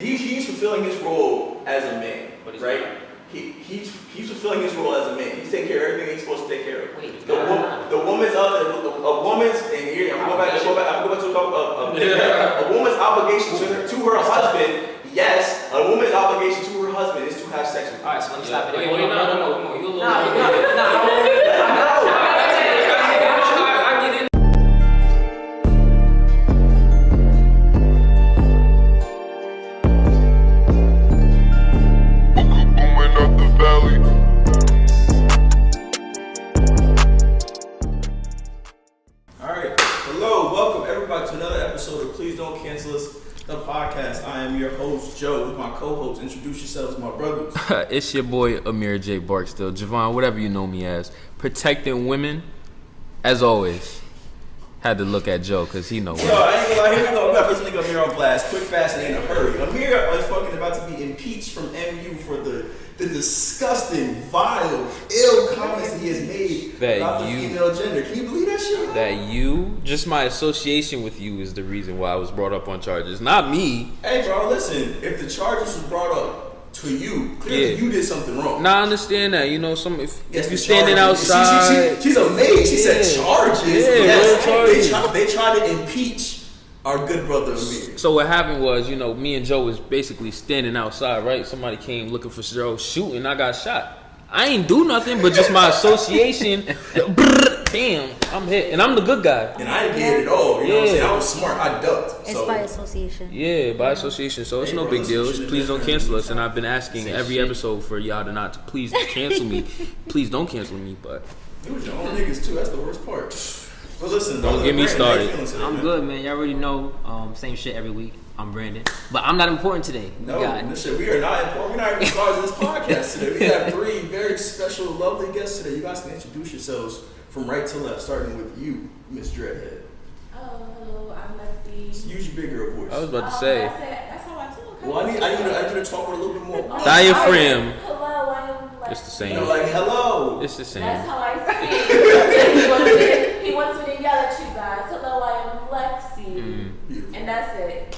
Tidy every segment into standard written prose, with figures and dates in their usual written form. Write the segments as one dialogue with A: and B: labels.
A: He's fulfilling his role as a man, right? He's fulfilling his role as a man. He's taking care of everything he's supposed to take care of. The woman's and here I'm going back to a woman's obligation to her husband. Yes, a woman's obligation to her husband is to have sex with him.
B: Alright, so let me stop it.
C: No.
A: I am your host, Joe, with my co-host. Introduce yourselves, my brothers.
C: It's your boy, Amir J. Barksdale. Javon, whatever you know me as. Protecting women, as always. Had to look at Joe, because he know what.
A: Yo, I ain't gonna lie. Here we go. We got this nigga Amir on blast. Quick, fast, and in a hurry. Amir is fucking about to be impeached from MU for the disgusting, vile, ill comments that he has made about the female gender. Can you believe that shit?
C: Just my association with you is the reason why I was brought up on charges, not me.
A: Hey, bro, listen. If the charges was brought up to you, clearly you did something wrong.
C: Nah, I understand that. You know, if you're standing outside.
A: She's a maid. She said charges.
C: Yeah, charges.
A: They tried to impeach our good brother Amir.
C: So what happened was, me and Joe was basically standing outside, right? Somebody came looking for Joe, shooting. I got shot. I ain't do nothing, but just my association. Damn, I'm hit, and I'm the good guy.
A: And I didn't get it at all. You know what I'm saying? I was smart. I ducked.
D: It's by association.
C: Yeah, by association. So it's no big deal. Please don't cancel us. And I've been asking every episode for y'all to not to please cancel me. Please don't cancel me. But
A: it was your own niggas too. That's the worst part. But listen,
C: don't get me started.
B: I'm good, man. Y'all already know. Same shit every week. I'm Brandon, but I'm not important today.
A: We are not important. We're not even starting this podcast today. We have three very special, lovely guests today. You guys can introduce yourselves from right to left, starting with you, Miss Dreadhead.
E: Hello, I'm Lexi.
A: Use your big girl voice.
C: I was about to say.
E: That's how I talk.
A: Well, I need you to talk with a little bit more.
C: Diaphragm.
E: Hello, I'm Lexi.
C: It's the same.
A: Like hello.
C: It's the same.
E: That's how I speak. he wants me to yell at you guys. Hello, I am Lexi. And that's it.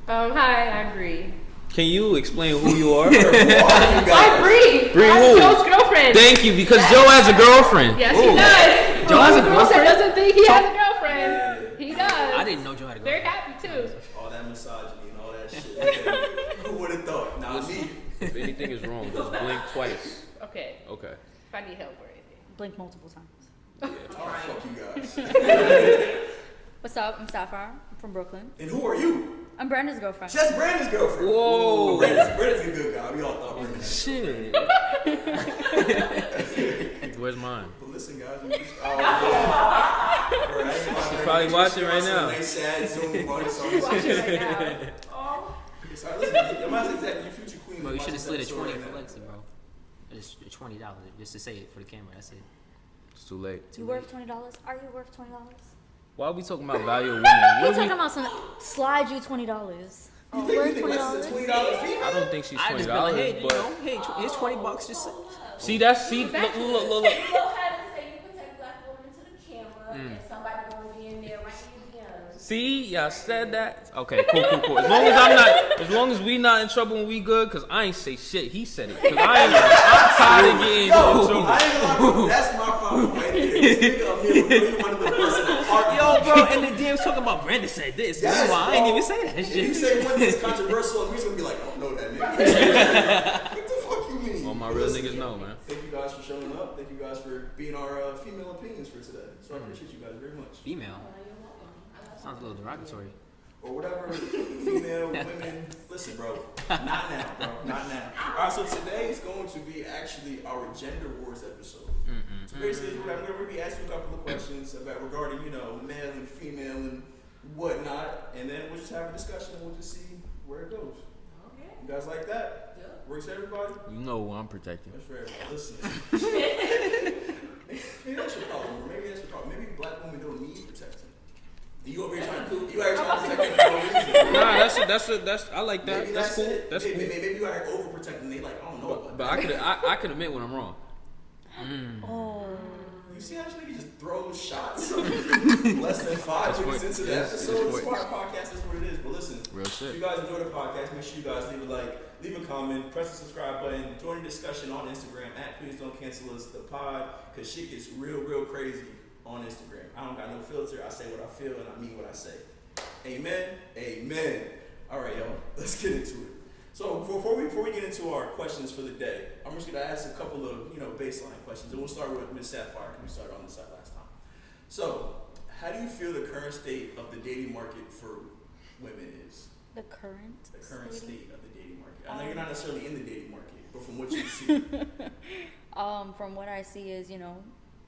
F: Hi, I'm Bree.
C: Can you explain who you are?
A: Who are you guys?
F: I'm Bree.
C: Bree
F: I'm
C: who?
F: Joe's girlfriend.
C: Thank you, because Joe has a girlfriend.
F: Yes, he does.
B: Joe has a girlfriend?
F: Doesn't think he has a girlfriend. He does.
B: I didn't know Joe had a girlfriend.
F: Very happy too.
A: All that misogyny and all that shit. Who would have thought? Not me.
C: If anything is wrong, just blink twice.
F: Okay.
C: Okay.
F: If I need help or anything.
D: Blink multiple times.
A: Yeah. All right. Fuck you guys.
D: What's up? I'm Sapphire. I'm from Brooklyn.
A: And who are you?
D: I'm Brandon's girlfriend.
A: That's Brandon's girlfriend.
C: Whoa.
A: Brandon's a good guy. We all thought Brandon.
C: Shit. Where's mine?
A: But listen, guys.
C: She's probably watching right now.
A: Nice sad Zoom party song. Sorry, listen. Your mom's exactly your future queen.
B: Bro, you should have slid a 20 for Lexi, bro. It's $20 just to say it for the camera. That's it.
C: It's too late.
D: You worth $20? Are you worth $20?
C: Why are we talking about value of women?
D: We're talking about some slide you $20.
A: You think Lexi's a $20 fee?
C: I don't think she's $20,
B: I just be like, hey,
C: but
B: here's $20. Just say.
C: see, look.
E: Go ahead and say you protect black women to the camera, and somebody gonna be in there right in your DMs.
C: See, y'all said that. Okay, cool. As long as we not in trouble and we good, cause I ain't say shit. He said it. Cause I'm tired of getting.
A: I ain't gonna lie, that's my problem right there. This nigga up here really one of the best in the heart.
B: Yo, bro, and the DM's talking about Brandon said this.
A: Yes,
B: I ain't even say that
A: If
B: shit.
A: you say one that's controversial, and we're gonna be like, I don't know that nigga. What the fuck you mean?
C: All my real niggas know, man.
A: Thank you guys for showing up. Thank you guys for being our female opinions for today. So I appreciate you guys very much.
B: Female. Sounds a little derogatory.
A: Or whatever, female, women. Listen, bro. Not now, bro. Not now. All right, so today is going to be actually our gender wars episode. So basically, I'm going to be asking you a couple of questions about regarding, male and female and whatnot, and then we'll just have a discussion and we'll just see where it goes.
E: Okay.
A: You guys like that?
E: Yeah.
A: Works for everybody?
C: You know who I'm protecting.
A: That's for everybody. Listen. Maybe that's your problem, or maybe that's your problem. Maybe black women don't need protection. You over here trying to protect them for no reason.
C: Nah, that's I like that.
A: Maybe
C: That's cool.
A: it.
C: That's cool.
A: Maybe you are overprotecting. They like, I don't know.
C: But I could admit when I'm wrong.
D: Oh.
A: You see how this nigga just throws shots less than 5 minutes into the episode? The Smart Podcast is what it is. But listen,
C: real shit.
A: If you guys enjoy the podcast, make sure you guys leave a like, leave a comment, press the subscribe button, join the discussion on Instagram at Please Don't Cancel Us the Pod, because shit gets real crazy on Instagram. I don't got no filter. I say what I feel and I mean what I say. Amen. Amen. All right, y'all. Let's get into it. So before we get into our questions for the day, I'm just gonna ask a couple of baseline questions, and we'll start with Ms. Sapphire. We started on this side last time. So, how do you feel the current state of the dating market for women is?
D: The current
A: state of the dating market. I know you're not necessarily in the dating market, but from what you see.
D: From what I see is,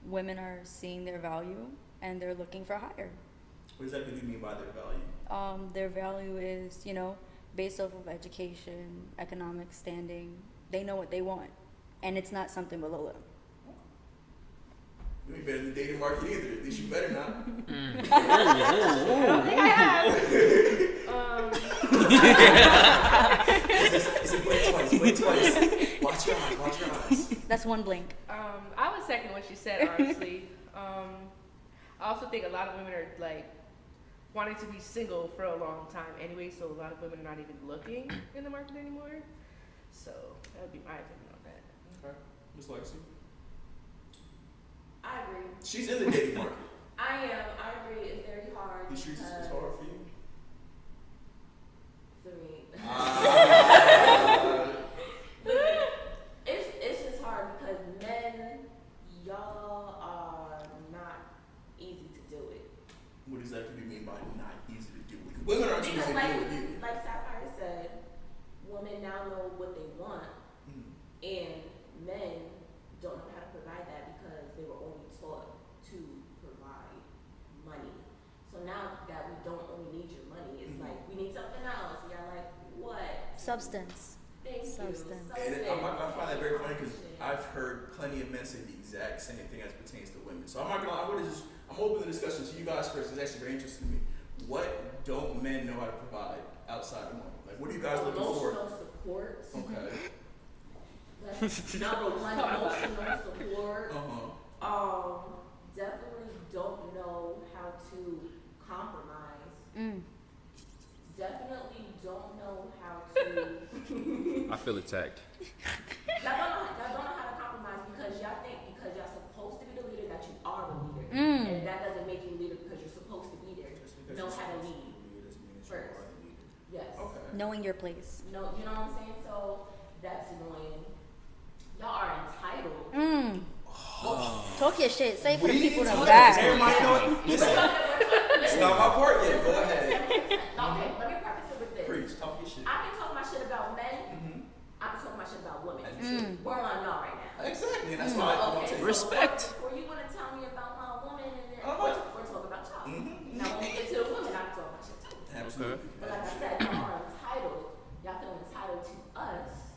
D: women are seeing their value and they're looking for higher.
A: What exactly do you mean by their value?
D: Their value is, based off of education, economic standing. They know what they want, and it's not something below them.
A: You ain't better in the dating market either. At least you better not.
F: I don't think I have.
A: He said, blink twice. Watch your eyes.
D: That's one blink.
F: I would second what you said, honestly. I also think a lot of women are like wanting to be single for a long time anyway, so a lot of women are not even looking in the market anymore. So that would be my opinion on that.
A: Okay. Ms. Lexi?
E: I agree.
A: She's in the dating market.
E: I am. I agree. It's very hard.
A: These streets is hard for you?
E: For me. Listen, it's just hard because men, y'all are not easy to deal with.
A: What exactly do you mean by not easy to deal with? Women aren't easy to deal with you.
E: Like Sapphire said, women now know what they want, and men don't know how to provide that because they were only taught to provide money. So now that we don't only need your money, it's like we need something else. And you're like, what?
D: Substance.
E: Thank
D: Substance.
E: you.
A: And I find that very funny because I've heard plenty of men say the exact same thing as pertains to women. So I'm not gonna lie, I'm open the discussion to you guys first. It's actually very interesting to me. What don't men know how to provide outside of money? Like, what are you guys looking for?
E: Emotional support.
A: Okay.
E: Number one, emotional support.
A: Uh-huh.
E: Definitely don't know how to compromise. Definitely don't know how to.
C: I feel attacked.
E: Y'all don't know how to compromise because y'all think because y'all supposed to be the leader that you are the leader, and that doesn't make you a leader because you're supposed to be there. Know how to lead first. Yes.
A: Okay.
D: Knowing your place.
E: No, you know what I'm saying? So that's annoying. Y'all are entitled.
D: Talk your shit. Say it for the people in the
A: Everybody
D: back.
A: know it. It's not my part yet. Go ahead.
E: Okay, let me preface it with this.
A: Preach. Talk your shit.
E: I can talk my shit about men. I can talk my shit about women. We're on y'all right now.
A: Exactly. And that's why I want to
C: Respect.
E: So before you want to tell me about my woman, we're talking about y'all. Now when we get to the women, I can talk my shit too.
A: Absolutely.
E: But like I said, y'all are entitled. Y'all feel entitled to us,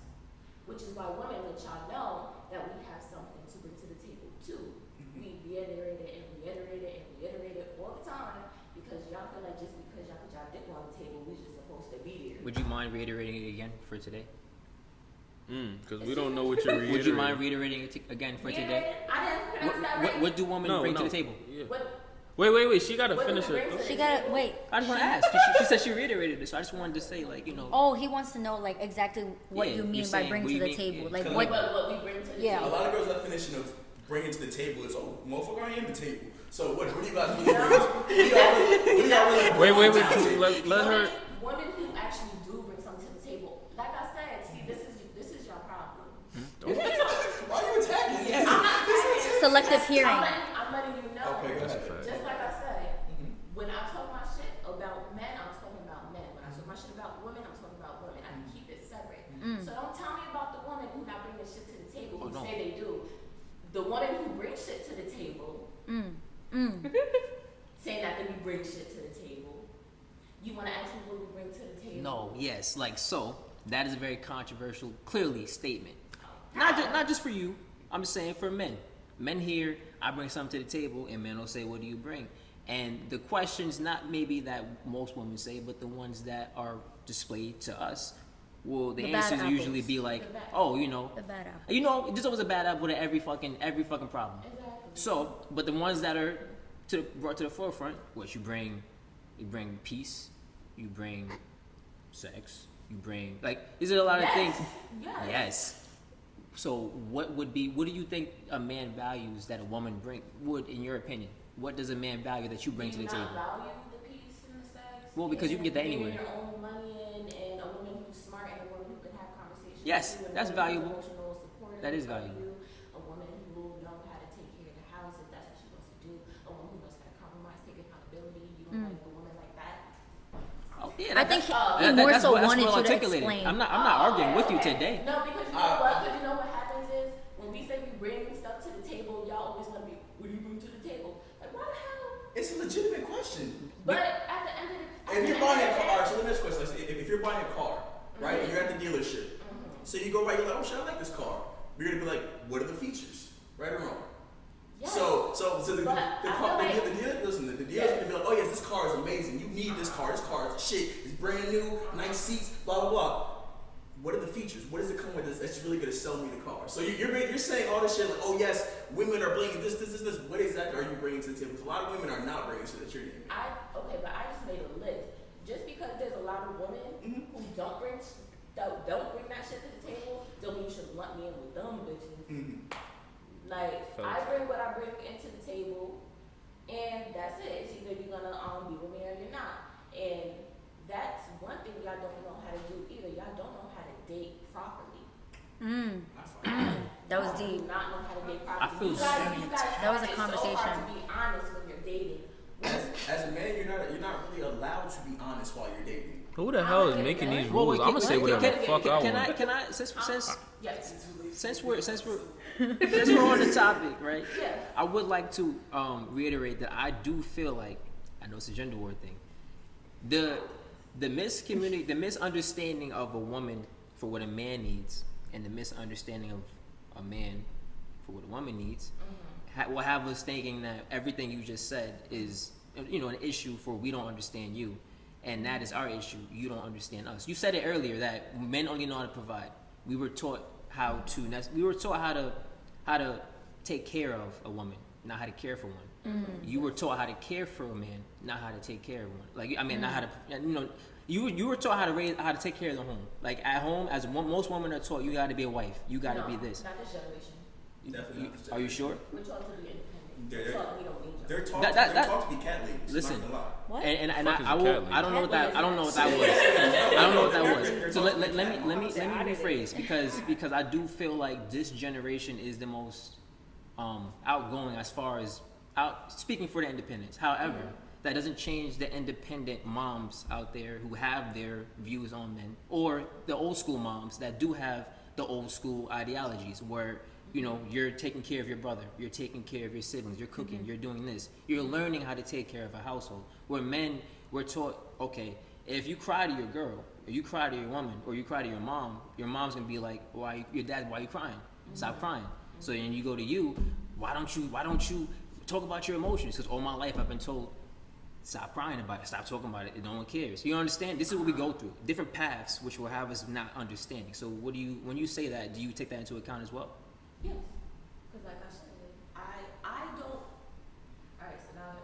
E: which is why women let y'all know that we have something to bring to the table too. We reiterate it and reiterate it and reiterate it all the time because y'all feel like just because y'all put y'all dick on the table, we just supposed to be there.
B: Would you mind reiterating it again for today?
C: Because we don't know what you're reiterating.
B: Would you mind reiterating it again for today?
E: I didn't pronounce that right.
B: What do women bring to the table?
C: Yeah.
E: What-
C: Wait. She gotta
E: what do
C: finish
E: we bring
C: it.
E: to the
D: She
E: table?
D: gotta wait.
B: I just want to ask. She said she reiterated it, so I just wanted to say,
D: Oh, he wants to know like exactly what
B: Yeah,
D: you mean
B: you're
D: by
B: saying
D: bring
B: what
D: to
B: you
D: the
B: mean,
D: table.
B: yeah.
D: Like
A: Cause
D: what?
E: What we bring to the
D: Yeah.
A: A
E: table.
A: lot of girls' definition of bringing to the table is, oh, motherfucker, I am the table. So what do you guys really bring?
C: Wait. Let her.
E: Women who actually do bring something to the table. Like I said, see, this is your problem.
A: Why are you attacking?
E: I'm not attacking.
D: Selective hearing.
E: I'm letting you know.
A: Okay, go ahead.
E: Just like I said, when I talk my shit about men, I'm talking about men. When I talk my shit about women, I'm talking about women. I can keep it separate. So don't tell me about the woman who not bringing shit to the table who say they do. The woman who brings shit to the table, saying that we bring shit to the table. You want to ask me what we bring to the table?
B: No, yes, so that is a very controversial, clearly statement. Not just for you. I'm just saying for men. Men here, I bring something to the table, and men will say, "What do you bring?" And the questions, not maybe that most women say, but the ones that are displayed to us, well, the
D: The bad
B: answers
D: apples.
B: usually be like, "Oh,
D: The bad apple.
B: there's always a bad apple to every fucking problem."
E: Exactly.
B: So, but the ones that are brought to the forefront, what you bring peace, you bring sex, you bring these are a lot of things. Yes. So what do you think a man values that a woman would, in your opinion? What does a man value that you bring to the table?
E: Value the peace and the sex.
B: Well, because you can get that anywhere.
E: Your own money and a woman who's smart and a woman who can have conversations.
B: Yes, that's valuable.
E: Emotional support.
B: That is valuable.
E: A woman who will know how to take care of the house if that's what she wants to do. A woman who knows how to compromise, take accountability. You don't like a woman like that.
B: Oh yeah,
D: I think he more so wanted you to explain.
B: I'm not arguing with you today.
E: No, because you know what? Because you know what happens is when we say we bring stuff to the table, y'all always want to be, what do you bring to the table? Like, why the hell?
A: It's a legitimate question.
E: But at the end of the
A: If you're buying a car, so the next question is, if you're buying a car, right, and you're at the dealership, so you go right, you're like, oh shit, I like this car. You're gonna be like, what are the features, right or wrong?
E: Yes.
A: So the dealer's gonna be like, oh yes, this car is amazing. You need this car. This car is shit. It's brand new, nice seats, blah blah blah. What are the features? What does it come with that's really gonna sell me the car? So you're saying all this shit like, oh yes, women are bringing this. What exactly are you bringing to the table? Because a lot of women are not bringing shit that you're naming.
E: But I just made a list. Just because there's a lot of women who don't bring that shit to the table, don't mean you should lump me in with them bitches. Like, I bring what I bring into the table, and that's it. It's either you're gonna be with me or you're not. And that's one thing y'all don't know how to do either. Y'all don't know how to date properly.
D: That was deep.
E: You do not know how to date properly.
B: I feel
E: you guys
D: that was a
E: find it
D: conversation.
E: so hard to be honest when you're dating.
A: As a man, you're not really allowed to be honest while you're dating.
C: Who the hell is making these rules? I'm gonna say whatever the fuck I want.
B: Can I
E: Yes.
B: since we're on the topic, right?
E: Yeah.
B: I would like to reiterate that I do feel like, I know it's a gender war thing, the misunderstanding of a woman for what a man needs and the misunderstanding of a man for what a woman needs will have us thinking that everything you just said is an issue for we don't understand you, and that is our issue. You don't understand us. You said it earlier that men only know how to provide. We were taught how to take care of a woman, not how to care for one. You were taught how to care for a man, not how to take care of one. Not how to, you were taught how to take care of the home. Like at home, most women are taught, you got to be a wife, you got to be this.
E: Not this generation.
A: Definitely not this generation.
B: Are you sure?
E: We're taught to be independent. We're taught we don't need y'all.
A: They're taught to be cat ladies.
B: Listen,
A: Not a lot.
D: What?
B: and
C: Fuck is a
B: I
C: cat lady?
B: don't know what that was. I don't know what that was. So let me rephrase because I do feel like this generation is the most outgoing as far as speaking for the independents. However, that doesn't change the independent moms out there who have their views on men, or the old school moms that do have the old school ideologies where you're taking care of your brother, you're taking care of your siblings, you're cooking, you're doing this, you're learning how to take care of a household. Where men, we're taught, okay, if you cry to your girl, or you cry to your woman, or you cry to your mom's gonna be like, why you crying? Stop crying. So then you go to you, why don't you talk about your emotions? Because all my life I've been told, stop crying about it, stop talking about it, no one cares. You understand? This is what we go through, different paths which will have us not understanding. So when you say that, do you take that into account as well?
E: Yes. Because like I said, I don't. Alright, so now I'm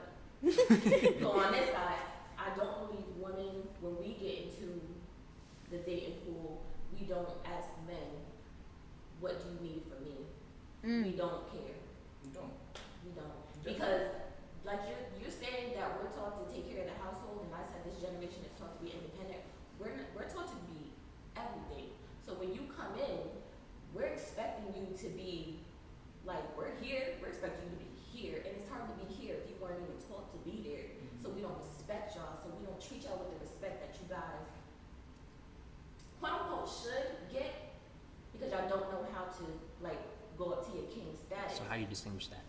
E: gonna go on this side. I don't believe women, when we get into the dating pool, we don't ask men, what do you need from me? We don't care.
A: You don't.
E: We don't. Because like you're saying that we're taught to take care of the household, and I said this generation is taught to be independent. We're taught to be everything. So when you come in, we're expecting you to be like, we're here, we're expecting you to be here, and it's hard to be here if you weren't even taught to be there. So we don't respect y'all, so we don't treat y'all with the respect that you guys quote unquote should get, because y'all don't know how to like go up to your king status.
B: So how do you distinguish that?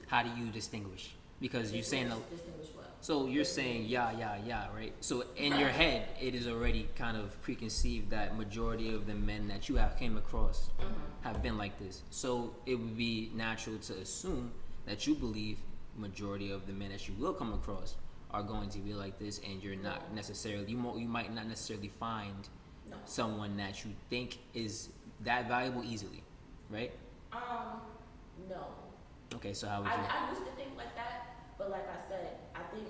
E: How do you
B: distinguish? Because you're saying
E: distinguish what?
B: so you're saying yeah, right? So in your head, it is already kind of preconceived that majority of the men that you have came across have been like this. So it would be natural to assume that you believe majority of the men that you will come across are going to be like this, and you're not necessarily, you might not necessarily find someone that you think is that valuable easily, right?
E: No.
B: Okay, so how would you?
E: I used to think like that, but like I said, I think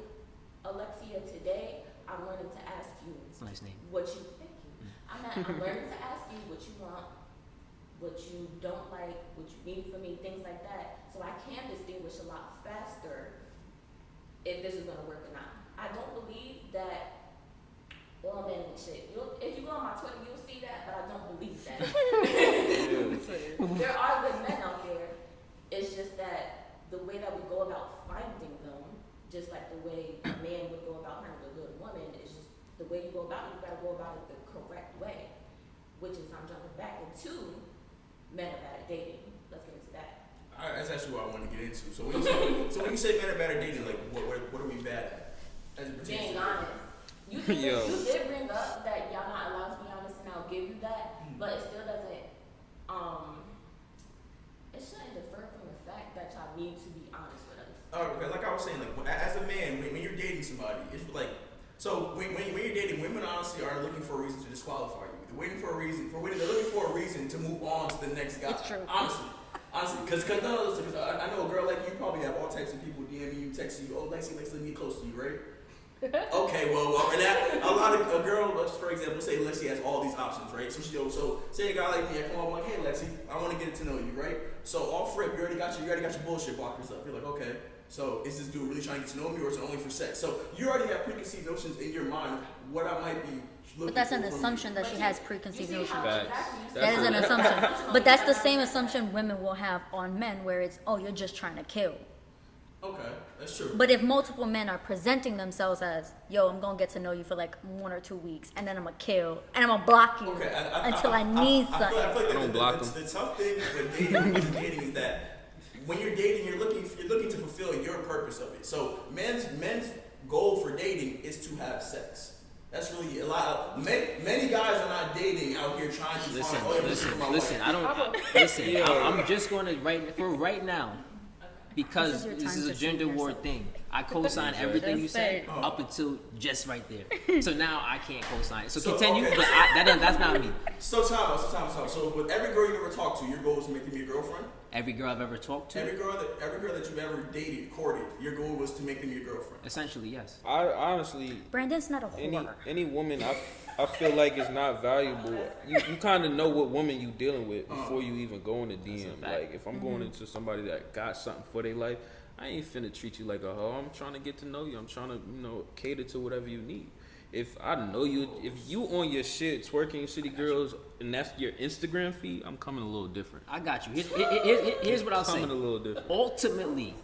E: Alexia today, I'm learning to ask you.
B: That's a nice name.
E: What you thank you. I'm learning to ask you what you want, what you don't like, what you need from me, things like that. So I can distinguish a lot faster if this is gonna work or not. I don't believe that all men and shit. If you go on my Twitter, you'll see that, but I don't believe that. There are good men out there. It's just that the way that we go about finding them, just like the way a man would go about finding a good woman, is just the way you go about it. You gotta go about it the correct way, which is I'm jumping back into men are bad at dating. Let's get into that.
A: All right, that's actually what I want to get into. So when you say men are bad at dating, like what are we bad at? As it pertains
E: Being
A: to
E: honest. You did bring up that y'all not allowed to be honest, and I'll give you that, but it still doesn't. It shouldn't defer from the fact that y'all need to be honest with us.
A: Okay, like I was saying, like as a man, when you're dating somebody, it's like so when you're dating, women honestly are looking for a reason to disqualify you. They're waiting for a reason. They're looking for a reason to move on to the next guy.
D: It's true.
A: Honestly, because I know a girl like you probably have all types of people DMing you, texting you. Oh, Lexi, let me get close to you, right? Okay, well, and that a lot of a girl, for example, say Lexi has all these options, right? So so say a guy like me, I come up, I'm like, hey Lexi, I want to get to know you, right? So off rip, you already got your bullshit blockers up. You're like, okay, so is this dude really trying to get to know me, or is it only for sex? So you already have preconceived notions in your mind of what I might be looking for.
D: But that's an
A: from
D: assumption
A: you.
D: that she has preconceived notions.
C: Facts.
D: That is an assumption. But that's the same assumption women will have on men, where it's, oh, you're just trying to kill.
A: Okay, that's true.
D: But if multiple men are presenting themselves as, yo, I'm gonna get to know you for like 1 or 2 weeks, and then I'm gonna kill, and I'm gonna block you until I need something.
A: I feel like
C: don't block
A: the tough thing with dating is that when you're dating, you're looking to fulfill your purpose of it. So men's goal for dating is to have sex. That's really a lot. Many guys are not dating out here trying to
B: Listen,
A: find.
B: listen. I'm just going to right now. Because
D: This is your
B: this
D: time
B: is a
D: to see
B: gender war
D: yourself.
B: thing. I co-sign everything you said
F: Just
B: up until just right there. So now I can't co-sign it. So
A: So,
B: continue,
A: okay.
B: but that's not me.
A: So time out. So with every girl you ever talk to, your goal is to make them your girlfriend.
B: Every girl I've ever talked to,
A: Every girl that you've ever dated, courted, your goal was to make them your girlfriend.
B: essentially, yes.
C: I honestly,
D: Brandon's not a whore.
C: any woman I feel like is not valuable. You kind of know what woman you dealing with before you even go in the DM.
B: fact.
C: Like if I'm going into somebody that got something for their life, I ain't finna treat you like a hoe. I'm trying to get to know you. I'm trying to cater to whatever you need. If I know you, if you on your shit twerking city girls and that's your Instagram feed, I'm coming a little different.
B: I got you. Here's what I'll say.
C: Coming a little different.
B: Ultimately,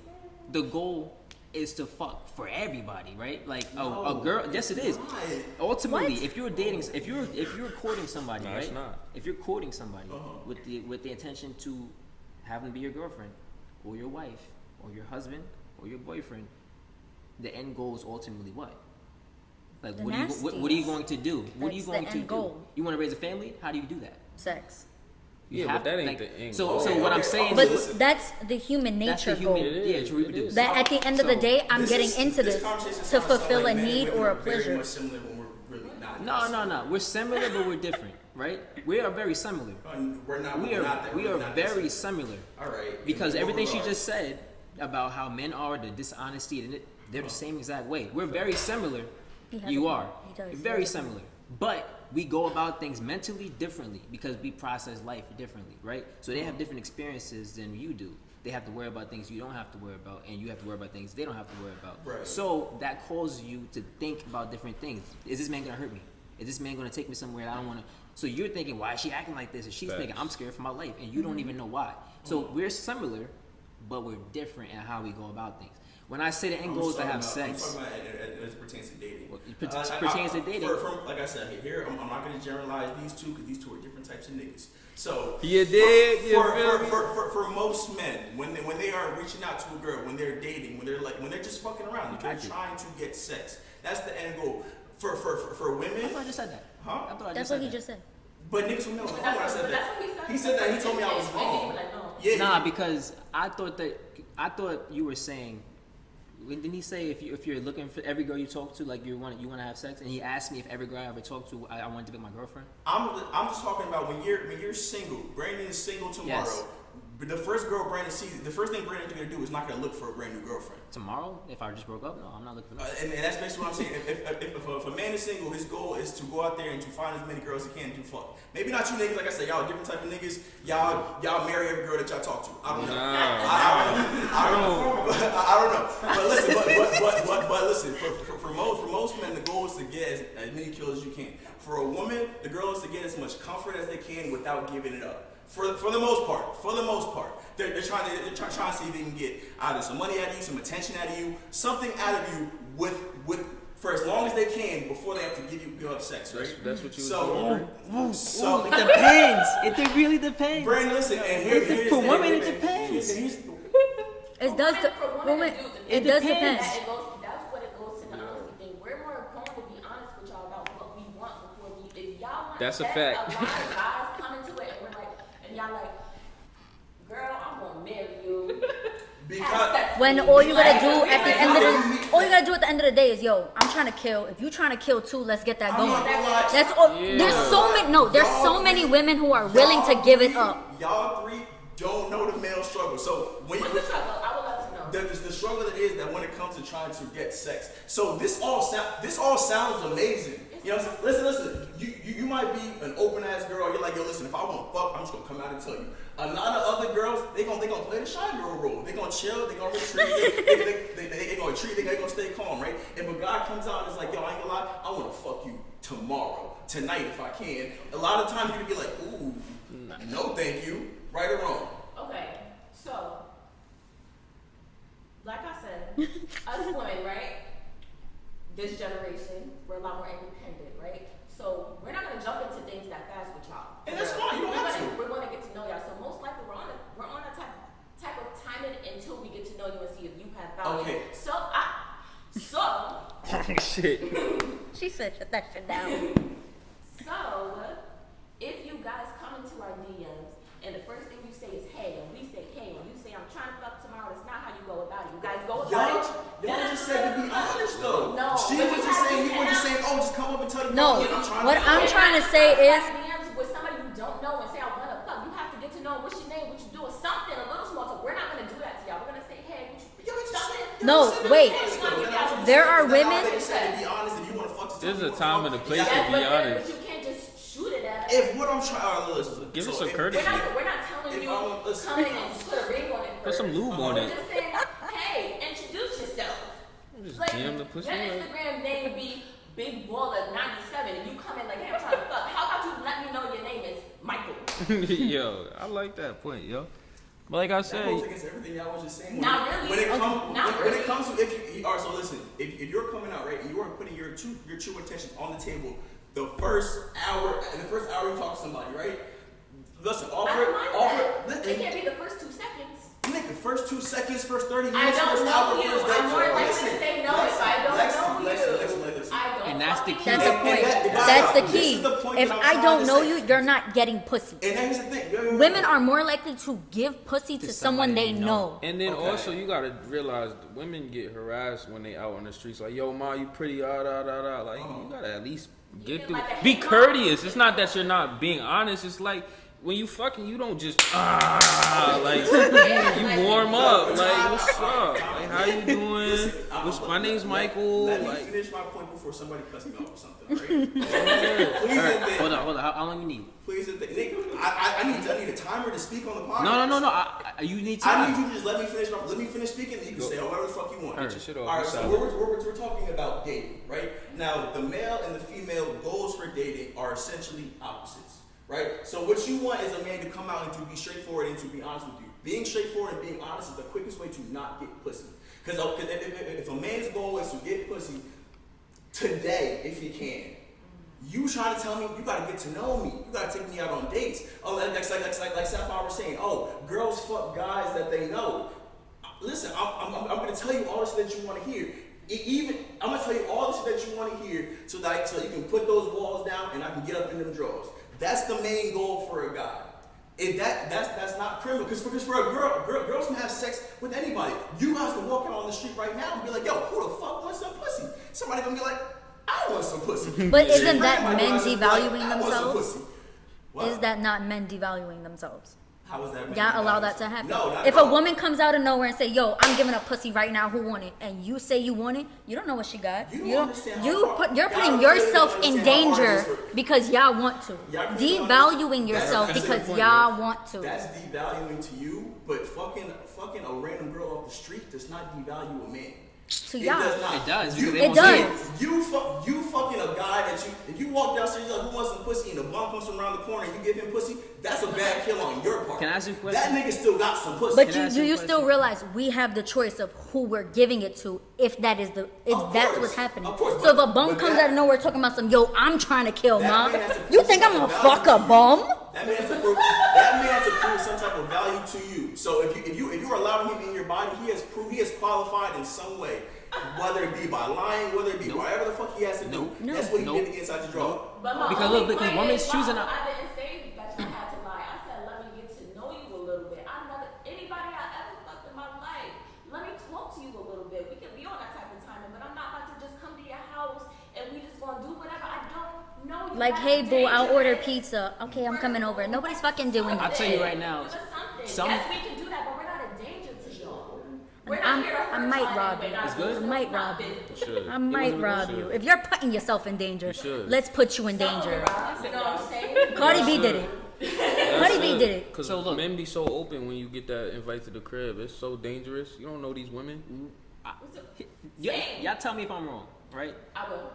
B: the goal is to fuck for everybody, right? Like a girl. Yes, it is. Ultimately,
D: What?
B: if you're dating, if you're courting somebody,
C: No,
B: right?
C: it's not.
B: If you're courting somebody with the intention to have them be your girlfriend, or your wife, or your husband, or your boyfriend, the end goal is ultimately what? Like,
D: The
B: what are you going to do? What are you
D: That's the
B: going to
D: end
B: do?
D: goal.
B: You want to raise a family? How do you do that?
D: Sex.
B: You
C: Yeah,
B: have
C: but that
B: to,
C: ain't
B: like,
C: the end
B: So
C: goal.
B: what I'm
A: Okay,
B: saying
D: But
B: is,
D: that's the human
B: that's the
D: nature
B: human,
D: goal.
C: It
B: to
C: is.
B: reproduce.
D: That at the end of the
B: So-
D: day, I'm getting into this
A: conversation
D: to
A: sounds
D: fulfill
A: like
D: a
A: men and
D: need
A: women
D: or a
A: are very
D: pleasure.
A: much similar when we're really not.
B: No. We're similar, but we're different, right? We are very similar.
A: We're not.
B: We
A: we're
B: are
A: not that-
B: we
A: we're
B: are
A: not
B: very
A: that
B: similar.
A: All right.
B: Because
A: And
B: everything she
A: we are.
B: just said about how men are, the dishonesty, and they're the same exact way. We're very similar.
D: He has
B: You
D: a
B: are.
D: point. He does.
B: Very similar. But we go about things mentally differently because we process life differently, right? So they have different experiences than you do. They have to worry about things you don't have to worry about, and you have to worry about things they don't have to worry about.
A: Right.
B: So that causes you to think about different things. Is this man gonna hurt me? Is this man gonna take me somewhere that I don't wanna? So you're thinking, why is she acting like this? And she's
C: Facts.
B: thinking, I'm scared for my life, and you don't even know why. So we're similar, but we're different in how we go about things. When I say the end goal is to have sex,
A: I'm talking about as it pertains to dating.
B: Well, it pertains to dating.
A: Like I said, here I'm not going to generalize these two because these two are different types of niggas. So
C: You dig? You feel me?
A: for most men, when they are reaching out to a girl, when they're dating, when they're just fucking around, they're trying to get sex. That's the end goal. For
B: I
A: women,
B: thought I just said that.
A: huh?
B: I thought I
D: That's
B: just
D: what
B: said
D: he
B: that.
D: just said.
A: But niggas will know when I said that.
E: That's what he said.
A: He said that. He told me I was
E: And they
A: wrong.
E: were like, no.
A: Yeah.
B: Nah, because I thought you were saying. Didn't he say if you're looking for every girl you talk to, like you want to have sex? And he asked me if every girl I ever talked to, I wanted to be my girlfriend.
A: I'm just talking about when you're single. Brandon is single tomorrow.
B: Yes.
A: the first girl Brandon sees, the first thing Brandon's gonna do is not gonna look for a brand new girlfriend.
B: Tomorrow, if I just broke up, no, I'm not looking for that.
A: And that's basically what I'm saying. If a man is single, his goal is to go out there and to find as many girls as he can and do fuck. Maybe not you niggas, like I said, y'all different type of niggas. Y'all marry every girl that y'all talk to. I don't know. I don't know. But listen, for most men, the goal is to get as many kills as you can. For a woman, the goal is to get as much comfort as they can without giving it up. For the most part, they're trying to see if they can get either some money out of you, some attention out of you, something out of you with for as long as they can before they have to give up sex, right?
C: That's what you
A: So
B: It depends. It really depends.
A: Brandon, listen, and here's
B: for women, it depends.
D: It does. It does depend.
E: That's what it goes to the honesty thing. We're more prone to be honest with y'all about what we want before we. If y'all want
C: That's a
E: sex,
C: fact.
E: A lot of guys come into it and we're like, and y'all like, girl, I'm gonna marry you.
A: Because
D: When all you gotta do at the end of the day is, yo, I'm trying to kill. If you trying to kill too, let's get that
A: I'm
D: going.
A: not gonna lie.
D: That's all.
C: Yeah.
D: There's so many women who are willing to give it up.
A: Y'all three don't know the male struggle. So when
E: What's the struggle? I would love to know.
A: the struggle that is that when it comes to trying to get sex. So this all sounds amazing. You know what I'm saying? Listen. You might be an open ass girl. You're like, yo, listen, if I want to fuck, I'm just gonna come out and tell you. A lot of other girls, they gonna play the shy girl role. They gonna chill. They gonna retreat. they gonna retreat. They gonna stay calm, right? If a guy comes out and is like, yo, I ain't gonna lie, I want to fuck you tomorrow, tonight, if I can. A lot of times you're gonna be like, ooh, no, thank you, right or wrong.
E: Okay, so like I said, us women, right? This generation, we're a lot more independent, right? So we're not gonna jump into things that fast with y'all.
A: And that's fine. You don't have to.
E: We're gonna get to know y'all. So most likely we're on a type of timing until we get to know you and see if you have value.
A: Okay.
E: So
C: Shit.
D: She said, shut that shit down.
E: So if you guys come into our DMs and the first thing you say is hey, and we say hey, and you say I'm trying to fuck tomorrow, that's not how you go about it. You guys go about it.
A: Y'all just said to be honest though.
E: No,
A: She
E: but
A: was
E: you
A: just
E: have
A: saying,
E: to
A: you were just
E: have-
A: saying, oh, just come up and tell you.
D: No, what I'm trying to say is,
E: DMs with somebody you don't know and say I want to fuck. You have to get to know what's your name, what you do, or something, a little small talk. We're not gonna do that to y'all. We're gonna say hey, what you something.
D: No, wait. There are women.
A: They said to be honest, if you want to fuck,
C: There's a time and a place to be
E: But
C: honest.
E: you can't just shoot it at us.
A: If what I'm trying, listen,
C: Give us
A: so
C: a
A: if-
C: courtesy.
E: We're not telling
A: If
E: you
A: I'm- listen.
E: come in and put a ring on it first.
C: Put some lube on
E: We're
C: it.
E: just saying, hey, introduce yourself.
C: Just
E: Like,
C: jam the pussy
E: your
C: in.
E: Instagram name be Big Baller 97 and you come in like, hey, I'm trying to fuck. How about you let me know your name is Michael?
C: Yo, I like that point, yo. But like I
A: That goes
C: said,
A: against everything y'all was just saying.
E: Not really.
A: When it
E: Not
A: comes to if you are so listen, if you're coming out right, and you are putting your true intention on the table. The first hour you talk to somebody, right? Listen,
E: I don't mind that. It
A: listen,
E: can't be the first 2 seconds.
A: nigga, first 2 seconds, first 30
E: I
A: minutes,
E: don't
A: first
E: know
A: hour,
E: you.
A: first
E: I'm
A: day.
E: more likely to
A: Listen,
E: say no if I don't know you.
A: listen.
E: I don't
B: And that's the
E: fucking
B: key.
D: That's the
E: know
D: point.
E: you.
D: That's the
A: This
D: key.
A: is the point
D: If
A: that I'm
D: I
A: trying
D: don't
A: to
D: know
A: say.
D: you, you're not getting pussy.
A: And here's the thing.
D: Women are more likely to give pussy to someone
B: somebody
D: they
B: they
D: know.
C: and then
A: Okay.
C: also you gotta realize women get harassed when they out on the streets. Like, yo, ma, you pretty, Like, you gotta at least get
E: get
C: through.
E: like a
C: Be
E: hey, ma.
C: courteous. It's not that you're not being honest. It's like when you fucking, you don't just like you warm up. Like, what's up? Like, how you doing? My name's Michael.
A: Let me
C: Like,
A: finish my point before somebody cuts me off or something, right? Please admit.
B: Hold on. How long you need?
A: Please admit. Nick, I need a timer to speak on the podcast.
B: No. You need
A: I need
B: time.
A: you to just let me finish speaking, and you can say whatever the fuck you want.
C: Get your shit off.
A: All right,
C: What's
A: so
C: up?
A: we're talking about dating, right? Now, the male and the female goals for dating are essentially opposites, right? So what you want is a man to come out and to be straightforward and to be honest with you. Being straightforward and being honest is the quickest way to not get pussy. Because if a man's goal is to get pussy today, if he can, you trying to tell me you gotta get to know me, you gotta take me out on dates. Oh, like Sapphire was saying, oh, girls fuck guys that they know. Listen, I'm gonna tell you all the shit that you want to hear. I'm gonna tell you all the shit that you want to hear, so you can put those walls down and I can get up in them drawers. That's the main goal for a guy. If that's not criminal, because for a girls can have sex with anybody. You guys can walk out on the street right now and be like, yo, who the fuck wants some pussy? Somebody gonna be like, I want some pussy.
D: But isn't
A: Shit,
D: that
A: my
D: men
A: guys be like,
D: devaluing
A: I want some
D: themselves?
A: pussy. What?
D: Is that not men devaluing themselves?
A: How is that?
D: Y'all allow that to happen.
A: No, not
D: if
A: at
D: a
A: all.
D: woman comes out of nowhere and say, "Yo, I'm giving up pussy right now. Who want it?" and you say you want it, you don't know what she got.
A: You don't understand how far-
D: You're
A: y'all
D: putting
A: really
D: yourself
A: don't
D: in
A: understand how hard
D: danger
A: it is for-
D: because y'all want to.
A: Y'all really don't
D: Devaluing
A: understand-
D: yourself
A: that's
D: because
A: the point,
D: y'all
A: right?
D: want to.
A: That's devaluing to you, but fucking a random girl off the street does not devalue a man.
D: To
A: It
D: y'all.
A: does not.
B: It does,
A: You,
B: because they
D: It
B: won't say it.
D: does.
A: You fucking a guy that if you walk downstairs, you're like, who wants some pussy, and the bum comes from around the corner and you give him pussy, that's a bad kill on your part.
B: Can I ask you a question?
A: That nigga still got some pussy.
D: But
B: Can I ask
D: do
B: you a
D: you
B: question?
D: still realize we have the choice of who we're giving it to if that's
A: course.
D: what's happening.
A: Of course,
D: So if a
A: but
D: bum comes
A: that-
D: out of nowhere talking about some, yo, I'm trying to kill
A: That
D: mom,
A: man has to
D: you
A: prove
D: think I'm
A: some
D: gonna
A: value
D: fuck
A: to
D: a
A: you.
D: bum?
A: That man has to prove some type of value to you. So if you're allowing him in your body, he has qualified in some way. Whether it be by lying, whether it be whatever the fuck he has to do.
B: Nope.
A: That's what he
B: Nope.
A: did against Inside the Draw.
E: But my
B: Because
E: only
B: look, because
E: point
B: women's
E: is,
B: choosing
E: Bob,
B: a-
E: I didn't say that you had to lie. I said let me get to know you a little bit. Anybody I ever fucked in my life, let me talk to you a little bit. We can be on that type of timing, but I'm not about to just come to your house and we just gonna do whatever. I don't know you.
D: Like,
E: That's
D: hey boo, I'll order
E: dangerous.
D: pizza. Okay, I'm coming over. Nobody's fucking doing
B: I'll
D: that.
B: tell you right now,
E: Give us something.
B: some-
E: Yes, we can do that, but we're not a danger to y'all. We're
D: I'm-
E: not here to
D: I
E: hurt
D: might
E: y'all
D: rob
E: anyway,
D: you.
E: not
B: It's good?
E: business,
D: I might
E: not
D: rob you.
E: business.
C: Should.
D: I might
C: It was-
D: rob you. If you're putting yourself in danger,
C: should.
D: let's put you in
E: Some of
D: danger.
E: it, Rob, you know what I'm saying?
D: Cardi B did it. Cardi B did it.
C: Because
B: So look-
C: men be so open when you get that invite to the crib. It's so dangerous. You don't know these women.
B: Y'all tell me if I'm wrong, right?
E: I will.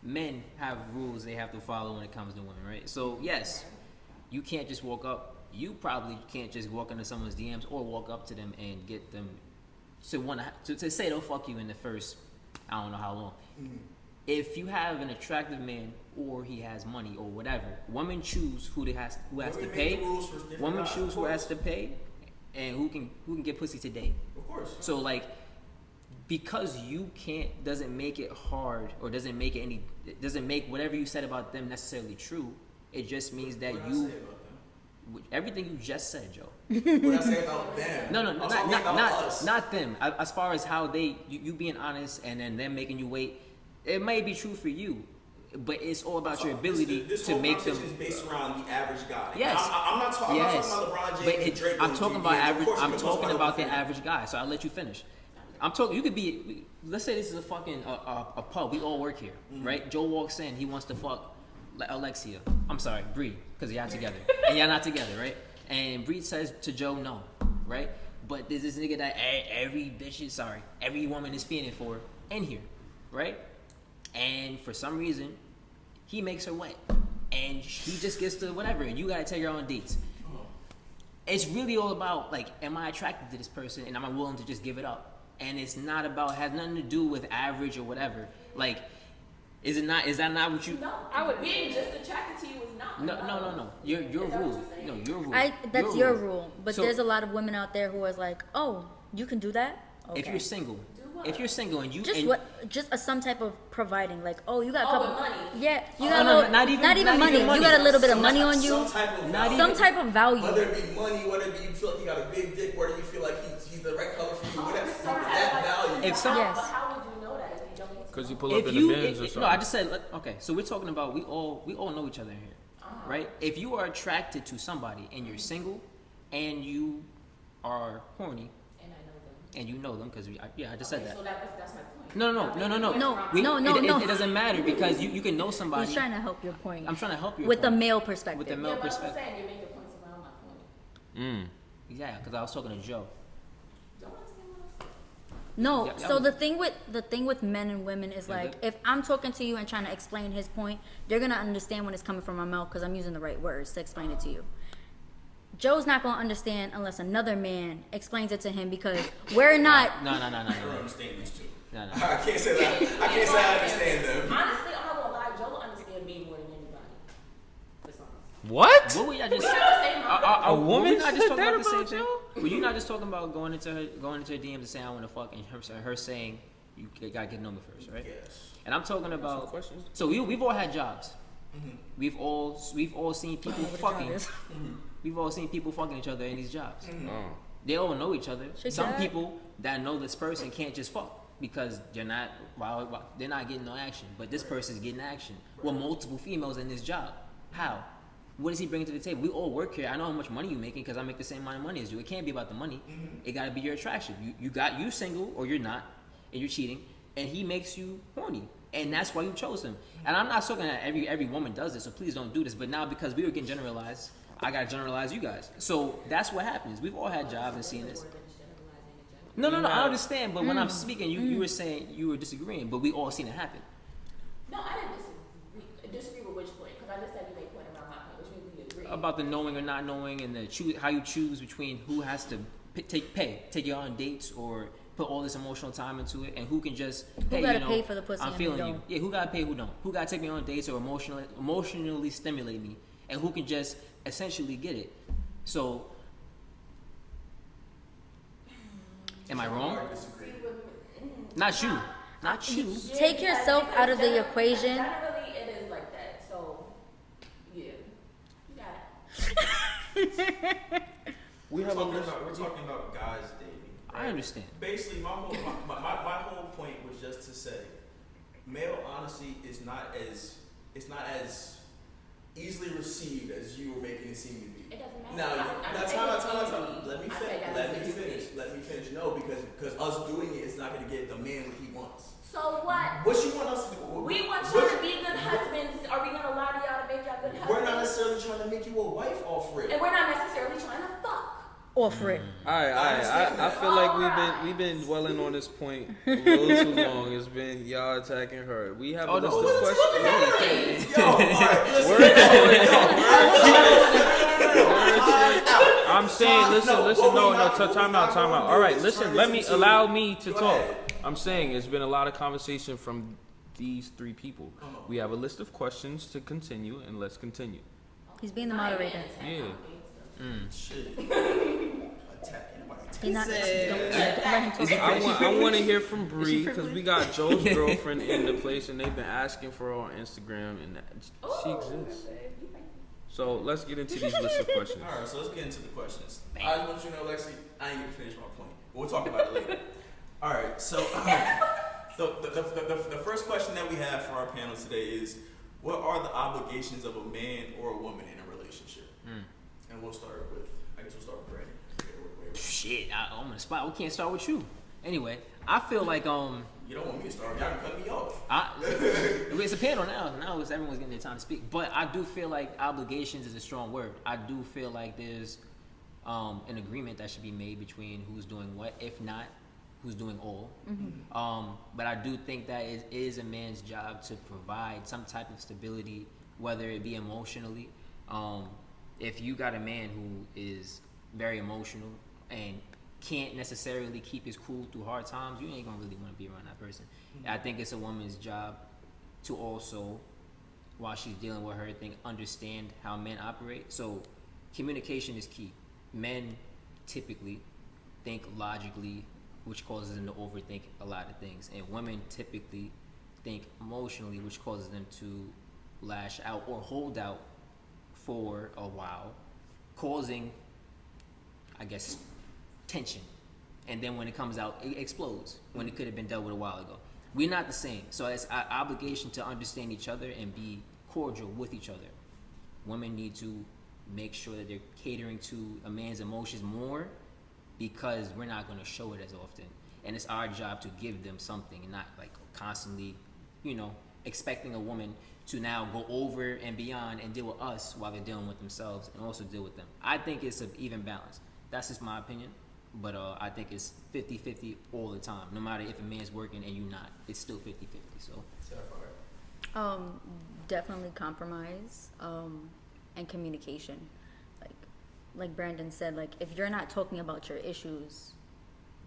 B: Men have rules they have to follow when it comes to women, right? So yes, you can't just walk up. You probably can't just walk into someone's DMs or walk up to them and get them to say they'll fuck you in the first I don't know how long.
A: Mm-hmm.
B: If you have an attractive man or he has money or whatever, women choose who has to
A: Women make
B: pay.
A: the rules for different
B: Women
A: guys,
B: choose
A: of
B: who has
A: course.
B: to pay and who can get pussy today.
A: Of course.
B: So like, because you can't doesn't make it hard or doesn't make whatever you said about them necessarily true. It just means that
A: What did I say about them?
B: everything you just said, Joe.
A: What did I say about them?
B: No,
A: I'm talking about us.
B: not them. As far as how you being honest and then them making you wait, it may be true for you, but it's all about your ability
A: This
B: to
A: whole
B: make them.
A: conversation is based around the average guy.
B: Yes.
A: I'm not talking
B: Yes,
A: about LeBron James
B: but
A: and Drake.
B: I'm
A: going
B: talking
A: to
B: about
A: DMs. Of
B: average.
A: course you
B: I'm
A: can talk
B: talking about the
A: them.
B: average guy. So I'll let you finish. I'm talking. You could be. Let's say this is a fucking a pub. We all work here, right? Joe walks in. He wants to fuck Alexia. I'm sorry, Bree, because y'all together and y'all not together, right? And Bree says to Joe, no, right? But there's this nigga that every woman is fiending for in here, right? And for some reason, he makes her wet, and he just gets to whatever, and you gotta take her on dates. It's really all about like, am I attracted to this person, and am I willing to just give it up? And it's not about, has nothing to do with average or whatever. Like, is that not what you?
E: No, I would. Being just attracted to you is not.
B: No. Your
E: Is that what
B: rule.
E: you're saying?
B: No, your rule.
D: That's your rule. But
B: So-
D: there's a lot of women out there who is like, oh, you can do that? Okay.
B: If you're single,
E: what?
B: if you're single and you
D: Just
B: and,
D: what? Just some type of providing, like, oh, you got a
E: Oh,
D: couple.
E: with money.
D: Yeah, you
B: Oh,
D: got a
B: no,
D: little,
B: not even
D: money.
B: money.
D: You got a little bit of money on you.
A: Some type of
B: Not
A: value.
D: Some type of value.
A: Whether it be money, whether it be you feel like you got a big dick, whether you feel like he's the right color for you, whatever. That value.
B: If some-
D: Yes.
E: But how would you know that if you don't get to
C: Because you
E: know?
C: pull up
B: if
C: in
B: you,
C: the bins or
B: if,
C: something.
B: no, I just said okay. So we're talking about we all know each other in here, right? If you are attracted to somebody and you're single, and you are horny
E: And I know them.
B: and you know them because I just said that.
E: So that's my point.
B: No.
D: No.
B: It doesn't matter because you can know somebody.
D: He's trying to help your point.
B: I'm trying to help you
D: with the male perspective.
B: With the
E: Yeah,
B: male
E: but I'm
B: perspective.
E: saying you're making points around my point.
B: Yeah, because I was talking to Joe.
E: Don't understand what I'm saying.
D: No,
B: Yeah,
D: so
B: yeah.
D: the thing with men and women is
B: Yeah,
D: like,
B: but-
D: if I'm talking to you and trying to explain his point, they're gonna understand when it's coming from my mouth because I'm using the right words to explain it to you. Joe's not gonna understand unless another man explains it to him because we're not.
B: No.
A: I don't understand these two.
B: No.
A: I can't say that. I can't say I understand them.
E: Honestly, I'm not gonna lie. Joe will understand me more than anybody. That's honest.
C: What?
B: What were y'all just?
E: We're not the same
B: A
C: woman
B: woman not just
C: said
B: talking
C: that
B: about the same
C: about
B: thing?
C: you?
B: Were you not just talking about going into her DMs and saying I want to fuck and her saying you gotta get to know me first, right?
A: Yes.
B: And I'm talking about.
C: questions.
B: So we've all had jobs. We've all seen people
D: what a
B: fucking.
D: job is.
B: We've all seen people fucking each other in these jobs.
C: Oh.
B: They all know each other.
D: Shake
B: Some
D: that.
B: people that know this person can't just fuck because they're not getting no action, but this person's getting action with multiple females in this job. How? what does he bring to the table? We all work here. I know how much money you're making because I make the same amount of money as you. It can't be about the money. It got to be your attraction. You single or you're not, and you're cheating, and he makes you horny. And that's why you chose him. And I'm not talking that every woman does this, so please don't do this. But now because we were getting generalized, I gotta generalize you guys. So that's what happens. We've all had jobs and seen this. No, I understand. But when I'm speaking, you were saying you were disagreeing, but we all seen it happen.
E: No, I didn't disagree with which point, because I just said you made a point around my point, which means we agree.
B: About the knowing or not knowing, and the how you choose between who has to take you on dates or put all this emotional time into it, and who can just
D: Who gotta pay for the pussy
B: I'm
D: and
B: feeling
D: who
B: you.
D: don't?
B: Yeah, who gotta pay, who don't? Who gotta take me on dates or emotionally stimulate me, and who can just essentially get it? So, am I wrong? Not you. Not you.
D: Take yourself out of the equation.
E: Generally, it is like that. So, yeah, you got it.
C: We have
A: We're talking about guys dating.
B: I understand.
A: Basically, my whole point was just to say, male honesty is not as easily received as you were making it seem to be.
E: It doesn't
A: Now,
E: matter.
A: let me finish. No, because us doing it is not going to get the man what he wants.
E: So what?
A: What you want us to do?
E: We want y'all to be good husbands. Are we gonna lie to y'all to make y'all good husbands?
A: We're not necessarily trying to make you a wife off rip.
E: And we're not necessarily trying to fuck.
D: Offer it.
C: All right. I feel like we've been dwelling on this point a little too long. It's been y'all attacking her. We have a list of questions.
A: Yo, all right,
C: I'm saying, listen, no, time out. All right, listen, allow me to talk. I'm saying it's been a lot of conversation from these three people. We have a list of questions to continue, and let's continue.
D: He's being the moderator.
C: Yeah.
A: Shit.
D: He's not. Let him talk.
C: I want to hear from Bree because we got Joe's girlfriend in the place, and they've been asking for her on Instagram, and she exists. So let's get into these list of questions.
A: All right, so let's get into the questions. I just want you to know, Lexi, I ain't gonna finish my point. We'll talk about it later. All right, so the first question that we have for our panel today is, what are the obligations of a man or a woman in a relationship? And we'll start with Brandon.
B: Shit, I'm on the spot. We can't start with you. Anyway, I feel like
A: You don't want me to start. Y'all can cut me off.
B: It's a panel now. Now it's everyone's getting their time to speak. But I do feel like obligations is a strong word. I do feel like there's an agreement that should be made between who's doing what, if not who's doing all. But I do think that it is a man's job to provide some type of stability, whether it be emotionally. If you got a man who is very emotional and can't necessarily keep his cool through hard times, you ain't gonna really want to be around that person. I think it's a woman's job to also, while she's dealing with her thing, understand how men operate. So communication is key. Men typically think logically, which causes them to overthink a lot of things, and women typically think emotionally, which causes them to lash out or hold out for a while, causing, I guess, tension. And then when it comes out, it explodes when it could have been dealt with a while ago. We're not the same. So it's our obligation to understand each other and be cordial with each other. Women need to make sure that they're catering to a man's emotions more, because we're not going to show it as often. And it's our job to give them something and not like constantly, expecting a woman to now go over and beyond and deal with us while they're dealing with themselves and also deal with them. I think it's an even balance. That's just my opinion. But I think it's 50-50 all the time. No matter if a man's working and you're not, it's still 50-50. So
D: Definitely compromise and communication. Like Brandon said, like, if you're not talking about your issues,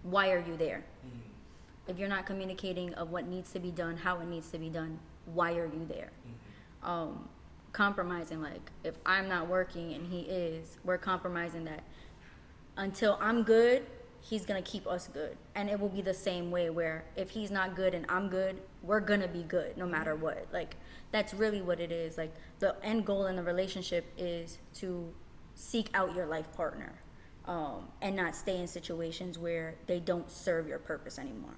D: why are you there? If you're not communicating of what needs to be done, how it needs to be done, why are you there? Compromising, like, if I'm not working and he is, we're compromising that until I'm good, he's gonna keep us good. And it will be the same way where if he's not good and I'm good, we're gonna be good no matter what. Like, that's really what it is. Like, the end goal in the relationship is to seek out your life partner, and not stay in situations where they don't serve your purpose anymore.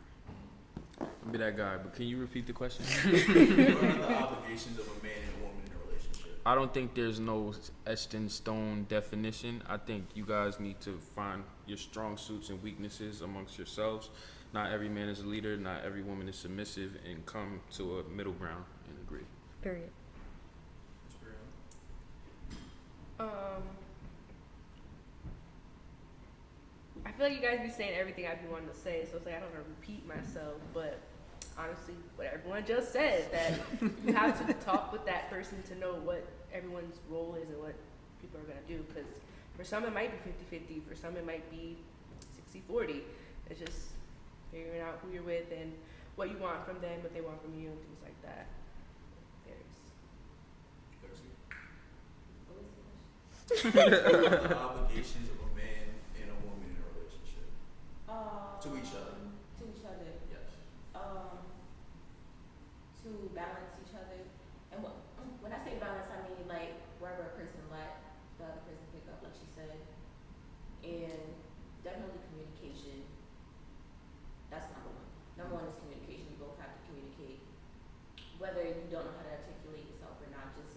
C: I'll be that guy, but can you repeat the question?
A: What are the obligations of a man and a woman in a relationship?
C: I don't think there's no etched in stone definition. I think you guys need to find your strong suits and weaknesses amongst yourselves. Not every man is a leader, not every woman is submissive, and come to a middle ground and agree.
D: Period.
F: I feel like you guys be saying everything I be wanting to say, so it's like I don't want to repeat myself, but honestly, what everyone just said, that you have to talk with that person to know what everyone's role is and what people are going to do, because for some it might be 50-50, for some it might be 60-40. It's just figuring out who you're with and what you want from them, what they want from you, and things like that.
A: The obligations of a man and a woman in a relationship to each other.
E: To each other.
A: Yes.
E: To balance each other. And when I say balance, I mean like wherever a person lack, the other person pick up, like she said. And definitely communication. That's number one. Number one is communication. You both have to communicate. Whether you don't know how to articulate yourself or not, just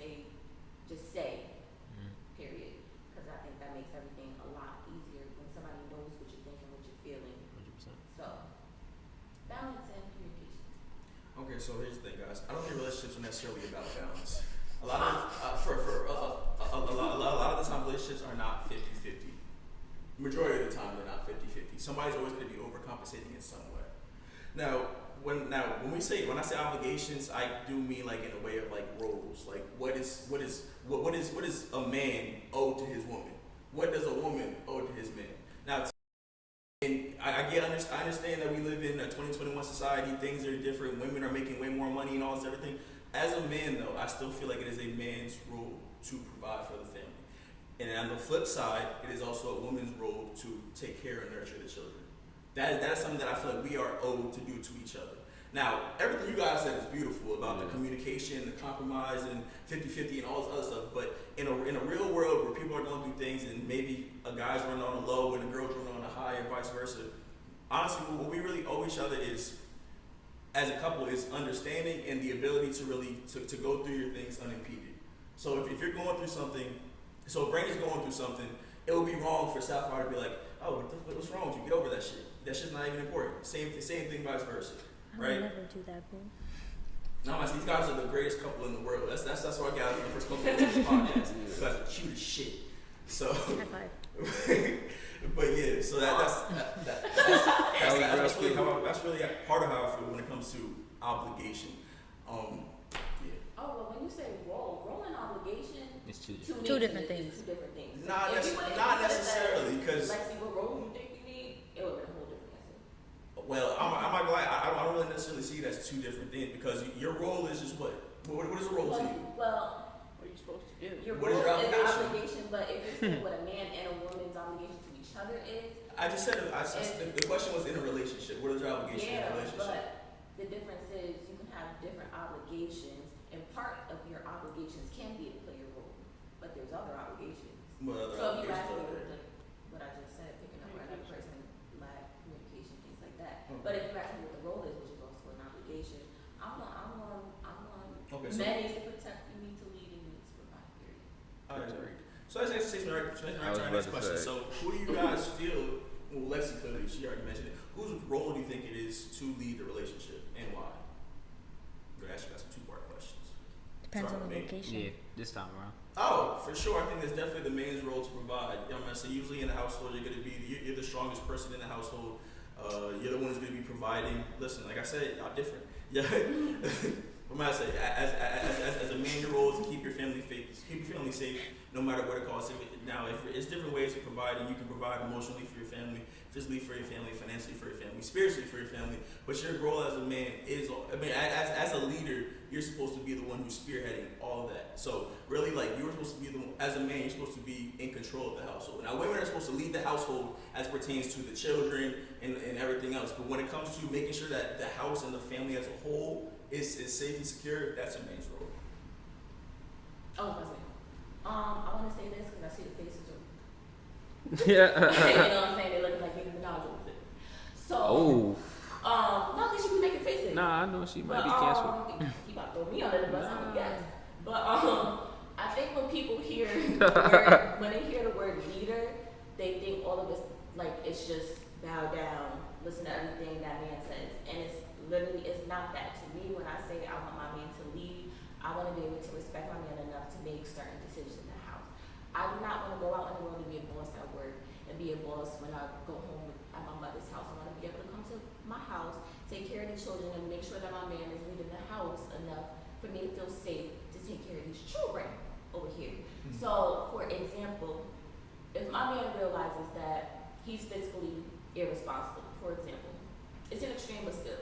E: say. Period. Because I think that makes everything a lot easier when somebody knows what you're thinking, what you're feeling.
B: 100%.
E: So, balance and communication.
A: Okay, so here's the thing, guys. I don't think relationships are necessarily about balance. A lot of the time, relationships are not 50-50. Majority of the time, they're not 50-50. Somebody's always going to be overcompensating in some way. Now, when I say obligations, I do mean like in a way of like roles. Like what is a man owe to his woman? What does a woman owe to his man? Now, and I understand that we live in a 2021 society. Things are different. Women are making way more money and all this everything. As a man, though, I still feel like it is a man's role to provide for the family. And on the flip side, it is also a woman's role to take care and nurture the children. That's something that I feel like we are owed to do to each other. Now, everything you guys said is beautiful about the communication, the compromise, and 50-50 and all this other stuff. But in a real world where people are going through things and maybe a guy's running on a low and a girl's running on a high and vice versa, honestly, what we really owe each other is, as a couple, is understanding and the ability to really to go through your things unimpeded. So if you're going through something, so if Brandon's going through something, it would be wrong for Sapphire to be like, oh, what's wrong with you? Get over that shit. That shit's not even important. Same thing, vice versa.
D: I
A: Right?
D: would never do that, boo.
A: No, these guys are the greatest couple in the world. That's what I got from the first couple of this podcast. You guys are cute as shit. So,
D: High five.
A: but yeah, so that's really part of how I feel when it comes to obligation. Yeah.
E: Oh, well, when you say role and obligation,
B: It's two
D: Two different things.
E: Two different things.
A: Not
E: If you would've
A: necessarily, because
E: Lexi, what role you think you need? It would have been a whole different answer.
A: well, I'm not gonna lie, I don't really necessarily see it as two different things because your role is just what is a role to you?
E: Well,
F: What are you supposed to do?
E: your
A: What is
E: role
A: your
E: is an
A: obligation?
E: obligation, but if you're saying what a man and a woman's obligation to each other is,
A: I just said the question was in a relationship. What is your obligation in a
E: yeah,
A: relationship?
E: but the difference is you can have different obligations, and part of your obligations can be to play a role, but there's other obligations.
A: What other
E: So if you ask
A: obligations
E: me
A: are there?
E: what I just said, picking up where another person lack communication, things like that.
A: Okay.
E: But if you ask me what the role is, which is also an obligation, I'm one.
A: Okay, so
E: Men needs to protect, you need to lead, and you need to provide. Period.
A: I agree. So that's takes me right to our next
C: about to
A: question.
C: say.
A: So who do you guys feel? Well, Lexi clearly she already mentioned it. Whose role do you think it is to lead the relationship, and why? I'm gonna ask you guys some two-part questions.
D: Depends
A: Start
D: on the
A: with me.
D: location.
B: Yeah, this time around.
A: Oh, for sure. I think there's definitely the man's role to provide. You know what I'm saying? Usually in the household, you're gonna be you're the strongest person in the household. You're the one who's gonna be providing. Listen, like I said, y'all different. Yeah. What am I say? As a man, your role is to keep your family safe, no matter what it costs. Now, if it's different ways of providing, you can provide emotionally for your family, physically for your family, financially for your family, spiritually for your family. But your role as a man is, as a leader, you're supposed to be the one who's spearheading all of that. So really, like, you're supposed to be as a man, you're supposed to be in control of the household. Now, women are supposed to lead the household as pertains to the children and everything else. But when it comes to making sure that the house and the family as a whole is safe and secure, that's a man's role.
E: Oh, that's me. I want to say this because I see the faces of.
C: Yeah.
E: You know what I'm saying? They're looking like Nicki Minaj over there. So.
C: Oh.
E: Not that she be making faces.
C: Nah, I know she might
E: But,
C: be canceled.
E: he about to throw me under the bus, I would guess. But I think when people hear when they hear the word leader, they think all of us like it's just bow down, listen to everything that man says, and it's literally it's not that. To me, when I say I want my man to lead, I want to be able to respect my man enough to make certain decisions in the house. I do not want to go out in the world and be a boss at work and be a boss when I go home at my mother's house. I want to be able to come to my house, take care of the children, and make sure that my man is leading the house enough for me to feel safe to take care of these children over here. Mm-hmm. So, for example, if my man realizes that he's physically irresponsible, for example, it's an extreme but still.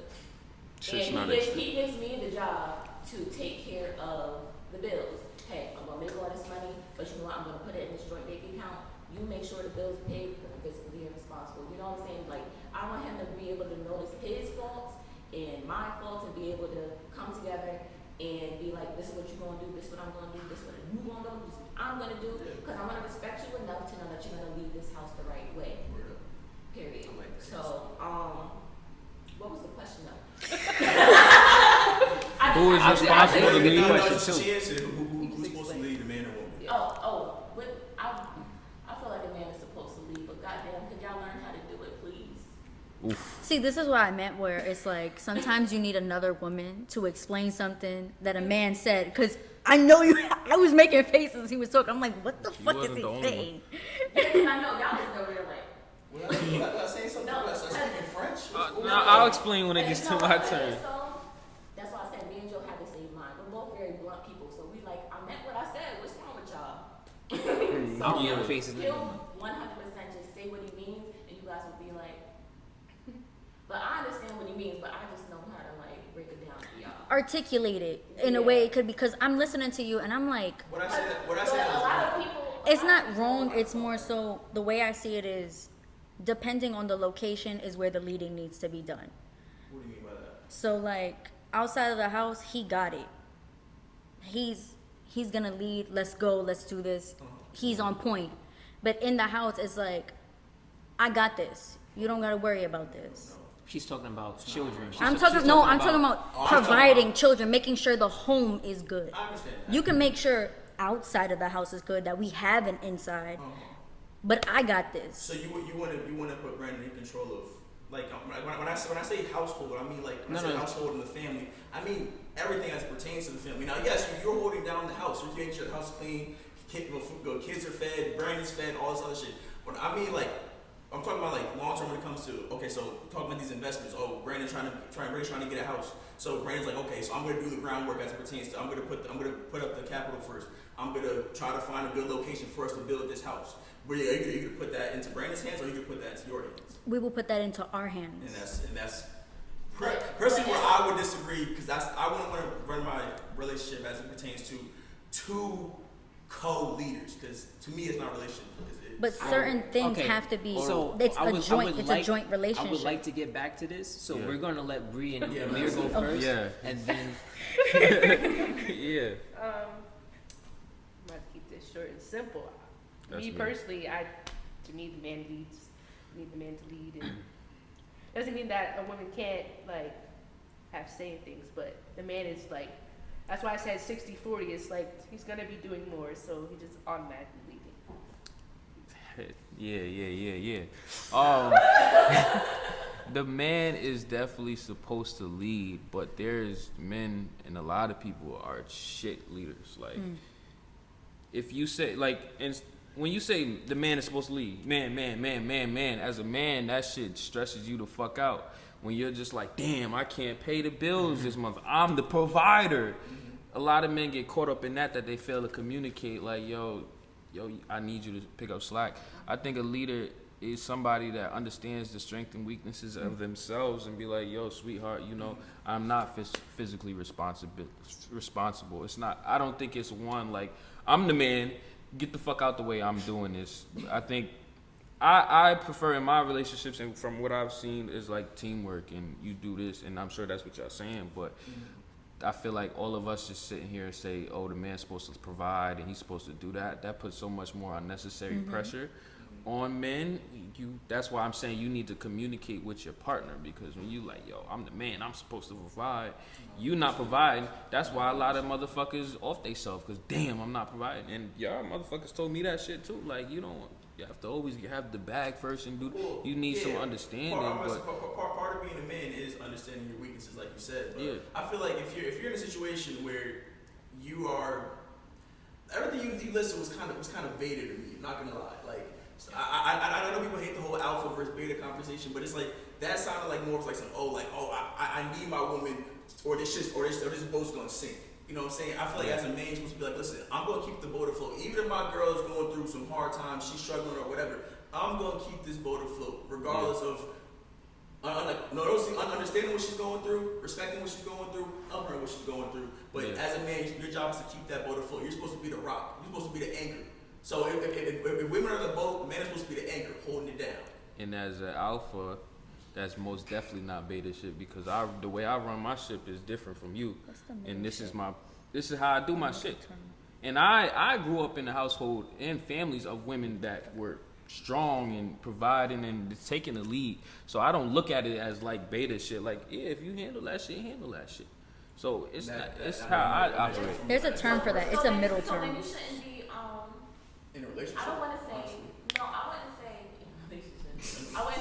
E: And he gives me the job to take care of the bills. Hey, I'm gonna make all this money, but you know what? I'm gonna put it in this joint bank account. You make sure the bills are paid because I'm physically irresponsible. You know what I'm saying? Like, I want him to be able to notice his faults and my faults and be able to come together and be like, this is what you're gonna do, this is what I'm gonna do, this is what you gonna do, this is what I'm gonna do, because I'm gonna respect you enough to know that you're gonna lead this house the right way. Period. So, what was the question though?
C: Who is responsible to lead?
A: She answered who's supposed to lead, the man or woman?
E: I feel like a man is supposed to lead, but goddamn, could y'all learn how to do it, please?
C: Oof.
D: See, this is what I meant where it's like sometimes you need another woman to explain something that a man said, because I know you. I was making faces. He was talking. I'm like, what the fuck is he saying?
E: I know y'all was over there like.
A: Was I saying something? Was I speaking French?
C: I'll explain when it gets to my turn.
E: So that's why I said me and Joe had the same mind. We're both very blunt people, so we like, I meant what I said. What's wrong with y'all?
B: I don't know faces.
E: He'll 100% just say what he means, and you guys will be like, but I understand what he means, but I just know how to like break it down for y'all.
D: Articulate it in a way it could, because I'm listening to you and I'm like,
A: What I said
E: a lot of people.
D: it's not wrong. It's more so the way I see it is, depending on the location is where the leading needs to be done.
A: What do you mean by that?
D: So like outside of the house, he got it. He's gonna lead. Let's go. Let's do this. He's on point. But in the house, it's like, I got this. You don't gotta worry about this.
B: She's talking about children.
D: I'm talking about providing children, making sure the home is good.
A: I understand that.
D: You can make sure outside of the house is good, that we have an inside. But I got this.
A: So you want to put Brandon in control of, like, when I say household, I mean like when I say household and the family, I mean everything as it pertains to the family. Now, yes, you're holding down the house, you're making sure the house is clean, kids are fed, Brandon's fed, all this other shit. But I mean like, I'm talking about like long term when it comes to, okay, so talking about these investments. Oh, Brandon's trying to get a house. So Brandon's like, okay, so I'm going to do the groundwork as it pertains to, I'm going to put up the capital first. I'm going to try to find a good location for us to build this house. Are you going to put that into Brandon's hands, or are you going to put that into your hands?
D: We will put that into our hands.
A: And that's personally where I would disagree, because I wouldn't want to run my relationship as it pertains to two co-leaders, because to me it's not a relationship.
D: But certain things have to be.
B: So
D: it's a joint relationship.
B: I would like to get back to this. So we're gonna let Bree and Amir go first.
C: Yeah.
B: And then.
C: Yeah.
F: I'm about to keep this short and simple.
C: That's
F: me
C: me.
F: personally, to me, the man leads. I need the man to lead, and doesn't mean that a woman can't like have say in things, but the man is like. That's why I said 60-40. It's like he's gonna be doing more, so he just automatically leading.
C: Yeah. The man is definitely supposed to lead, but there's men and a lot of people are shit leaders. Like, if you say and when you say the man is supposed to lead, man, as a man, that shit stresses you the fuck out. When you're just like, damn, I can't pay the bills this month. I'm the provider. A lot of men get caught up in that they fail to communicate. Like, yo, I need you to pick up slack. I think a leader is somebody that understands the strengths and weaknesses of themselves and be like, yo, sweetheart, I'm not physically responsible. It's not. I don't think it's one like, I'm the man. Get the fuck out the way. I'm doing this. I think. I prefer in my relationships, and from what I've seen, is like teamwork, and you do this, and I'm sure that's what y'all saying, but I feel like all of us just sitting here and say, oh, the man's supposed to provide and he's supposed to do that. That puts so much more unnecessary pressure. on men, that's why I'm saying you need to communicate with your partner, because when you like, yo, I'm the man, I'm supposed to provide, you not providing, that's why a lot of motherfuckers off they self, because damn, I'm not providing. And y'all motherfuckers told me that shit too. Like, you have to always have the bag first and you need some understanding.
A: Part of being a man is understanding your weaknesses, like you said. But I feel like if you're in a situation where you are, everything you listed was kind of beta to me. Not gonna lie, like. So I know people hate the whole alpha versus beta conversation, but it's like that sounded like more of like some I need my woman or this boat's gonna sink. You know what I'm saying? I feel like as a man you're supposed to be like, listen, I'm gonna keep the boat afloat. Even if my girl is going through some hard times, she's struggling or whatever, I'm gonna keep this boat afloat, regardless of understanding what she's going through, respecting what she's going through, helping her what she's going through. But as a man, your job is to keep that boat afloat. You're supposed to be the rock. You're supposed to be the anchor. So if women are the boat, men are supposed to be the anchor, holding it down.
C: And as an alpha, that's most definitely not beta shit, because the way I run my ship is different from you. And this is how I do my shit. And I grew up in a household and families of women that were strong and providing and taking the lead. So I don't look at it as like beta shit. Like, if you handle that shit, handle that shit. So it's how I operate.
D: There's a term for that. It's a middle
E: So then
D: term.
E: you shouldn't be
A: in a relationship.
E: I wouldn't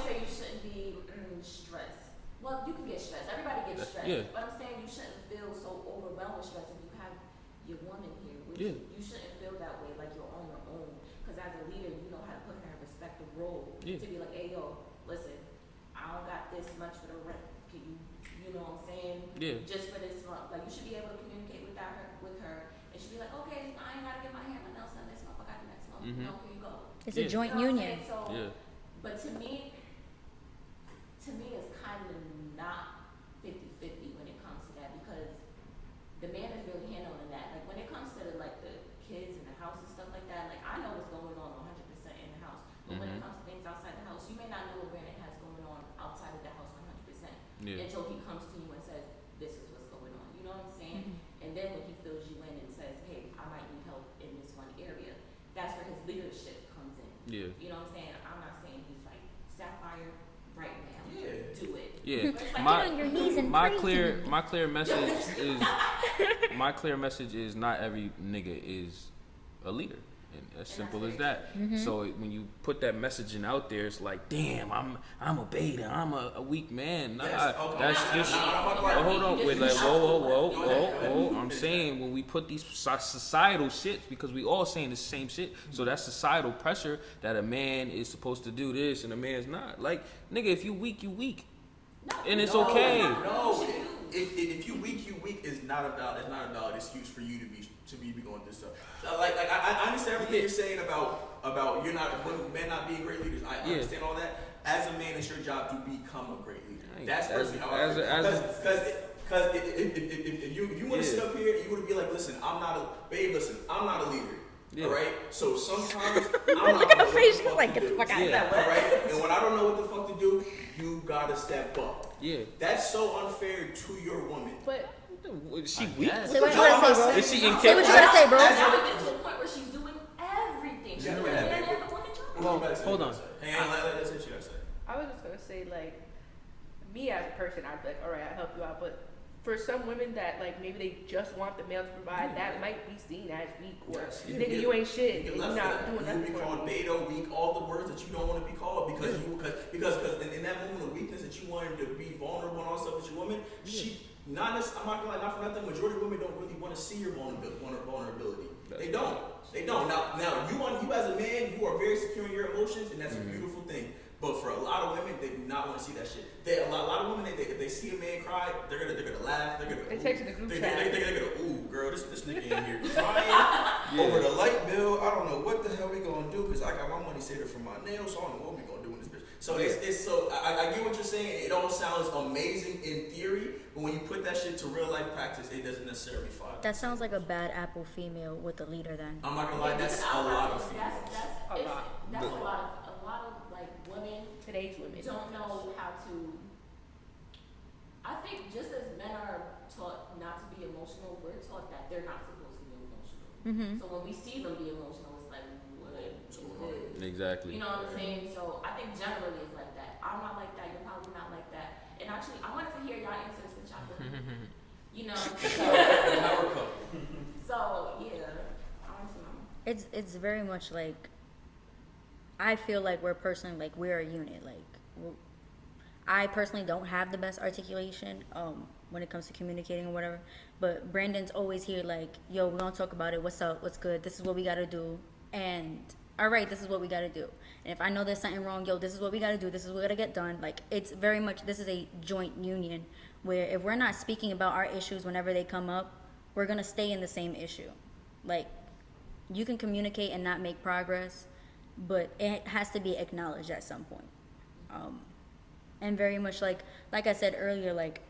E: say you shouldn't be stressed. Well, you can get stressed. Everybody gets stressed.
C: Yeah.
E: But I'm saying you shouldn't feel so overwhelmed with stress if you have your woman here. You shouldn't feel that way, like you're on your own. Because as a leader, you know how to put her in a respective role. To be like, hey, yo, listen, I don't got this much for the rent. Can you know what I'm saying?
C: Yeah.
E: Just for this month. Like, you should be able to communicate with her. And she'd be like, okay, I ain't got to get my hair and nails done this month. I got the next month.
C: Mm-hmm.
E: No, here you go.
D: It's a joint
E: You know what I'm
D: union.
E: saying? So, but to me, it's kind of not 50-50 when it comes to that, because the man is really handling that. Like, when it comes to the kids in the house and stuff like that, like, I know what's going on 100% in the house. But when it comes to things outside the house, you may not know what Brandon has going on outside of the house 100% until he comes to you and says, this is what's going on. You know what I'm saying? And then when he fills you in and says, hey, I might need help in this one area, that's where his leadership comes in.
C: Yeah.
E: You know what I'm saying? I'm not saying he's like, Sapphire, right now, do it.
C: Yeah.
D: Get on your knees and
C: my
D: pray
C: clear
D: to me.
C: my clear message is not every nigga is a leader. And as simple as that. So when you put that messaging out there, it's like, damn, I'm a beta, I'm a weak man. Nah, that's just hold on, wait, like whoa. I'm saying when we put these societal shit, because we all saying the same shit, so that's societal pressure that a man is supposed to do this and a man's not. Like, nigga, if you weak, you weak. And it's okay.
A: No, if you weak is not a valid excuse for you to be going through stuff. I understand everything you're saying about men not being great leaders. I understand all that. As a man, it's your job to become a great leader. That's personally how I feel. Because if you want to sit up here and you want to be like, listen, I'm not a leader. All right. So sometimes I'm not gonna
D: face is like, get the fuck out of that.
A: All right. And when I don't know what the fuck to do, you gotta step up.
C: Yeah.
A: That's so unfair to your woman.
F: But
C: is she weak?
D: Say what you gotta say, bro.
C: Is she incapable?
D: Say what you gotta say, bro.
E: Now we get to the point where she's doing everything. She's doing everything.
C: Well, hold on.
A: Hang on, let's see what you gotta say.
F: I was just gonna say, like, me as a person, I'd be like, all right, I'll help you out. But for some women that, like, maybe they just want the male to provide, that might be seen as weak, or nigga, you ain't shit. You're not doing nothing.
A: You be called beta, weak, all the words that you don't want to be called because in that moment of weakness that you wanted to be vulnerable and all stuff with your woman, I'm not gonna lie, not for nothing. Majority of women don't really want to see your vulnerability. They don't. Now you as a man, you are very secure in your emotions, and that's a beautiful thing. But for a lot of women, they do not want to see that shit. A lot of women, if they see a man cry, they're gonna laugh. They're gonna.
F: They text in the group chat.
A: They're gonna, ooh, girl, this nigga in here crying over the light bill. I don't know what the hell we gonna do because I got my money saved for my nails, so I don't know what we gonna do in this bitch. So it's so I get what you're saying. It all sounds amazing in theory, but when you put that shit to real life practice, it doesn't necessarily fly.
D: That sounds like a bad apple female with a leader then.
A: I'm not gonna lie, that's a lot of females.
E: That's a lot of like women.
F: Today's women
E: don't know how to. I think just as men are taught not to be emotional, we're taught that they're not supposed to be emotional. So when we see them be emotional, it's like, what?
C: Exactly.
E: You know what I'm saying? So I think generally it's like that. I'm not like that. You're probably not like that. And actually, I wanted to hear y'all answers since y'all been, you know. So yeah, I want to know.
D: It's very much like, I feel like we're personally, like, we're a unit. Like, I personally don't have the best articulation when it comes to communicating or whatever, but Brandon's always here like, yo, we're gonna talk about it, what's up, what's good, this is what we gotta do, and all right, this is what we gotta do. And if I know there's something wrong, yo, this is what we gotta do, this is what gotta get done. Like, it's very much, this is a joint union where if we're not speaking about our issues whenever they come up, we're gonna stay in the same issue. Like, you can communicate and not make progress, but it has to be acknowledged at some point. And very much like I said earlier, like,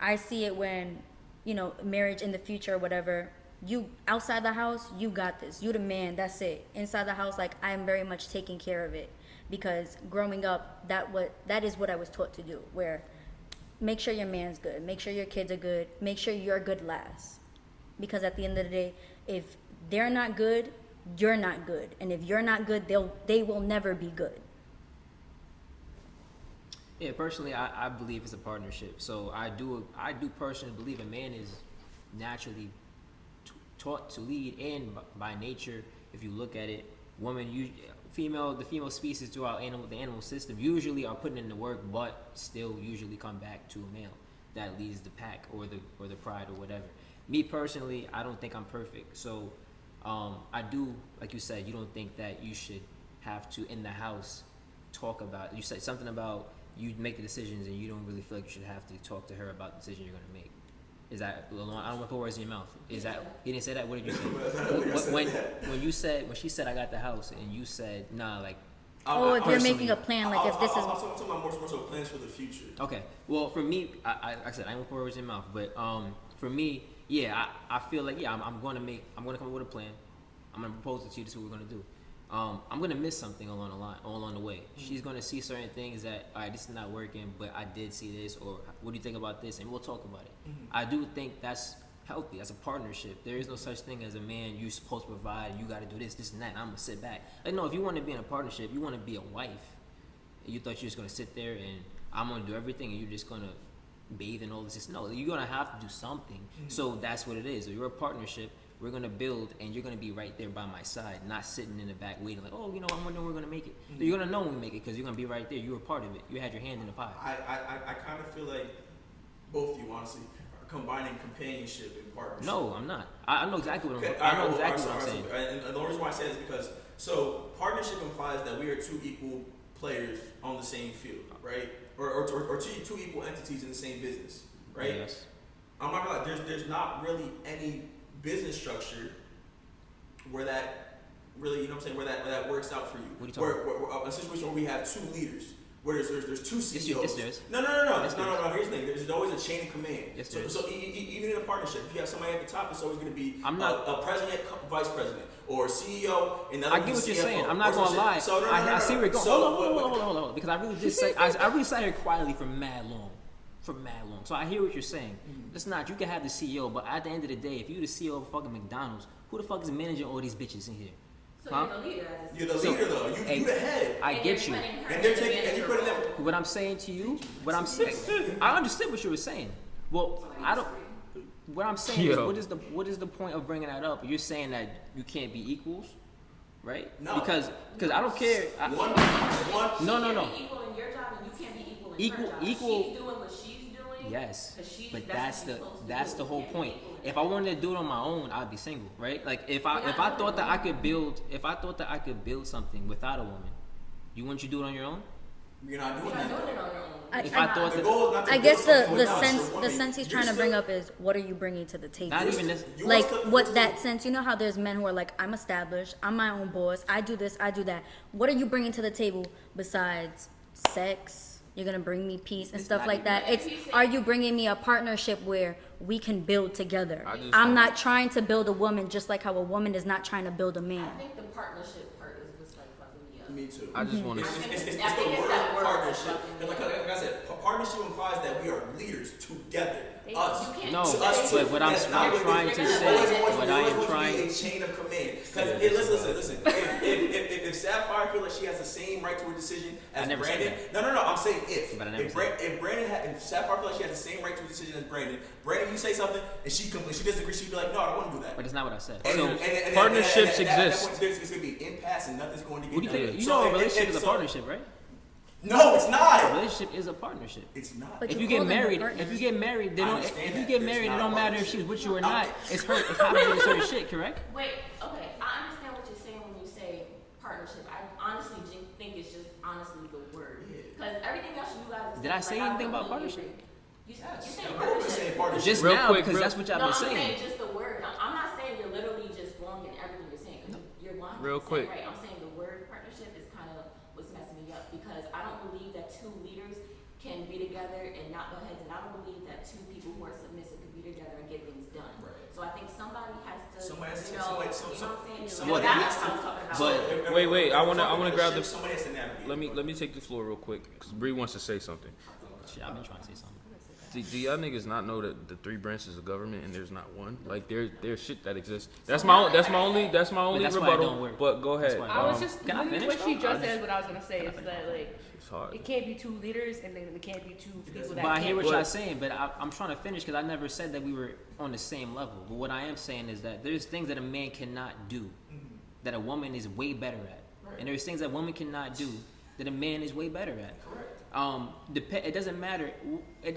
D: I see it when, you know, marriage in the future or whatever, you outside the house, you got this, you the man, that's it. Inside the house, like, I am very much taking care of it, because growing up, that is what I was taught to do, where make sure your man's good, make sure your kids are good, make sure you're good last, because at the end of the day, if they're not good, you're not good, and if you're not good, they will never be good.
B: Yeah, personally, I believe it's a partnership. So I do personally believe a man is naturally taught to lead, and by nature, if you look at it, the female species throughout the animal system usually are putting in the work, but still usually come back to a male that leads the pack or the pride or whatever. Me personally, I don't think I'm perfect. So I do, like you said, you don't think that you should have to in the house talk about. You said something about you make the decisions and you don't really feel like you should have to talk to her about the decision you're gonna make. Is that, I don't want to put words in your mouth. Is that, he didn't say that? What did you say? when she said I got the house and you said nah, like.
D: If you're making a plan, like, if this is.
A: I'm talking about more so plans for the future.
B: Okay. Well, for me, I said I don't put words in your mouth, but for me, yeah, I feel like I'm gonna come up with a plan. I'm gonna propose it to you. This is what we're gonna do. I'm gonna miss something along the way. Mm-hmm. She's gonna see certain things that, all right, this is not working, but I did see this, or what do you think about this? And we'll talk about it. Mm-hmm. I do think that's healthy. That's a partnership. There is no such thing as a man, you're supposed to provide, you gotta do this, and that, and I'm gonna sit back. Like, no, if you wanna be in a partnership, you wanna be a wife, and you thought you're just gonna sit there and I'm gonna do everything and you're just gonna bathe in all this. No, you're gonna have to do something. Mm-hmm. So that's what it is. So you're a partnership. We're gonna build, and you're gonna be right there by my side, not sitting in the back waiting like, oh, you know, I'm wondering when we're gonna make it. Mm-hmm. So you're gonna know when we make it because you're gonna be right there. You were part of it. You had your hand in the pie.
A: I kind of feel like both of you, honestly, are combining companionship and partnership.
B: No, I'm not. I know exactly what I'm saying.
A: And the only reason why I say it is because, so partnership implies that we are two equal players on the same field, right? Or two equal entities in the same business, right?
B: Yes.
A: I'm not gonna lie, there's not really any business structure where that really, you know what I'm saying, where that works out for you.
B: What are you talking about?
A: A situation where we have two leaders, where there's two CEOs.
B: Yes,
A: No. Here's the thing. There's always a chain of command.
B: Yes,
A: so even in a partnership, if you have somebody at the top, it's always going to be a president, vice president, or CEO. And
B: I get what you're saying. I'm not gonna lie. I see where you're going. Hold on. Because I really did say I really sat here quietly for mad long. So I hear what you're saying. Mm-hmm. It's not, you can have the CEO, but at the end of the day, if you're the CEO of fucking McDonald's, who the fuck is managing all these bitches in here?
E: So you're the leader.
A: You're the leader, though. You the head.
B: I get you.
A: And you're putting them.
B: What I'm saying to you, I understood what you were saying. Well, I don't. What I'm saying is, what is the point of bringing that up? You're saying that you can't be equals, right?
A: No.
B: Because I don't care.
A: One.
B: No.
E: Equal in your job, and you can't be equal in her job.
B: Equal.
E: She's doing what she's doing.
B: Yes, but that's the whole point. If I wanted to do it on my own, I'd be single, right? Like if I thought that I could build something without a woman, wouldn't you do it on your own?
A: You're not doing that.
D: I guess the sense he's trying to bring up is, what are you bringing to the table?
B: Not even this.
D: Like, what that sense, you know how there's men who are like, I'm established, I'm my own boss, I do this, I do that. What are you bringing to the table besides sex? You're gonna bring me peace and stuff like that. Are you bringing me a partnership where we can build together? I'm not trying to build a woman just like how a woman is not trying to build a man.
E: I think the partnership part is what's like fucking me up.
A: Me too.
C: I just want to.
A: It's the word partnership. Like I said, partnership implies that we are leaders together. Us.
B: No, but what I'm trying to say, what I am trying.
A: A chain of command. Because listen. If if Sapphire feels like she has the same right to a decision as
B: I never said
A: Brandon,
B: that.
A: no, I'm saying if.
B: But I never
A: If,
B: said
A: if Sapphire feels like she has the same right to a decision as Brandon, you say something and she disagrees, she'd be like, no, I don't want to do that.
B: But it's not what I said.
A: And
C: partnerships exist.
A: There's going to be an impasse and nothing's going to get
B: What do you
A: done.
B: think? You know, a relationship is a partnership, right?
A: No, it's
B: A
A: not.
B: relationship is a partnership.
A: It's not.
D: But
B: If
D: you
B: you get
D: call them
B: married,
D: partners.
B: if you get married, they
A: I
B: don't.
A: understand
B: If you
A: that.
B: get
A: It's
B: married, it
A: not a
B: don't matter if
A: partnership.
B: she's with you or not. It's her. It's how to certain shit, correct?
E: Wait, okay, I understand what you're saying when you say partnership. I honestly think it's just honestly the word. Because everything else you guys are
B: Did I
E: saying,
B: say anything about
E: completely
B: partnership?
E: agree. You
A: Yes.
E: saying
A: I'm always saying partnership.
B: Just
C: Real
B: now,
C: quick,
B: because
C: real-
B: that's what y'all
E: No,
B: been
E: I'm
B: saying.
E: saying just the word. I'm not saying you're literally just wrong in everything you're saying. 'Cause you're 100%
C: Real quick.
E: right. I'm saying the word partnership is kind of what's messing me up because I don't believe that two leaders can be together and not butt heads, and I don't believe that two people who are submissive can be together and get things done.
A: Right.
E: So I think somebody has to,
A: Somebody has to-
E: you know,
A: somebody-
E: you know what I'm saying?
A: somebody
E: Like,
A: has
E: that's
A: to-
E: what I'm talking about.
B: But-
C: Wait, I wanna grab the.
A: Somebody has to navigate.
C: Let me take the floor real quick because Bree wants to say something.
B: Shit, I've been trying to say something.
C: Do y'all niggas not know that the three branches of government and there's not one? Like there's shit that exists. That's my only
B: that's why it
C: rebuttal.
B: don't work.
C: But go ahead.
B: That's why it
F: I was
B: Um,
F: just
B: can I
F: literally
B: finish,
F: what she
B: though?
F: just said. What I was gonna say is that like
C: It's hard.
F: it can't be two leaders and then it can't be two people that.
B: But I hear what
C: But-
B: y'all saying, but I'm trying to finish because I never said that we were on the same level. But what I am saying is that there's things that a man cannot do that a woman is way better at, and there's things that a woman cannot do that a man is way better at.
A: Correct.
B: It doesn't matter.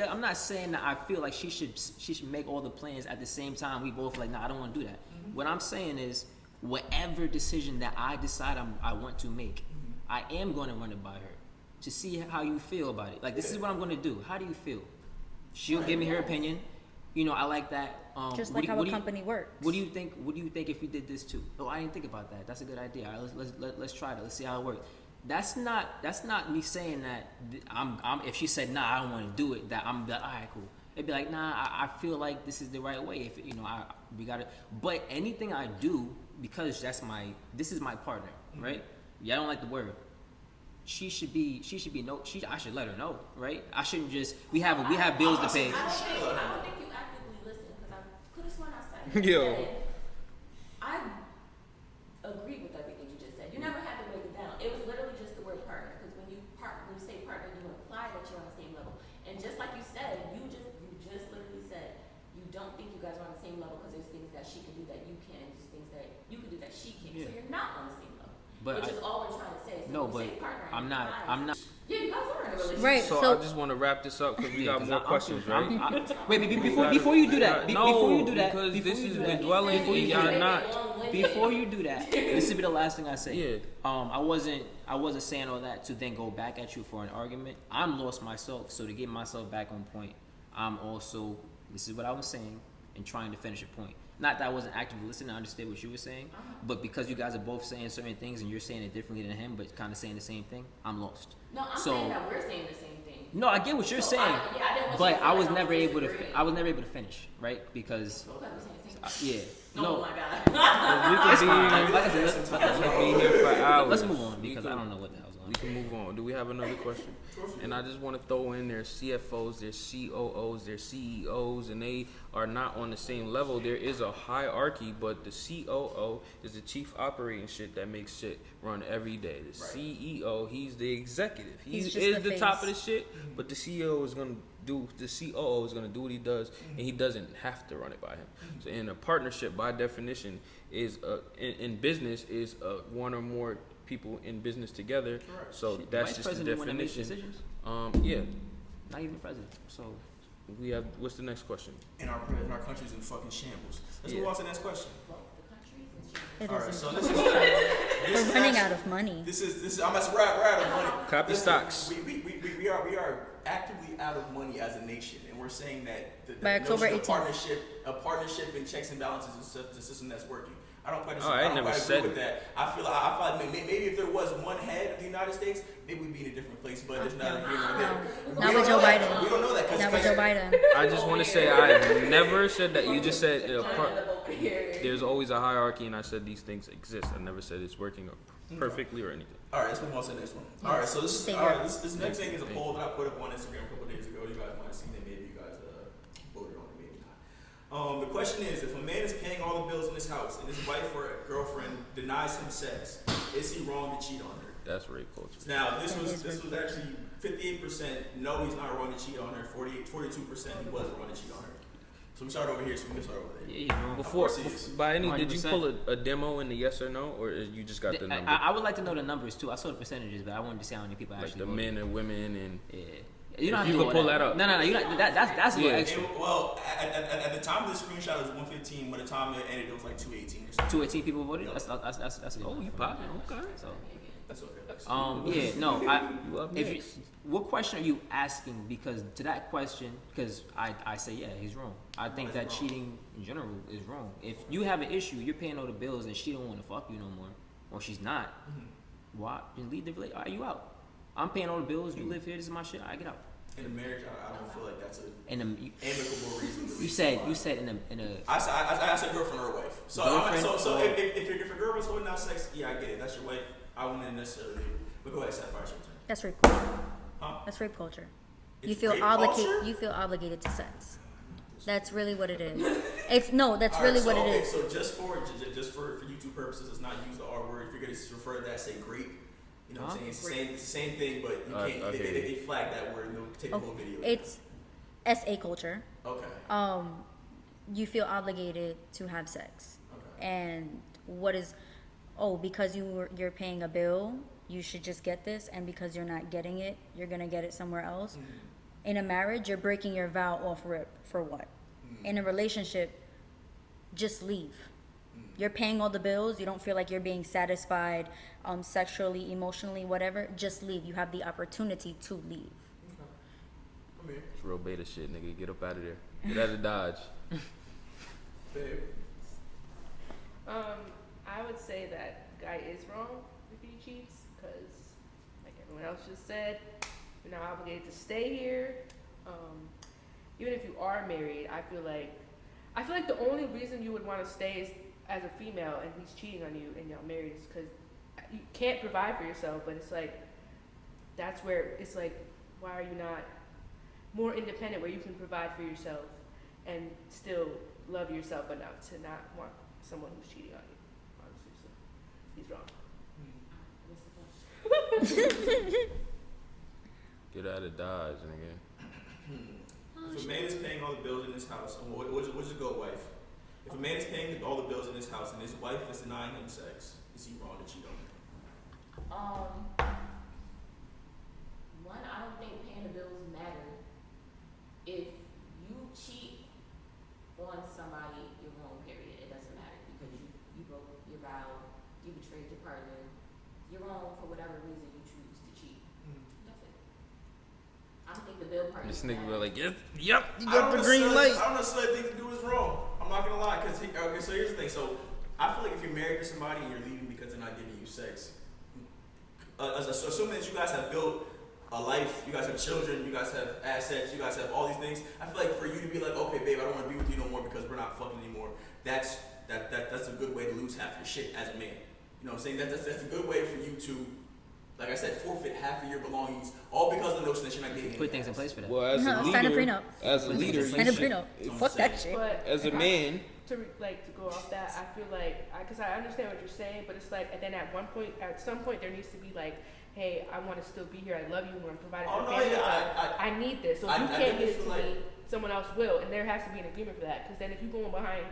B: I'm not saying that I feel like she should make all the plans at the same time. We both like, nah, I don't want to do that. What I'm saying is, whatever decision that I decide I want to make, I am going to run it by her to see how you feel about it. Like, this is what I'm going to do. How do you feel? She'll give me her opinion. You know, I like that.
D: Just
B: what
D: like
B: do you-
D: how
B: what
D: a
B: do you-
D: company works.
B: What do you think? What do you think if we did this too? Oh, I didn't think about that. That's a good idea. All right, let's try it. Let's see how it works. That's not me saying that I'm if she said nah, I don't want to do it. That I'm that all right, cool. It'd be like nah, I feel like this is the right way. If you know, we got it. But anything I do because this is my partner, right? Yeah, I don't like the word. I should let her know, right? I shouldn't just we have bills to pay.
E: I don't think you actively listen because I could have sworn I said.
C: Yo.
E: I agree with everything you just said. You never had to break it down. It was literally just the word partner because when you say partner, you imply that you're on the same level. And just like you said, you just literally said you don't think you guys are on the same level because there's things that she can do that you can't, and there's things that you can do that she can't.
B: Yeah.
E: So you're not on the same level.
B: But
E: which is all we're trying to say. So
B: No,
E: when
B: but
E: you say partner,
B: I'm not.
E: Yeah, you guys are in a relationship.
D: Right.
C: So,
D: So-
C: I just want to wrap this up because we got
B: 'cause
C: more
B: I'm
C: questions,
B: too-
C: right?
B: Wait, before you do that, before you do that,
C: because
B: before
C: this
B: you
C: has
B: do
C: been
B: that,
C: dwelling
B: before
C: and
B: you do
C: y'all
B: that,
C: not.
B: before you do that, this will be the last thing I say.
C: Yeah.
B: I wasn't saying all that to then go back at you for an argument. I'm lost myself, so to get myself back on point, I'm also. This is what I was saying and trying to finish a point. Not that I wasn't actively listening, I understood what you were saying, but because you guys are both saying certain things and you're saying it differently than him, but kind of saying the same thing, I'm lost.
E: No, I'm
B: So-
E: saying that we're saying the same thing.
B: No, I get what you're
E: So,
B: saying,
E: I didn't want you
B: but
E: to
B: I
E: feel
B: was
E: like
B: never able to.
E: disagreeing.
B: I was never able to finish, right? Because
E: Okay, we're saying the same thing.
B: yeah,
E: Oh
B: no,
E: my god.
C: We
B: it's
C: could
B: fine.
C: be,
B: Like I said,
C: we could be here for hours.
B: let's move on
C: We
B: because
C: could-
B: I don't know what the hell's going
C: We can move on. Do we have another question? And I just want to throw in their CFOs, their COOs, their CEOs, and they are not on the same level. There is a hierarchy, but the COO is the chief operating shit that makes shit run every day. The CEO, he's the executive. He
D: He's just
C: is
D: the
C: the top of
D: face.
C: the shit, but the CEO is gonna do. The COO is gonna do what he does, and he doesn't have to run it by him. So, in a partnership, by definition, is in business is one or more people in business together. So that's
B: Vice
C: just the
B: president wanna make
C: definition.
B: decisions?
C: Yeah.
B: Not even president. So
C: We have. What's the next question?
A: And our country's in fucking shambles. Let's
C: Yeah.
A: move on to the next question.
E: The country's in shambles.
D: It
A: All right,
D: isn't.
A: so this is
D: We're running out of money.
A: This is we're out of money.
C: Copy
A: Listen,
C: stocks.
A: We are actively out of money as a nation, and we're saying that the
D: By October
A: notion of
D: 18th.
A: a partnership and checks and balances is the system that's working. I don't quite
C: Oh, I
A: agree
C: never
A: with
C: said
A: that. I feel like maybe if there was one head of the United States, maybe we'd be in a different place. But there's not here nor there.
D: Not
A: We
D: with
A: don't
D: Joe
A: know that.
D: Biden.
A: We don't know that
D: Not with Joe Biden.
C: I just want to say I never said that. You just said there's always a hierarchy, and I said these things exist. I never said it's working perfectly or anything.
A: All right, let's move on to the next one. All right, so this is
D: Same
A: all right.
D: here.
A: This next thing is a poll that I put up on Instagram a couple days ago. You guys might have seen it. Maybe you guys voted on it. Maybe not. The question is, if a man is paying all the bills in his house and his wife or girlfriend denies him sex, is he wrong to cheat on her?
C: That's rape culture.
A: Now, this was actually 58%. No, he's not wrong to cheat on her. 42% he was wrong to cheat on her. So we start over here, so we can start over there.
B: Yeah, he's wrong.
C: Before,
A: Of course he is.
C: by any, did you
B: 100%.
C: pull a demo in the yes or no, or you just got the number?
B: I would like to know the numbers too. I saw the percentages, but I wanted to see how many people
C: Like
B: actually
C: the
B: voted.
C: men and women and.
B: Yeah. You don't
C: If
B: have
C: you
B: to
C: could
B: go
C: pull
B: with
C: that up.
B: No. You not, that's a little
C: Yeah.
B: extra.
A: Well, at the time of the screenshot, it was 115. By the time it ended, it was like 218 or something.
B: 218 people voted.
A: Yep.
B: That's a good
C: Oh,
B: one
C: you
B: for me.
C: popping? Okay.
B: So,
A: That's okay.
B: yeah, no.
C: You up
B: If you,
C: next.
B: what question are you asking? Because to that question, because I say yeah, he's wrong. I think that cheating in general is wrong. If you have an issue, you're paying all the bills, and she don't want to fuck you no more, or she's not, why? Then leave the relationship. Are you out? I'm paying all the bills. You live here. This is my shit. I get out.
A: In a marriage, I don't feel like that's an
B: And
A: amicable reason. To
B: you
A: leave
B: said
A: somebody.
B: in a
A: I said girlfriend or wife. So if your girlfriend's holding out sex, yeah, I get it. That's your wife. I wouldn't necessarily leave. But go ahead, Sapphire, it's your turn.
D: That's rape culture.
A: Huh?
D: That's rape culture.
A: It's
D: You feel
A: rape
D: obligated.
A: culture?
D: You feel obligated to sex. That's really what it is. That's
A: All
D: really
A: right,
D: what
A: so,
D: it
A: okay,
D: is.
A: So just for YouTube purposes, let's not use the R word. If you're going to refer to that, say grape. You know what I'm saying? It's the same thing, but you can't.
C: Okay.
A: They flag that word and they'll take the whole video.
D: It's SA culture.
A: Okay.
D: You feel obligated to have sex,
A: Okay.
D: and what is? Oh, because you're paying a bill, you should just get this, and because you're not getting it, you're gonna get it somewhere else. In a marriage, you're breaking your vow off rip for what? In a relationship, just leave. You're paying all the bills. You don't feel like you're being satisfied sexually, emotionally, whatever. Just leave. You have the opportunity to leave.
A: Okay.
C: It's real beta shit, nigga. Get up out of there. Get out of Dodge.
A: Babe.
F: I would say that guy is wrong if he cheats, because like everyone else just said, you're not obligated to stay here. Even if you are married, I feel like the only reason you would want to stay is as a female and he's cheating on you and y'all married is because you can't provide for yourself. But it's like that's where it's like, why are you not more independent where you can provide for yourself and still love yourself enough to not want someone who's cheating on you? Honestly, so he's wrong.
C: Get out of Dodge, nigga.
A: If a man is paying all the bills in his house, we'll just go wife. If a man is paying all the bills in his house and his wife is denying him sex, is he wrong to cheat on her?
E: One, I don't think paying the bills matter. If you cheat on somebody, you're wrong, period. It doesn't matter because you broke your vow, you betrayed your partner. You're wrong for whatever reason you choose to cheat. That's it. I don't think the bill part
C: This
E: is
C: nigga
E: matter.
C: be like, yep, you
A: I
C: got
A: don't
C: the green light.
A: I don't necessarily think the dude is wrong. I'm not gonna lie, cause okay. So here's the thing. So I feel like if you're married to somebody and you're leaving because they're not giving you sex, assuming that you guys have built a life, you guys have children, you guys have assets, you guys have all these things. I feel like for you to be like, okay, babe, I don't want to be with you no more because we're not fucking anymore. That's a good way to lose half your shit as a man. You know what I'm saying? That's a good way for you to, like I said, forfeit half of your belongings, all because of the notion that you're not getting
B: put
A: any
B: things in
A: ass.
B: place for that.
C: Well, as a leader,
D: Sign a prenup.
C: as a leader,
D: Sign
C: you
D: a
C: should,
D: prenup.
A: I'm
D: Fuck that
A: saying.
D: shit.
F: But
C: as a man,
F: to go off that, I feel like because I understand what you're saying, but it's like, and then at some point, there needs to be like, hey, I want to still be here. I love you. I'm providing
A: Oh,
F: for
A: no,
F: family.
A: yeah,
F: I need this. So
A: I
F: if you can't
A: definitely
F: give it to
A: feel like-
F: me, someone else will, and there has to be an agreement for that. Because then if you're going behind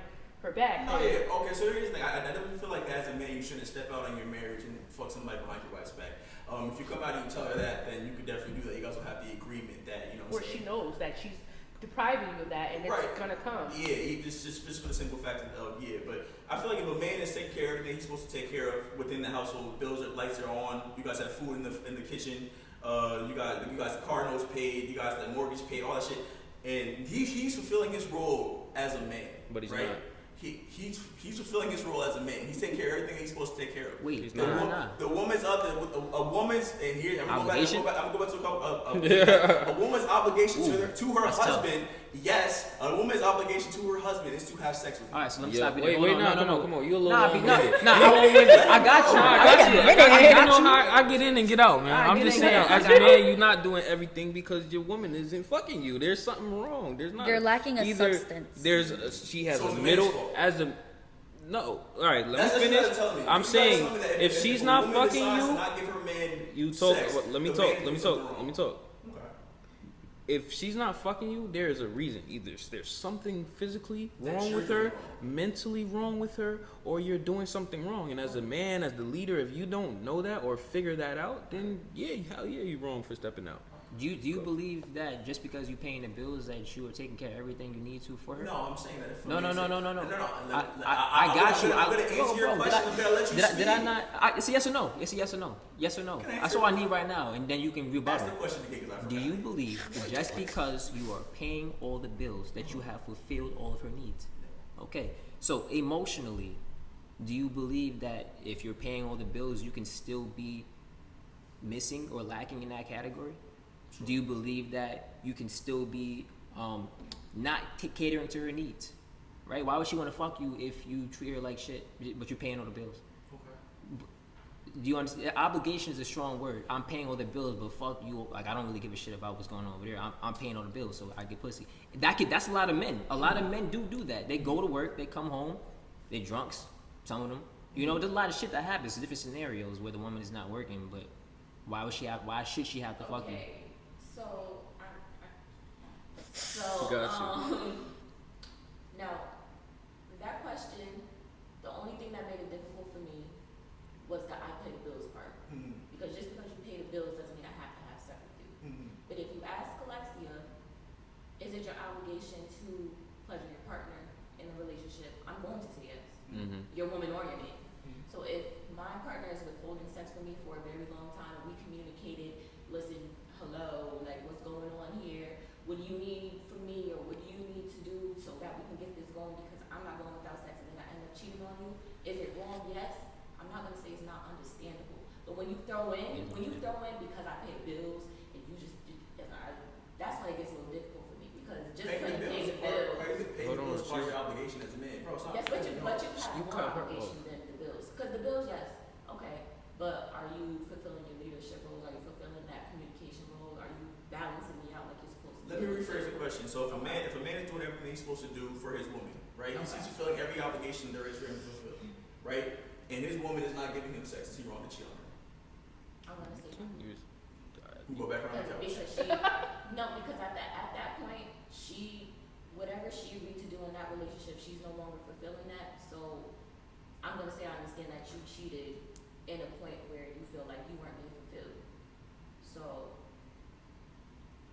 F: her back,
A: No,
F: then-
A: yeah, okay, so here's the thing. I definitely feel like as a man, you shouldn't step out on your marriage and fuck somebody behind your wife's back. If you come out and you tell her that, then you could definitely do that. You guys will have the agreement that, you know what
F: or
A: I'm
F: she
A: saying?
F: knows that she's depriving you of that, and
A: Right.
F: it's gonna come.
A: Yeah, just for the simple fact of, yeah. But I feel like if a man is taking care of everything he's supposed to take care of within the household, bills, lights are on, you guys have food in the kitchen, you guys the car notes paid, you guys the mortgage paid, all that shit, and he's fulfilling his role as a man.
C: But he's
A: right?
C: not.
A: he's fulfilling his role as a man. He's taking care of everything he's supposed to take care of.
B: Wait,
A: the woman's other, a woman's, and here I'm gonna go back to a woman's obligation to her husband. Yes, a woman's obligation to her husband is to have sex with him.
B: All right, so let me stop you.
C: Wait, no, come on. You a little
B: Nah,
C: long.
B: I won't win. I got you.
C: I get in and get out, man. I'm just saying, as a man, you're not doing everything because your woman isn't fucking you. There's something wrong. There's not.
D: You're lacking a substance.
C: She has
A: So
C: a
A: it's
C: middle
A: man's fault.
C: as a. No, all right. Let
A: That's
C: me
A: what you
C: finish.
A: gotta tell me.
C: I'm
A: You
C: saying
A: gotta tell me that
C: if she's
A: a
C: not
A: woman
C: fucking
A: decides to
C: you,
A: not give her man
C: you talk.
A: sex,
C: Let me
A: the
C: talk.
A: man
C: Let me
A: did
C: talk.
A: something
C: Let me
A: wrong.
C: talk. If she's not fucking you, there is a reason. Either there's something physically wrong with her, mentally wrong with her, or you're doing something wrong. And as a man, as the leader, if you don't know that or figure that out, then hell yeah, you're wrong for stepping out.
B: Do you believe that just because you're paying the bills that you are taking care of everything you need to for her?
A: No, I'm saying that. If
B: No.
A: I
B: got you.
A: I'm gonna answer your question. I'm gonna let you speak.
B: Did I not? It's a yes or no. It's a yes or no. Yes or no.
A: Can I
B: That's
A: answer
B: all I need right now, and then you can
A: Ask
B: rebuttal.
A: the question again, because I
B: Do
A: forgot.
B: you believe that just because you are paying all the bills that you have fulfilled all of her needs? Okay. So emotionally, do you believe that if you're paying all the bills, you can still be missing or lacking in that category? Do you believe that you can still be not catering to her needs? Right? Why would she want to fuck you if you treat her like shit, but you're paying all the bills?
A: Okay.
B: Do you understand? Obligation is a strong word. I'm paying all the bills, but fuck you. Like, I don't really give a shit about what's going on over there. I'm paying all the bills, so I get pussy. That's a lot of men. A lot of men do that. They go to work, they come home, they're drunks, some of them. You know, there's a lot of shit that happens. Different scenarios where the woman is not working, but why should she have to fuck you?
E: Now, that question, the only thing that made it difficult for me was the I pay the bills part.
A: Mm-hmm.
E: Because just because you pay the bills doesn't mean I have to have sex with you.
A: Mm-hmm.
E: But if you ask Alexia, is it your obligation to pleasure your partner in a relationship? I'm going to say yes.
C: Mm-hmm.
E: Your woman or your man.
A: Mm-hmm.
E: So if my partner is withholding sex from me for a very long time, and we communicated, listen, hello, like what's going on here? What do you need from me, or what do you need to do so that we can get this going? Because I'm not going without sex, and then I end up cheating on you. Is it wrong? Yes. I'm not gonna say it's not understandable. But when you throw in because I pay the bills, and you just, that's when it gets a little difficult for me, because just because you pay the bills.
A: Paying the bills is part of your obligation as a man. Bro, stop.
E: Yes, but you have
C: You
E: more
C: cut her
E: obligation than the bills. Because the bills, yes, okay. But are you fulfilling your leadership role? Are you fulfilling that communication role? Are you balancing me out like you're supposed to?
A: Let me rephrase the question. So if a man is doing everything he's supposed to do for his woman, right? He's fulfilling every obligation there is for him to fulfill, right? And his woman is not giving him sex. Is he wrong to cheat on her?
E: I'm gonna say no.
A: We go back around the couch.
E: Because at that point, whatever she agreed to do in that relationship, she's no longer fulfilling that. So I'm gonna say I understand that you cheated in a point where you feel like you weren't being fulfilled. So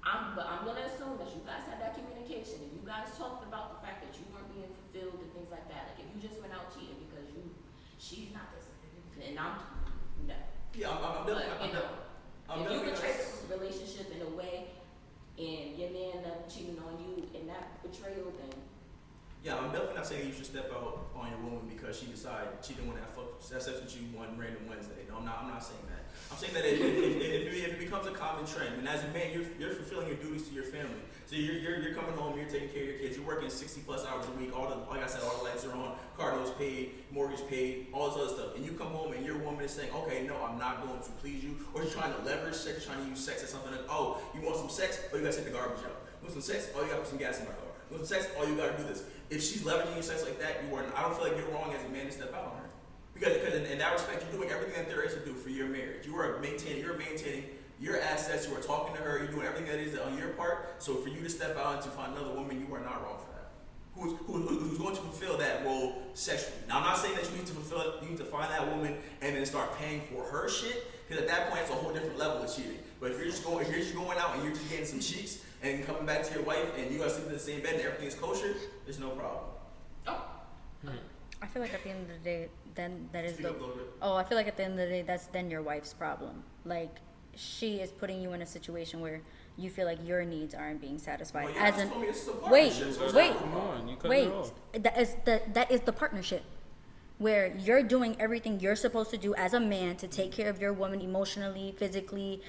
E: I'm gonna assume that you guys had that communication and you guys talked about the fact that you weren't being fulfilled and things like that. Like if you just went out cheating because she's not this, and I'm no.
A: Yeah, I'm definitely.
E: If you betray this relationship in a way, and your man cheating on you in that betrayal, then
A: yeah, I'm definitely not saying you should step out on your woman because she decided she didn't want to have sex with you one random Wednesday. No, I'm not saying that. I'm saying that if it becomes a common trend, and as a man, you're fulfilling your duties to your family. So you're coming home, you're taking care of your kids, you're working 60+ hours a week. Like I said, all the lights are on, car notes paid, mortgage paid, all this other stuff. And you come home and your woman is saying, okay, no, I'm not going to please you, or you're trying to leverage sex, trying to use sex as something like, oh, you want some sex? Oh, you gotta take the garbage out. You want some sex? Oh, you gotta put some gas in my car. You want some sex? Oh, you gotta do this. If she's leveraging your sex like that, I don't feel like you're wrong as a man to step out on her. Because in that respect, you're doing everything that there is to do for your marriage. You're maintaining your assets. You are talking to her. You're doing everything that is on your part. So for you to step out and to find another woman, you are not wrong for that. Who's going to fulfill that role sexually? Now, I'm not saying that you need to fulfill it. You need to find that woman and then start paying for her shit. Because at that point, it's a whole different level of cheating. But if you're just going out and you're just getting some cheeks and coming back to your wife and you guys sleep in the same bed and everything is kosher, there's no problem.
D: I feel like at the end of the day, then that is
A: Speak up a little bit.
D: I feel like at the end of the day, that's then your wife's problem. Like, she is putting you in a situation where you feel like your needs aren't being satisfied.
A: Well,
D: As an
A: told me this is a
D: wait,
A: partnership, so it's
D: wait,
A: not-
C: Come on, you cut
D: wait.
C: it off.
D: That is the partnership, where you're doing everything you're supposed to do as a man to take care of your woman emotionally, physically,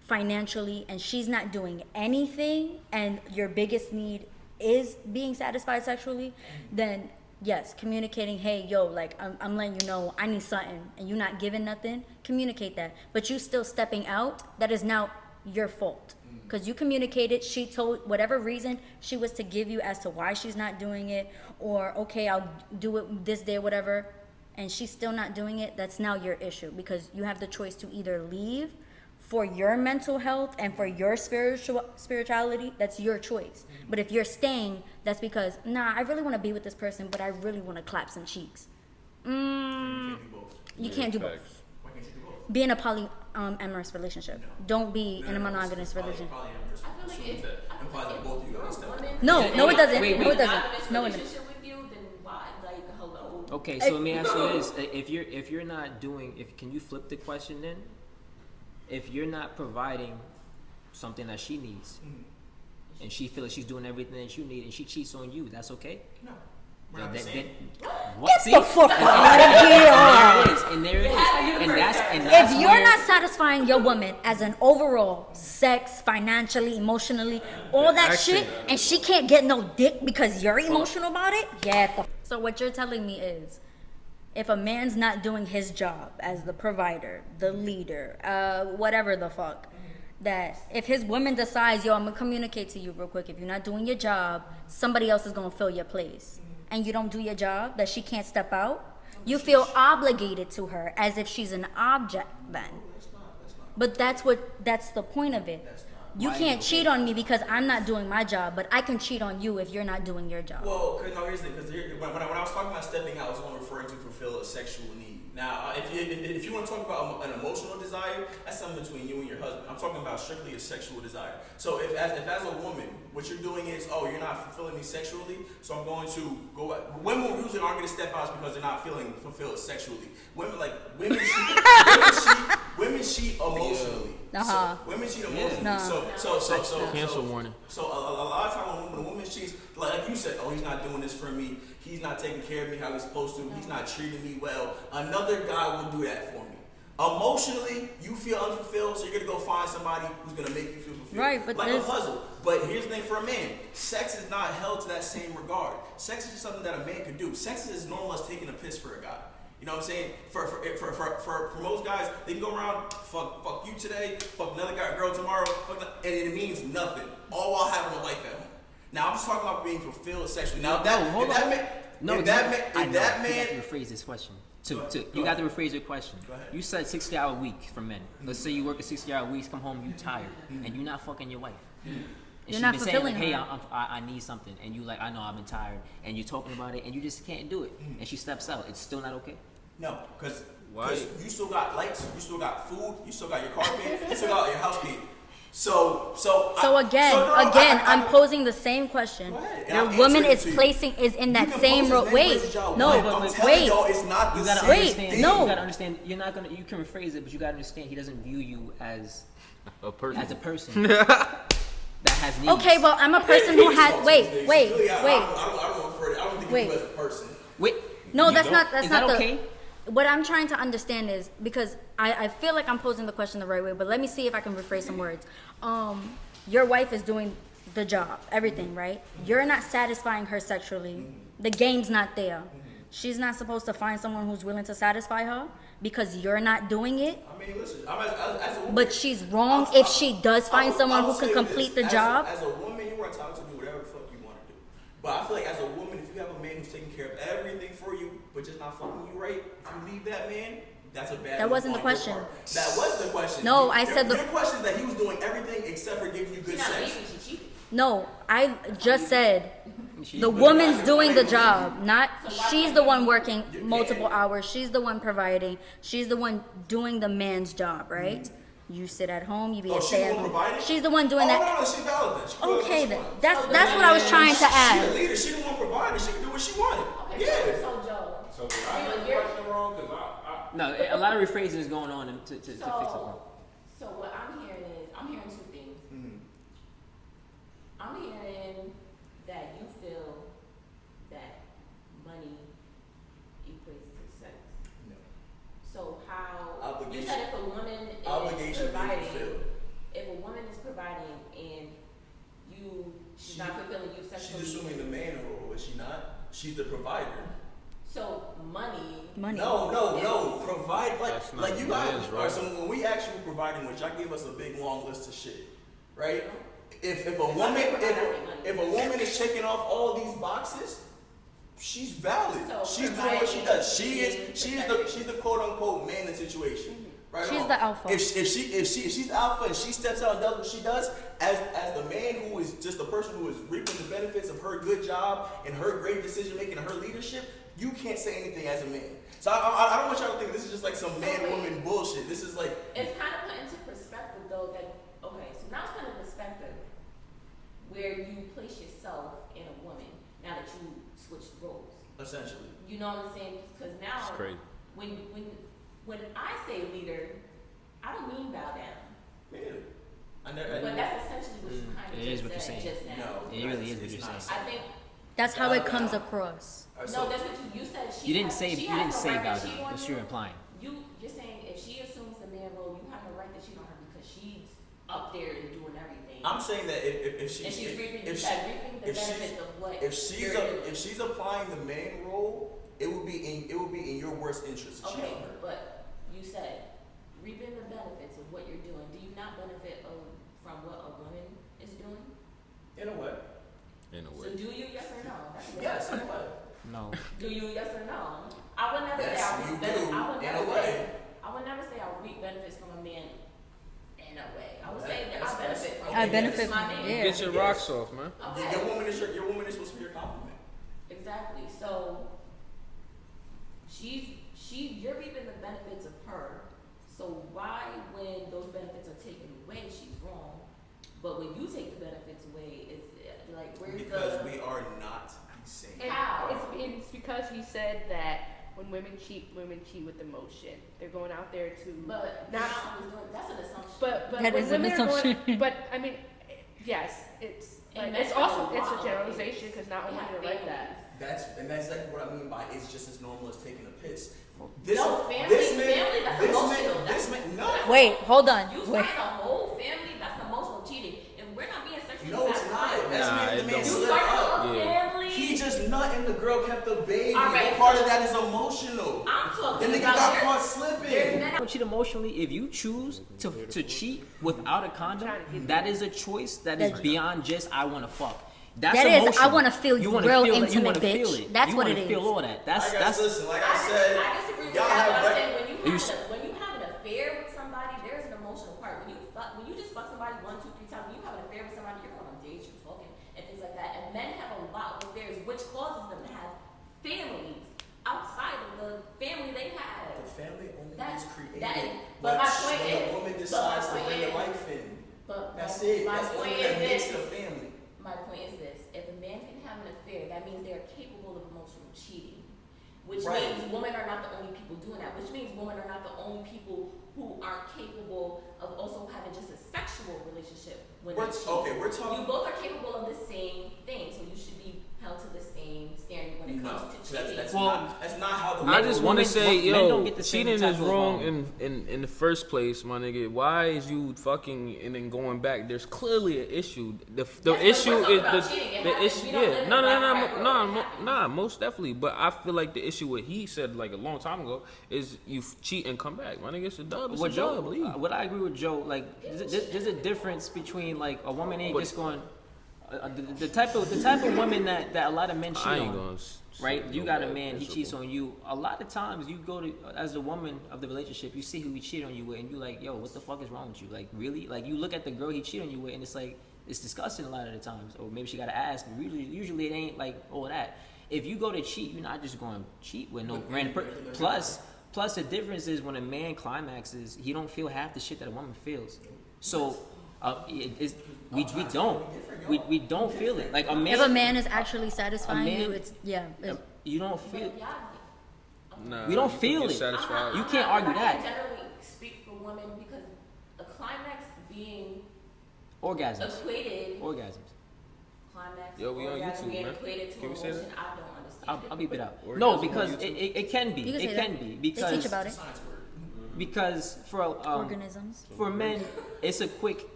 D: financially, and she's not doing anything, and your biggest need is being satisfied sexually. Then yes, communicating, hey, yo, like I'm letting you know I need something, and you're not giving nothing. Communicate that, but you still stepping out. That is now your fault. Because you communicated, she told whatever reason she was to give you as to why she's not doing it, or okay, I'll do it this day, whatever, and she's still not doing it. That's now your issue, because you have the choice to either leave for your mental health and for your spirituality. That's your choice. But if you're staying, that's because I really want to be with this person, but I really want to clap some cheeks. You can't do both.
C: Facts.
A: Why can't you do both?
D: Be in a polyamorous relationship. Don't be in a monogamous relationship.
E: I feel like if
A: implies that both of you guys step up.
D: No, it doesn't.
B: Wait,
D: No, it doesn't.
E: monogamous
D: No, it doesn't.
E: relationship with you, then why? Like, hello.
B: Okay, so let me ask you this: if you're not doing, can you flip the question then? If you're not providing something that she needs, and she feels like she's doing everything that you need, and she cheats on you, that's okay?
A: No. We're not the same.
B: What?
D: Get
B: See?
D: the fuck out of here.
B: And there it is. And that's
D: If you're
B: where-
D: not satisfying your woman as an overall sex, financially, emotionally, all that shit, and she can't get no dick because you're emotional about it, So what you're telling me is, if a man's not doing his job as the provider, the leader, whatever the fuck, that if his woman decides, yo, I'm gonna communicate to you real quick, if you're not doing your job, somebody else is gonna fill your place, and you don't do your job, that she can't step out, you feel obligated to her as if she's an object then. But that's the point of it. You can't cheat on me because I'm not doing my job, but I can cheat on you if you're not doing your job.
A: Well, here's the thing. Because when I was talking about stepping out, I was only referring to fulfill a sexual need. Now, if you want to talk about an emotional desire, that's something between you and your husband. I'm talking about strictly a sexual desire. So if as a woman, what you're doing is, you're not fulfilling me sexually, so I'm going to go out. Women usually aren't going to step out because they're not feeling fulfilled sexually. Women cheat emotionally.
D: Uh-huh.
A: So, women cheat emotionally.
D: No.
A: So
C: Cancel warning.
A: So a lot of times when a woman cheats, like you said, he's not doing this for me. He's not taking care of me how he's supposed to. He's not treating me well. Another guy will do that for me. Emotionally, you feel unfulfilled, so you're gonna go find somebody who's gonna make you feel fulfilled.
D: Right, but
A: like a puzzle. But here's the thing for a man: sex is not held to that same regard. Sex is just something that a man could do. Sex is as normal as taking a piss for a guy. You know what I'm saying? For most guys, they can go around, fuck you today, fuck another girl tomorrow, and it means nothing. All while having a wife at home. Now I'm just talking about being fulfilled sexually. Now
B: You got to
A: man,
B: rephrase this question. You got to rephrase your question.
A: Go ahead.
B: You said 60-hour week for men. Let's say you work a 60-hour week, come home, you tired, and you're not fucking your wife. And
D: You're
B: she's
D: not
B: been saying, like,
D: fulfilling
B: hey,
D: her.
B: I need something, and you like, I know I've been tired, and you're talking about it, and you just can't do it, and she steps out. It's still not okay.
A: no, because
C: Why?
A: you still got lights, you still got food, you still got your car paid, you still got your house paid. So
D: I'm posing the same question.
A: Go ahead, and
D: Your
A: I'm
D: woman
A: answering
D: is
A: to you.
D: in that
A: You can
D: same
A: pose
D: role.
A: his name,
D: Wait,
A: raise y'all
D: no,
A: one. I'm telling
D: wait.
A: y'all, it's not the
B: You gotta
A: same
B: understand.
A: thing.
D: no.
B: You gotta understand. You're not gonna. You can rephrase it, but you gotta understand. He doesn't view you as
C: A person.
B: a person that has needs.
D: Okay, well, I'm a person who has. Wait.
A: I don't think
D: Wait.
A: of you as a person.
B: Wait.
D: No,
B: You
D: that's
B: don't?
D: not. That's
B: Is
D: not
B: that
D: the.
B: okay?
D: What I'm trying to understand is, because I feel like I'm posing the question the right way, but let me see if I can rephrase some words. Your wife is doing the job, everything, right? You're not satisfying her sexually. The game's not there. She's not supposed to find someone who's willing to satisfy her because you're not doing it.
A: I mean, listen, as a woman,
D: But she's wrong if she does find someone who can complete the job.
A: As a woman, you are entitled to do whatever the fuck you want to do. But I feel like as a woman, if you have a man who's taking care of everything for you, but just not fucking you right, if you leave that man, that's a bad.
D: That wasn't the
A: move on your
D: question.
A: part. That was the question.
D: No, I said
A: your question is that he was doing everything except for giving you good
E: Not
A: sex.
E: leaving, she cheated.
D: No, I just said the woman's doing the job, not she's the one working multiple hours. She's the one providing. She's the one doing the man's job, right? You sit at home, you be a
A: She's the
D: stay
A: one
D: at home.
A: providing?
D: She's the one doing that.
A: No, she's valid then. She can do what
D: Okay
A: she
D: then,
A: wants.
D: that's what I was trying to
A: She the
D: ask.
A: leader. She the one providing. She can do what she wanted.
E: Okay,
A: Yeah.
E: so Joe.
G: So did I get the question wrong? Because
B: No, a lot of rephrasing is going on to fix it.
E: So what I'm hearing is, I'm hearing two things. I'm hearing that you feel that money equates to sex.
A: No.
E: So how, you
A: Obligation.
E: said if a woman is
A: Obligation being
E: providing,
A: fulfilled.
E: if a woman is providing and she's not fulfilling you sexually.
A: She's assuming the man role, is she not? She's the provider.
E: So money.
A: No. Provide
C: That's not
A: like you guys.
C: man's, right?
A: Alright, so when we actually providing, which y'all gave us a big long list of shit, right? If a woman is checking off all these boxes, she's valid.
E: So
A: She's doing what she does. She's the quote unquote man in the situation. Right
D: She's
A: on.
D: the alpha.
A: If she's alpha and she steps out and does what she does, as the man who is just the person who is reaping the benefits of her good job and her great decision making and her leadership, you can't say anything as a man. So I don't want y'all to think this is just like some man-woman bullshit. This is like
E: It's kind of put into perspective though that, okay, so now it's put into perspective where you place yourself in a woman now that you switched roles.
A: essentially.
E: You know what I'm saying? Because now
C: It's crazy.
E: when I say leader, I don't mean bow down.
A: Yeah.
E: But that's essentially what you kind of
B: It is what
E: just
B: you're
E: said
B: saying.
E: just now.
A: No,
B: It really is what
A: it's
B: you're
A: not.
B: saying.
E: I think
D: That's how it comes across.
E: no, that's what you said. She
B: You didn't
E: has-
B: say
E: she
B: you
E: has
B: didn't
E: no
B: say
E: right
B: about
E: to cheat
B: it.
E: on
B: What
E: you.
B: you're implying.
E: You're saying if she assumes the man role, you have no right to cheat on her because she's up there and doing everything.
A: I'm saying that if she's
E: and she's reaping,
A: if
E: reaping the
A: if she's-
E: benefits of what
A: if she's
E: you're doing.
A: if she's applying the man role, it would be in your worst interest to cheat
E: Okay,
A: on her.
E: but you said reaping the benefits of what you're doing. Do you not benefit from what a woman is doing?
A: In a way.
C: In a
E: So
C: way.
E: do you, yes or no? That's a
A: Yes, in a way.
B: No.
E: Do you, yes or no? I would never
A: Yes,
E: say I
A: you
E: reap
A: do,
E: benefits. I would
A: in
E: never
A: a
E: say
A: way.
E: I would never say I reap benefits from a man in a way. I would
A: That-
E: say that
A: that's-
E: I benefit from
A: I
E: it.
D: benefit
E: It's my
D: from-
E: name.
D: yeah.
C: Get your rocks off, man.
E: Okay.
A: Your woman is supposed to be your compliment.
E: Exactly. So you're reaping the benefits of her. So why, when those benefits are taken away, she's wrong, but when you take the benefits away, it's like where's
A: Because
E: the
A: we are not the same.
F: And
E: How?
F: it's because he said that when women cheat with emotion. They're going out there to
E: but
F: not.
E: that's an assumption.
F: But
D: That
F: when
D: is an
F: women are going,
D: assumption.
F: but I mean, yes, it's
E: And
F: like, it's
E: men have
F: also
E: a
F: it's
E: lot
F: a
E: of
F: generalization
E: things.
F: because not
E: They
F: all
E: have
F: women are like
E: families.
F: that.
A: That's exactly what I mean by it's just as normal as taking a piss.
E: No, family, that's emotional.
A: This man, no.
D: Wait, hold on.
E: You
D: Wait.
E: started a whole family, that's emotional cheating. If we're not being sexually
A: No, it's not.
E: satisfied,
A: That's
C: Nah,
A: making
C: it
A: the man
C: don't.
E: you
A: slip
E: started a
A: up.
E: whole
C: Yeah.
E: family.
A: He just nut and the girl kept the baby.
E: All right,
A: What part
E: so-
A: of that is emotional?
E: I'm
A: The
E: talking
A: nigga
E: about
A: got
E: there's
A: caught slipping.
E: men
B: Don't cheat emotionally. If you choose to cheat without a condom, that is a choice that is beyond just I want to fuck. That's
D: That is, I
B: emotional.
D: wanna feel
B: You wanna
D: real
B: feel it. You
D: intimate,
B: wanna feel
D: bitch.
B: it.
D: That's
B: You
D: what
B: wanna
D: it
B: feel
D: is.
B: all that. That's
A: Listen, like I said,
E: I disagree with
A: y'all
E: that,
A: have
E: but I'm
A: rec-
E: saying
B: You
E: when you have an affair with somebody, there's an emotional part. When you just fuck somebody 1, 2, 3 times, when you have an affair with somebody, you're going on dates, you're talking, and things like that. And men have a lot of affairs, which causes them to have families outside of the family they have.
A: The family only
E: That-
A: gets created
E: that- but my point
A: when
E: is-
A: a woman
E: but
A: decides
E: my
A: to
E: point
A: bring
E: is-
A: a life in.
E: But
A: That's
E: my,
A: it.
E: my
A: That's the
E: point
A: only
E: is
A: that makes
E: this.
A: it a family.
E: My point is this: if a man can have an affair, that means they are capable of emotional cheating, which
A: Right.
E: means women are not the only people doing that. Which means women are not the only people who aren't capable of also having just a sexual relationship when they cheat.
A: Okay, we're talking.
E: You both are capable of the same thing, so you should be held to the same standard when it
A: No,
E: comes to cheating.
A: that's
B: Well,
A: not how the.
C: I just want to
B: women-
C: say,
B: men don't
C: yo,
B: get the same
C: cheating
B: type
C: is
B: of,
C: wrong in the first place, my nigga. Why is you fucking and then going back? There's clearly an issue. The
E: what
C: issue
E: we're talking
C: is
E: about, cheating. It
C: the
E: happens.
C: issue.
E: We don't live
C: Yeah,
E: in
C: no,
E: a
C: no,
E: black
C: no,
E: and white world. It happens.
C: nah, most definitely. But I feel like the issue what he said like a long time ago is you cheat and come back, my nigga. It's a dub. It's
B: What
C: a
B: Joe,
C: dub. Leave.
B: what I agree with Joe, like there's a difference between like a woman ain't just going, the type of woman that a lot of men cheat
C: I ain't
B: on,
C: gonna.
B: right? You got a man, he
C: It's
B: cheats
C: okay.
B: on you. A lot of times you go to as the woman of the relationship, you see who he cheated on you with, and you like, yo, what the fuck is wrong with you? Like really? Like you look at the girl he cheated on you with, and it's like it's disgusting a lot of the times, or maybe she got to ask. But usually it ain't like all that. If you go to cheat, you're not just going to cheat with no random person. Plus, the difference is when a man climaxes, he don't feel half the shit that a woman feels. So, we don't feel it. Like a man,
D: If a man is actually satisfying
B: man-
D: you, it's
B: you don't feel.
E: But y'all-
C: Nah,
B: We don't
C: you can
B: feel
C: get
B: it.
C: satisfied.
B: You can't argue
E: I
B: that.
E: generally speak for women because a climax being
B: Orgasms,
E: equated.
B: orgasms.
E: climax,
C: Yo, we on
E: orgasm
C: YouTube,
E: being
C: man.
E: equated to
C: Can we say
E: emotion,
C: that?
E: I don't understand.
B: I'll beep it out.
C: Orgasm
B: No,
C: on
B: because
C: YouTube?
B: it can be.
D: You can say
B: It
D: that.
B: can be
D: They teach
B: because
D: about it.
A: Science word.
B: because
D: Organisms.
B: for men it's a quick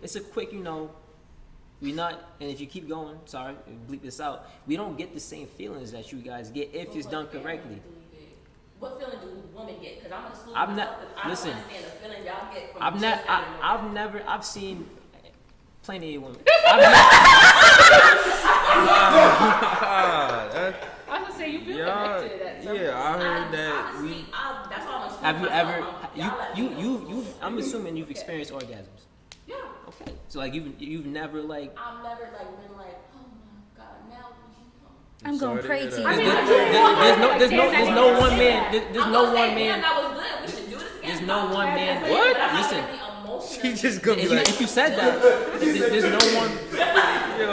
B: you know. We not, and if you keep going, sorry, bleep this out. We don't get the same feelings that you guys get if it's done correctly.
E: What feeling do women get? Because I'm gonna exclude
B: I've
E: myself.
B: not-
E: 'Cause I don't
B: listen.
E: understand the feeling y'all get from
B: I've
E: just
B: not,
E: having an orgasm.
B: I've seen plenty of women.
F: I was gonna say you feel connected to that.
C: Yeah, I heard that
E: Honestly, that's why I'm excluding
B: Have you
E: myself.
B: ever?
E: Y'all let me know.
B: You. I'm assuming you've experienced orgasms.
E: Yeah.
B: Okay, so like you've never like.
E: I've never been like, oh my god, now you come.
D: I'm gonna pray to you.
B: There's no one man. There's no one man.
E: That was good. We should do this again.
B: There's no one man.
C: What?
E: But I'm not
B: Listen.
E: gonna be emotional.
C: She just gonna be
B: If
C: like,
B: you said that, there's no one.
C: yo.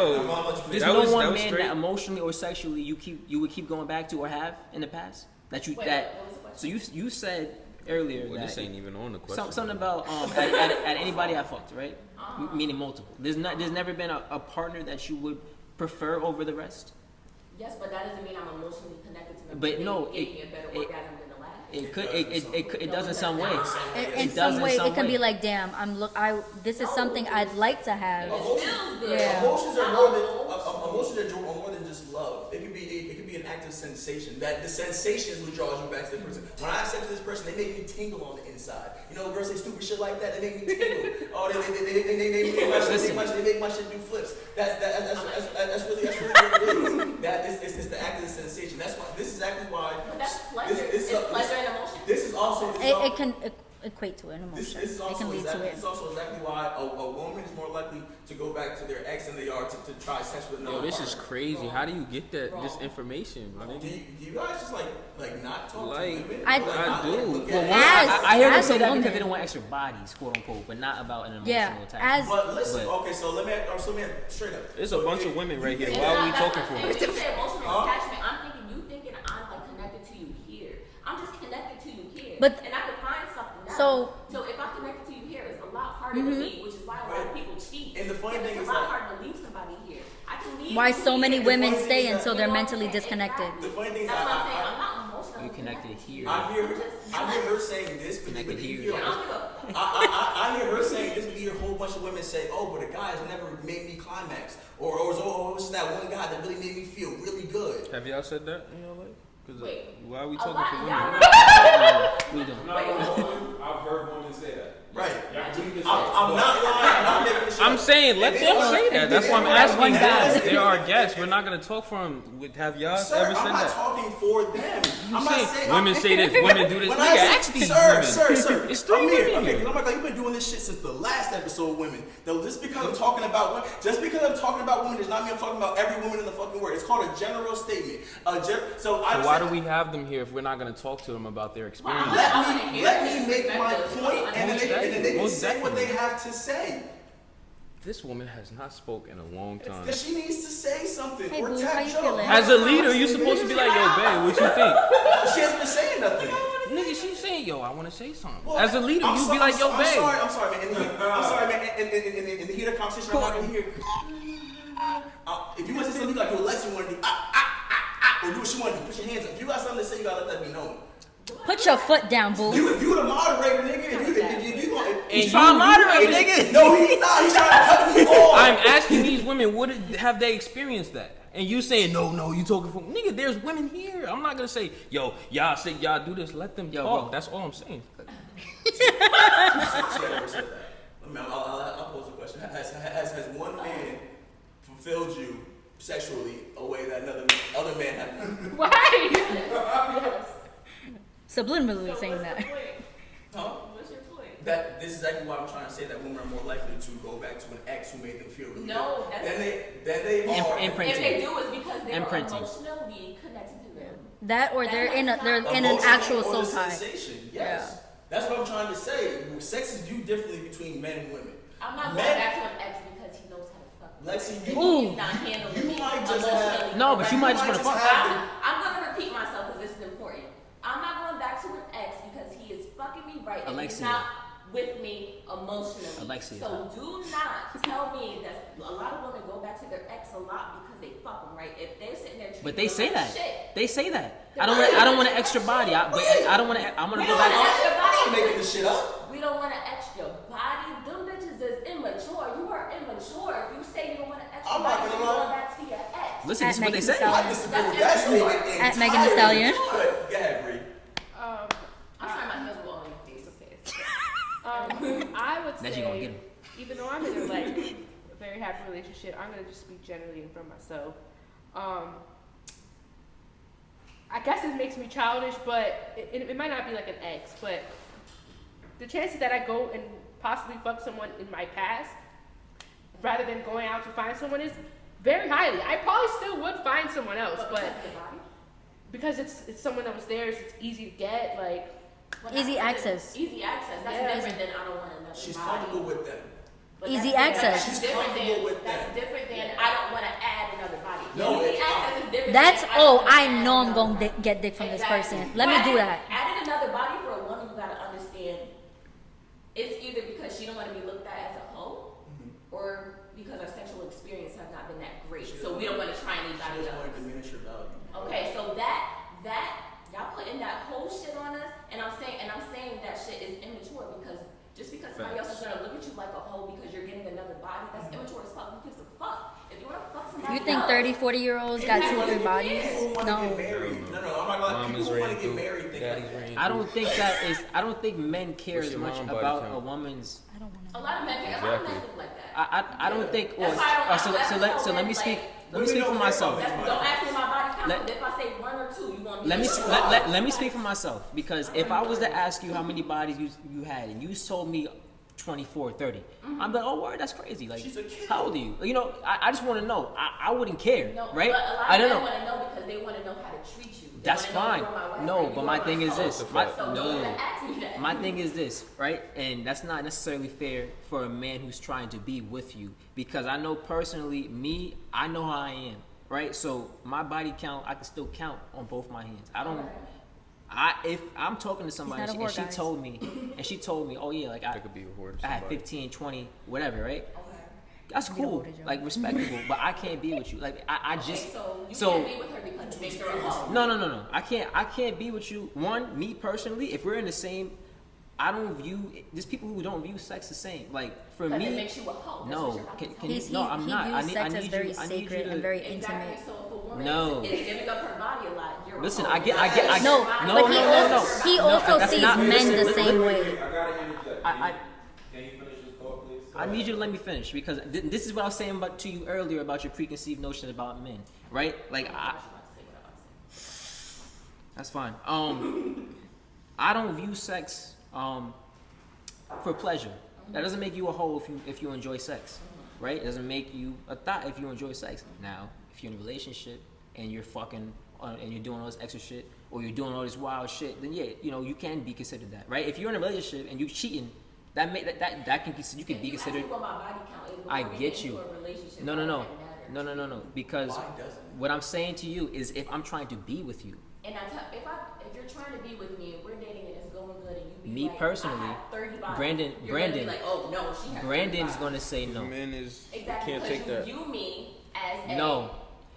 B: There's
C: That
B: no
C: was
B: one man
C: straight.
B: that emotionally or sexually you would keep going back to or have in the past that you
E: Wait,
B: that.
E: what was the question?
B: So you said earlier
C: Well, this
B: that
C: ain't even on the question.
B: something about at anybody I fucked, right? Meaning multiple. There's never been a partner that you would prefer over the rest.
E: Yes, but that doesn't mean I'm emotionally connected to them.
B: But
E: They
B: no,
E: gave me a better orgasm than the last.
B: It does in some ways.
D: In
B: It does
D: some
B: in
D: way,
B: some
D: it can
B: way.
D: be like, damn, this is something I'd like to have. Yeah.
A: Emotions are more than just love. It could be an active sensation. That the sensation is what draws you back to the person. When I accept this person, they make me tingle on the inside. You know, girls say stupid shit like that. They make me tingle. Oh, they make my shit do flips. That's really what it is. It's the active sensation. That's why. This is exactly why.
E: But that's pleasure. It's pleasure and emotion.
A: This is also.
D: It can equate to an
A: This
D: emotion.
A: is
D: It
A: also
D: can lead
A: exactly,
D: to it.
A: it's also exactly why a woman is more likely to go back to their ex than they are to try sex with another
C: Yo, this is
A: partner.
C: crazy. How do you get this information, my
A: Do
C: nigga?
A: you guys just like not talk
C: Like,
A: to women?
D: I
A: Or, like,
C: I
A: not,
C: do.
A: like, look
B: Well,
A: at it?
B: I hear them
D: as
B: say
D: a
B: that
D: woman.
B: because they don't want extra bodies, quote unquote, but not about an emotional
D: Yeah,
B: attachment.
A: But listen,
B: But-
A: okay, so let me straight up.
C: There's a bunch of women right here.
E: It's
C: Why are
E: not-
C: we
E: that's
C: talking
E: not
C: for?
E: saying when you say emotional
A: Huh?
E: attachment, I'm thinking I'm like connected to you here. I'm just connected to you here.
D: But-
E: and I can find something else.
D: So-
E: if I'm connected to you here, it's a lot harder to leave, which is why a lot of people cheat.
A: And the funny thing
E: it's
A: is
E: a lot
A: that-
E: harder to leave somebody here. I can leave.
D: Why
E: you
D: so many
E: here.
D: women
A: funny thing
D: stay
A: is that-
D: until they're
E: You know what I'm
D: mentally
E: saying?
D: disconnected?
E: Exactly.
A: The funny thing is
E: That's what I'm saying.
A: I
E: I'm not emotionally
B: You connected here.
A: I hear her saying this, but
B: Connected
A: you
B: here.
A: hear
E: I don't give a
A: I hear her saying this, but you hear a whole bunch of women say, "Oh, but a guy has never made me climax," or "Oh, it's that one guy that really made me feel really good."
C: Have y'all said that in your life? Cause
E: Wait.
C: why are we
E: a
C: talking
E: lot.
C: for women?
E: Y'all
B: We don't.
G: I'm not gonna hold you. I've heard women say that.
A: Right.
G: Y'all believe this
A: I'm not lying. I'm not making this shit
C: I'm
A: up.
C: saying let them say that. That's why I'm asking
D: One guy.
C: them. They are guests. We're not gonna talk for them. Have y'all
A: Sir,
C: ever
A: I'm
C: said
A: not
C: that?
A: talking for them. I'm not saying
C: Women say this. Women do this.
A: When
C: Nigga,
A: I say,
C: ask these
A: sir,
C: women. It's three
A: I'm here.
C: women
A: Okay,
C: here.
A: 'cause I'm like, you've been doing this shit since the last episode of women. Though just because I'm talking about women, does not mean I'm talking about every woman in the fucking world. It's called a general statement. So
C: Why do we have them here if we're not gonna talk to them about their experience?
A: let me make my point, and then they can
C: Most
A: say what they
C: definitely.
A: have to say.
C: This woman has not spoken in a long time.
A: That she needs to say something.
D: Hey,
A: or
D: boo,
A: tap
D: how you
A: Joe.
D: feeling?
C: As a leader, you're supposed to be like, yo, babe, what you think?
A: She hasn't been saying nothing.
C: Nigga, she saying, yo, I want to say something.
A: Well,
C: As a leader, you be like, yo,
A: I'm
C: babe.
A: sorry, man. I'm sorry, man. In the heat of conversation, I'm not gonna hear. If you want to say something like what Lexi wanted to do, or do what she wanted to do, put your hands up. If you got something to say, you gotta let that be known.
D: Put your foot down, boo.
A: You the moderator, nigga. If you going,
C: And you moderate, nigga.
A: No, he's not. He's trying to cut me off.
C: I'm asking these women, have they experienced that? And you saying, no, you talking for nigga, there's women here. I'm not gonna say, yo, y'all say y'all do this, let them talk.
B: bro.
C: That's all I'm saying.
A: She never said that. I'll pose a question. Has one man fulfilled you sexually a way that other man hasn't?
F: Why? Yes.
D: Subliminally saying
E: What's
D: that.
E: the point?
A: Huh?
E: What's your point?
A: This is exactly why I'm trying to say that women are more likely to go back to an ex who made them feel really
E: No,
A: good.
E: that's-
A: Then they are.
B: Imprinting.
E: If they do, it's because they are
B: Imprinting.
E: emotionally connected to them.
D: That or they're in an
A: Emotional
D: actual
A: or
D: soul
A: the
D: tie.
A: sensation, yes. That's what I'm trying to say. Sex is viewed differently between men and women.
E: I'm not going
A: Men-
E: back to an ex because he knows how to fuck.
A: Lexi, you,
D: Ooh.
E: He's not handling
A: You
E: me
A: might just
E: emotionally.
A: have-
B: No, but you might just wanna fuck.
E: I'm gonna repeat myself because this is important. I'm not going back to an ex because he is fucking me right. And he's
B: Alexia.
E: not with me emotionally.
B: Alexia.
E: So do not tell me that a lot of women go back to their ex a lot because they fuck them, right? If they're sitting there treating
B: But they
E: them
B: say
E: like
B: that.
E: shit.
B: They say that. I don't want an extra body. I don't want to. I'm gonna
E: We
B: go
E: don't want an
B: back.
E: extra body.
A: I'm making this shit up.
E: We don't want an extra body. Them bitches is immature. You are immature. If you say you don't want an extra
A: I'm not
E: body,
A: gonna
E: you're
A: lie.
E: going back to your ex.
B: Listen, this is what they
D: Megan
B: say.
D: Thee Stallion.
A: I disagree with that statement.
D: At Megan Thee Stallion.
A: But go ahead, Bree.
E: I'm sorry, my hands were all in your face.
F: I would
B: That you gonna
F: say,
B: get him.
F: even though I'm in a like a very happy relationship, I'm gonna just speak generally and for myself. I guess it makes me childish, but it might not be like an ex, but the chances that I go and possibly fuck someone in my past, rather than going out to find someone, is very highly. I probably still would find someone else, but because it's someone that was there, it's easy to get, like.
D: Easy access.
E: Easy access. That's
F: Yeah.
E: different than I don't want another
A: She's
E: body.
A: comfortable with them.
E: But
D: Easy
E: that's
D: access.
E: That's
A: She's comfortable with
E: that's
A: that.
E: different than I don't want to add another body.
A: No,
E: Easy
A: it's-
E: access is different.
D: That's
E: than I don't
D: oh,
E: wanna
D: I
E: add
D: know I'm
E: another
D: gonna
E: body.
D: get dick from this
E: Exactly.
D: person. Let me do that.
E: Adding another body for a woman, you gotta understand. It's either because she don't want to be looked at as a hoe, or because our sexual experience have not been that great. So we don't want to try
A: She
E: anybody
A: doesn't want
E: else.
A: to diminish your value.
E: Okay, so that y'all putting that whole shit on us, and I'm saying that shit is immature because just because somebody else is gonna look at you like a hoe because you're getting another body, that's immature as fuck. Who gives a fuck? If you wanna fuck somebody
D: You think
E: else,
D: 30, 40-year-olds got 2 or 3 bodies?
A: People who want to
D: No.
A: get married. No, I'm not gonna lie.
C: Mom
A: People
C: is
A: who want
C: ran
A: to get
C: through.
A: married think
C: Daddy's
A: like that.
C: ran
B: I
C: through.
B: don't think that is. I don't think men care
C: What's
B: as
C: your
B: much
C: mom body
B: about
C: count?
B: a woman's.
D: I don't want
E: a lot of men, a lot of men think like that.
B: I don't think.
E: That's why I don't-
B: So
E: I don't
B: let
E: tell
B: me
E: men,
B: speak.
E: like,
B: Let me speak for myself.
E: Don't ask me my body count.
B: Let-
E: If I say 1 or 2, you want me
B: Let me
E: to
B: let me speak for myself, because if I was to ask you how many bodies you had and you told me 24, 30, I'm like, oh word, that's crazy. Like,
A: She's a kid.
B: how old are you? You know, I just want to know. I wouldn't care,
E: No,
B: right?
E: But a lot
B: I
E: of
B: don't
E: men
B: know.
E: want to know because they want to know how to treat you. They
B: That's
E: wanna know
B: fine.
E: if you're my wife
B: No,
E: or
B: but
E: you
B: my
E: are
B: thing is
E: hoe.
B: this.
E: So
B: My,
E: don't
B: no.
E: even ask me that.
B: My thing is this, right? And that's not necessarily fair for a man who's trying to be with you, because I know personally, I know how I am, right? So my body count, I can still count on both my hands. I don't. If I'm talking to somebody
D: not a
B: and
D: whore,
B: she
D: guys.
B: told me, oh yeah, like
C: That could be a whore to
B: I had
C: somebody.
B: 15, 20, whatever, right? That's
D: Be the
B: cool,
D: older Joe.
B: like respectable, but I can't be with you. Like I
E: Okay,
B: just
E: so you
B: so.
E: can't be with her because it makes her a hoe.
B: No. I can't be with you. One, me personally, if we're in the same, I don't view. There's people who don't view sex the same. Like for
E: Because
B: me,
E: it makes you a hoe. That's
B: no.
E: what you're about to tell me.
B: No, I'm not. I
D: views
B: need.
D: sex
B: I
D: as
B: need
D: very
B: you. I need you
D: sacred
B: to.
D: and very
E: Exactly.
D: intimate.
E: So if a woman
B: No.
E: is giving up her body a lot, you're a
B: Listen,
E: hoe.
B: I get.
D: No,
B: no,
D: but
B: no.
D: he
B: No,
D: also
B: that's
D: sees
B: not-
D: men
B: listen,
D: the
B: listen,
D: same
G: Wait,
D: way.
G: I gotta interject.
B: I
G: Can you finish this thought, please?
B: I need you to let me finish, because this is what I was saying to you earlier about your preconceived notions about men, right? Like that's fine. I don't view sex for pleasure. That doesn't make you a hoe if you enjoy sex, right? It doesn't make you a thought if you enjoy sex. Now, if you're in a relationship and you're fucking and you're doing all this extra shit, or you're doing all this wild shit, then yeah, you can be considered that, right? If you're in a relationship and you're cheating, that can you can be considered.
E: What my body count is
B: I
E: before we
B: get
E: get
B: you.
E: into a relationship,
B: No.
E: why does that matter?
B: No. Because
A: Why doesn't?
B: what I'm saying to you is, if I'm trying to be with you,
E: And if you're trying to be with me and we're dating and it's going good and you be
B: Me
E: like,
B: personally,
E: I have 30 bodies,
B: Brandon-
E: you're gonna be
B: Brandon-
E: like, oh no, she has 30
B: Brandon's
E: bodies.
B: gonna say no.
C: Men is
E: Exactly,
C: can't
E: because
C: take
E: you
C: that.
E: view me as a
B: No,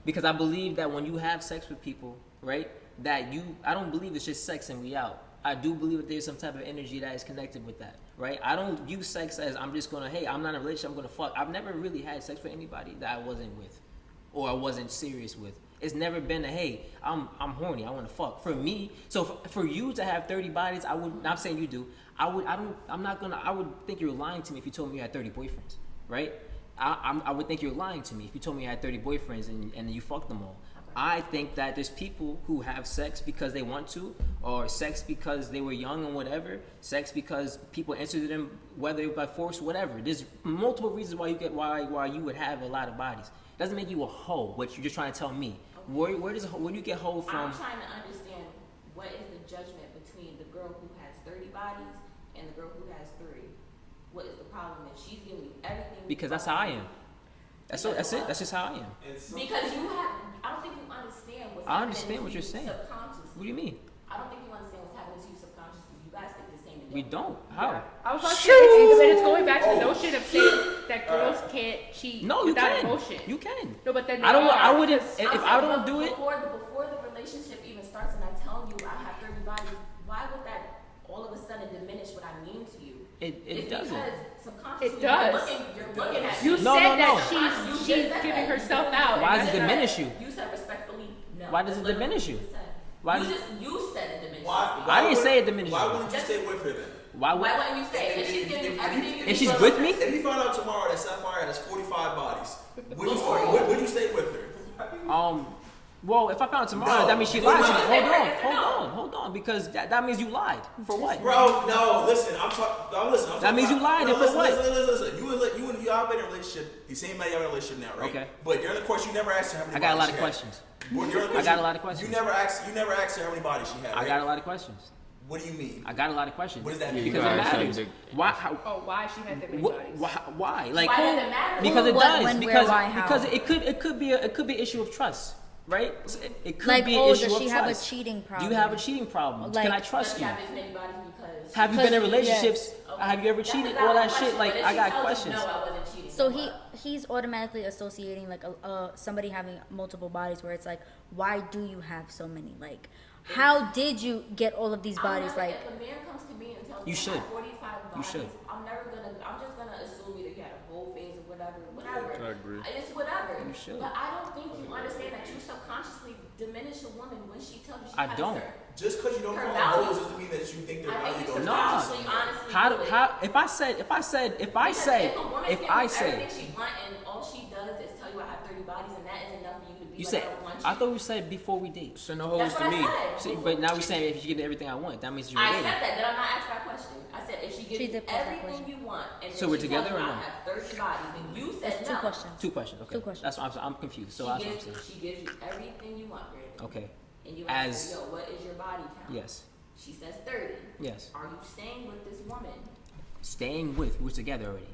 B: because I believe that when you have sex with people, right, I don't believe it's just sex and we out. I do believe that there's some type of energy that is connected with that, right? I don't view sex as I'm just gonna, hey, I'm not in a relationship, I'm gonna fuck. I've never really had sex with anybody that I wasn't with, or I wasn't serious with. It's never been a, hey, I'm horny, I want to fuck. For me, so for you to have 30 bodies, I'm saying you do. I would think you're lying to me if you told me you had 30 boyfriends, right? I would think you're lying to me if you told me you had 30 boyfriends and you fucked them all. I think that there's people who have sex because they want to, or sex because they were young and whatever, sex because people entered them, whether by force, whatever. There's multiple reasons why you would have a lot of bodies. Doesn't make you a hoe. What you're just trying to tell me? Where do you get hoe from?
E: I'm trying to understand what is the judgment between the girl who has 30 bodies and the girl who has 3. What is the problem? If she's giving you everything.
B: Because that's how I am. That's it. That's just how I am.
E: Because I don't think you understand what's
B: I
E: happening
B: understand
E: to
B: what you're
E: you
B: saying.
E: subconsciously.
B: What do you mean?
E: I don't think you understand what's happening to you subconsciously. You guys think the same.
B: We don't. How?
F: I was about to say, it's going back to the notion of saying that girls can't cheat
B: No, you
F: without
B: can.
F: emotion.
B: You can.
F: No, but then
B: I don't. I
F: are.
B: wouldn't. If
E: I'm
B: I
E: saying,
B: don't do it,
E: before the relationship even starts, and I tell you I have 30 bodies, why would that all of a sudden diminish what I mean to you?
B: it doesn't.
E: Because subconsciously
F: It does.
E: you're looking at
F: You
E: me.
B: No,
F: said
B: no, no.
F: that she's giving herself out.
B: Why
F: and
B: does it
F: that's
B: diminish you?
E: You said respectfully no.
B: Why does it
E: That's
B: diminish
E: literally
B: you?
E: what said.
B: Why
E: you
B: does-
E: just you said it diminishes.
B: I didn't say it diminishes
A: Why
B: you.
A: wouldn't you stay with her then?
B: Why would?
E: Why wouldn't you say it? If she's giving you everything you
B: If
E: need
B: she's
E: to
B: with me?
A: If you find out tomorrow that Sapphire has 45 bodies, would you stay with her?
B: Well, if I found tomorrow,
A: No.
B: that means she
A: No,
B: lied.
A: no.
B: Hold on, because that means you lied. For what?
A: Bro, no, listen, I'm
B: That means you lied, and for
A: listen,
B: what?
A: Listen. Y'all been in a relationship, the same man y'all in a relationship now, right?
B: Okay.
A: But during the course, you never asked her how many
B: I got a
A: bodies
B: lot
A: she
B: of
A: had.
B: questions.
A: Well, during the course,
B: I got a lot of questions.
A: You never asked her how many bodies she had, right?
B: I got a lot of questions.
A: What do you mean?
B: I got a lot of questions.
A: What does that mean?
B: Because
C: Yeah,
B: it
C: you gotta
B: matters.
C: ask
B: Why? How?
F: Oh, why she had that many
B: Why?
F: bodies?
B: Why? Like,
E: Why does it matter?
B: because
D: Who,
B: it
D: what,
B: does.
D: when, where,
B: Because
D: why, how?
B: because it could be an issue of trust, right? It could
D: Like,
B: be an
D: oh,
B: issue
D: does
B: of
D: she have a
B: trust.
D: cheating
B: Do
D: problem?
B: you have a cheating problem?
D: Like-
B: Can I
E: Does
B: trust
E: she
B: you?
E: have this many bodies because
B: Have you been in
D: Because-
B: relationships?
E: yes.
B: Have you ever
E: That's
B: cheated?
E: a
B: All
E: valid
B: that
E: question,
B: shit. Like,
E: but if
B: I
E: she
B: got
E: tells you,
B: questions.
E: No, I wasn't cheating.
D: So
E: then what?
D: he's automatically associating like somebody having multiple bodies, where it's like, why do you have so many? Like, how did you get all of these bodies?
E: Never,
D: Like,
E: if a man comes to me and tells
B: You
E: me
B: should.
E: I have 45 bodies,
B: You should.
E: I'm just gonna assume either you had a whole phase or whatever.
C: I agree.
E: It's whatever.
B: You should.
E: But I don't think you understand that you subconsciously diminish a woman when she tells you she
B: I
E: has
B: don't.
E: a certain.
A: Just because you don't
E: Her
A: call
E: value.
A: hoes doesn't mean that you think their
E: I
A: value
E: think you
A: goes
B: Nah.
A: down.
E: subconsciously, honestly.
B: How?
E: do it.
B: How? If I say,
E: Because if a woman's
B: if
E: giving
B: I
E: you
B: say,
E: everything she wants and all she does is tell you I have 30 bodies and that is enough for you to be
B: you
E: like,
B: said,
E: I don't want you.
B: I thought we said before we date.
C: Send the hoes
E: That's
C: to
E: what I
C: me.
E: said.
B: See, but now we're saying if you get everything I want, that means you're
E: I
B: dating.
E: said that. Did I not ask that question? I said if she gives
D: She
E: you
D: did pose that
E: everything
D: question.
E: you want and
B: So
E: then
B: we're
E: she
B: together
E: tells you
B: or
E: I
B: no?
E: have 30 bodies and you said
D: it's
E: no.
D: two questions.
B: Two questions. Okay.
D: Two questions.
B: That's what I'm confused. So that's what I'm saying.
E: She gives you everything you want, Brandon.
B: Okay.
E: And you ask
B: As-
E: her, yo, what is your body count?
B: Yes.
E: She says 30.
B: Yes.
E: Are you staying with this woman?
B: Staying with. We're together already.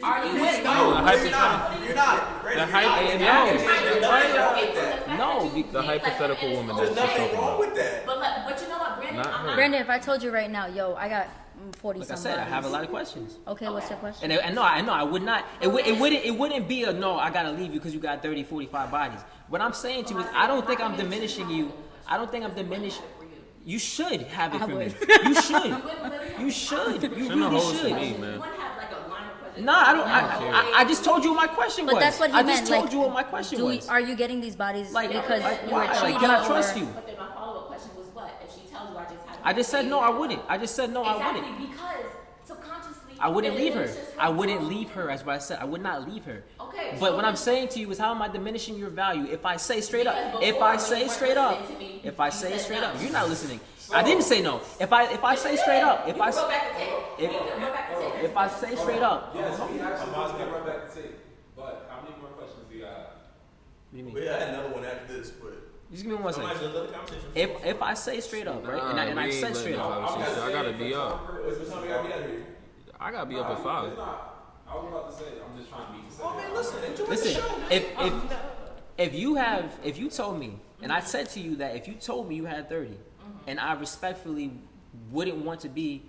E: Are you with
A: No,
C: The
A: you're not. You're not. Brandon,
C: The
A: you're not.
C: hype-
A: You're
C: no.
A: not. There's nothing wrong with that.
B: No,
C: The hypothetical woman
A: There's
C: that she's
A: nothing
C: talking
A: wrong
C: about.
A: with that.
E: But you know what, Brandon?
C: Not
E: I'm
C: her.
E: not.
D: Brandon, if I told you right now, yo, I got 40
B: Like I
D: some
B: said, I
D: bodies.
B: have a lot of questions.
D: Okay, what's your question?
B: And no, I would not. It wouldn't be a no. I gotta leave you because you got 30, 45 bodies. What I'm saying to you is, I don't think I'm diminishing you. I don't think I'm diminishing. You should have it
D: I
B: for me.
D: would.
B: You should. You should. You
C: Send the
B: really
C: hoes to
B: should.
C: me,
E: You
C: man.
E: wouldn't have like a line of questions.
B: Nah, I don't. I just told you what my question was.
D: But that's what he
B: I
D: meant.
B: just told
D: like,
B: you what my question was.
D: Are you getting these bodies
B: Like,
D: because you
B: why?
D: were cheating?
B: Like, can I
D: or-
B: trust you?
E: But then my follow-up question was what? If she tells you I just have
B: I just said no. I wouldn't. I just said no. I
E: Exactly,
B: wouldn't.
E: because subconsciously
B: I wouldn't
E: it
B: leave her.
E: diminishes
B: I wouldn't
E: value.
B: leave her, as what I said. I would not leave her.
E: Okay,
B: But
E: so
B: what I'm
E: then-
B: saying to you is, how am I diminishing your value? If I say straight up,
E: Because
B: if
E: before
B: I
E: when
B: say
E: you weren't
B: straight up,
E: listening to me,
B: if I
E: you
B: say
E: said
B: straight
E: no.
B: up, you're not listening. I didn't say no. If I say straight up, if
E: You
B: I
E: can go back to tape.
B: if-
E: You can go back to tape.
B: if I say straight up,
G: Yes, we actually was gonna run back to tape. But how many more questions do you have?
B: what do you mean?
A: Well, I had another one after this, but
B: Just give me one
A: somebody
B: second.
A: just let the conversation.
B: If I say straight up, right, and I
C: we
B: said
C: ain't
B: straight
C: letting
B: up,
C: the conversation. I gotta be up.
A: What time we gotta be out here?
C: I gotta be up at 5.
G: It's not. I was about to say, I'm just trying to be
A: Oh
G: consistent.
A: man, listen, enjoy the
B: listen.
A: show.
B: If you told me, and I said to you that if you told me you had 30, and I respectfully wouldn't want to be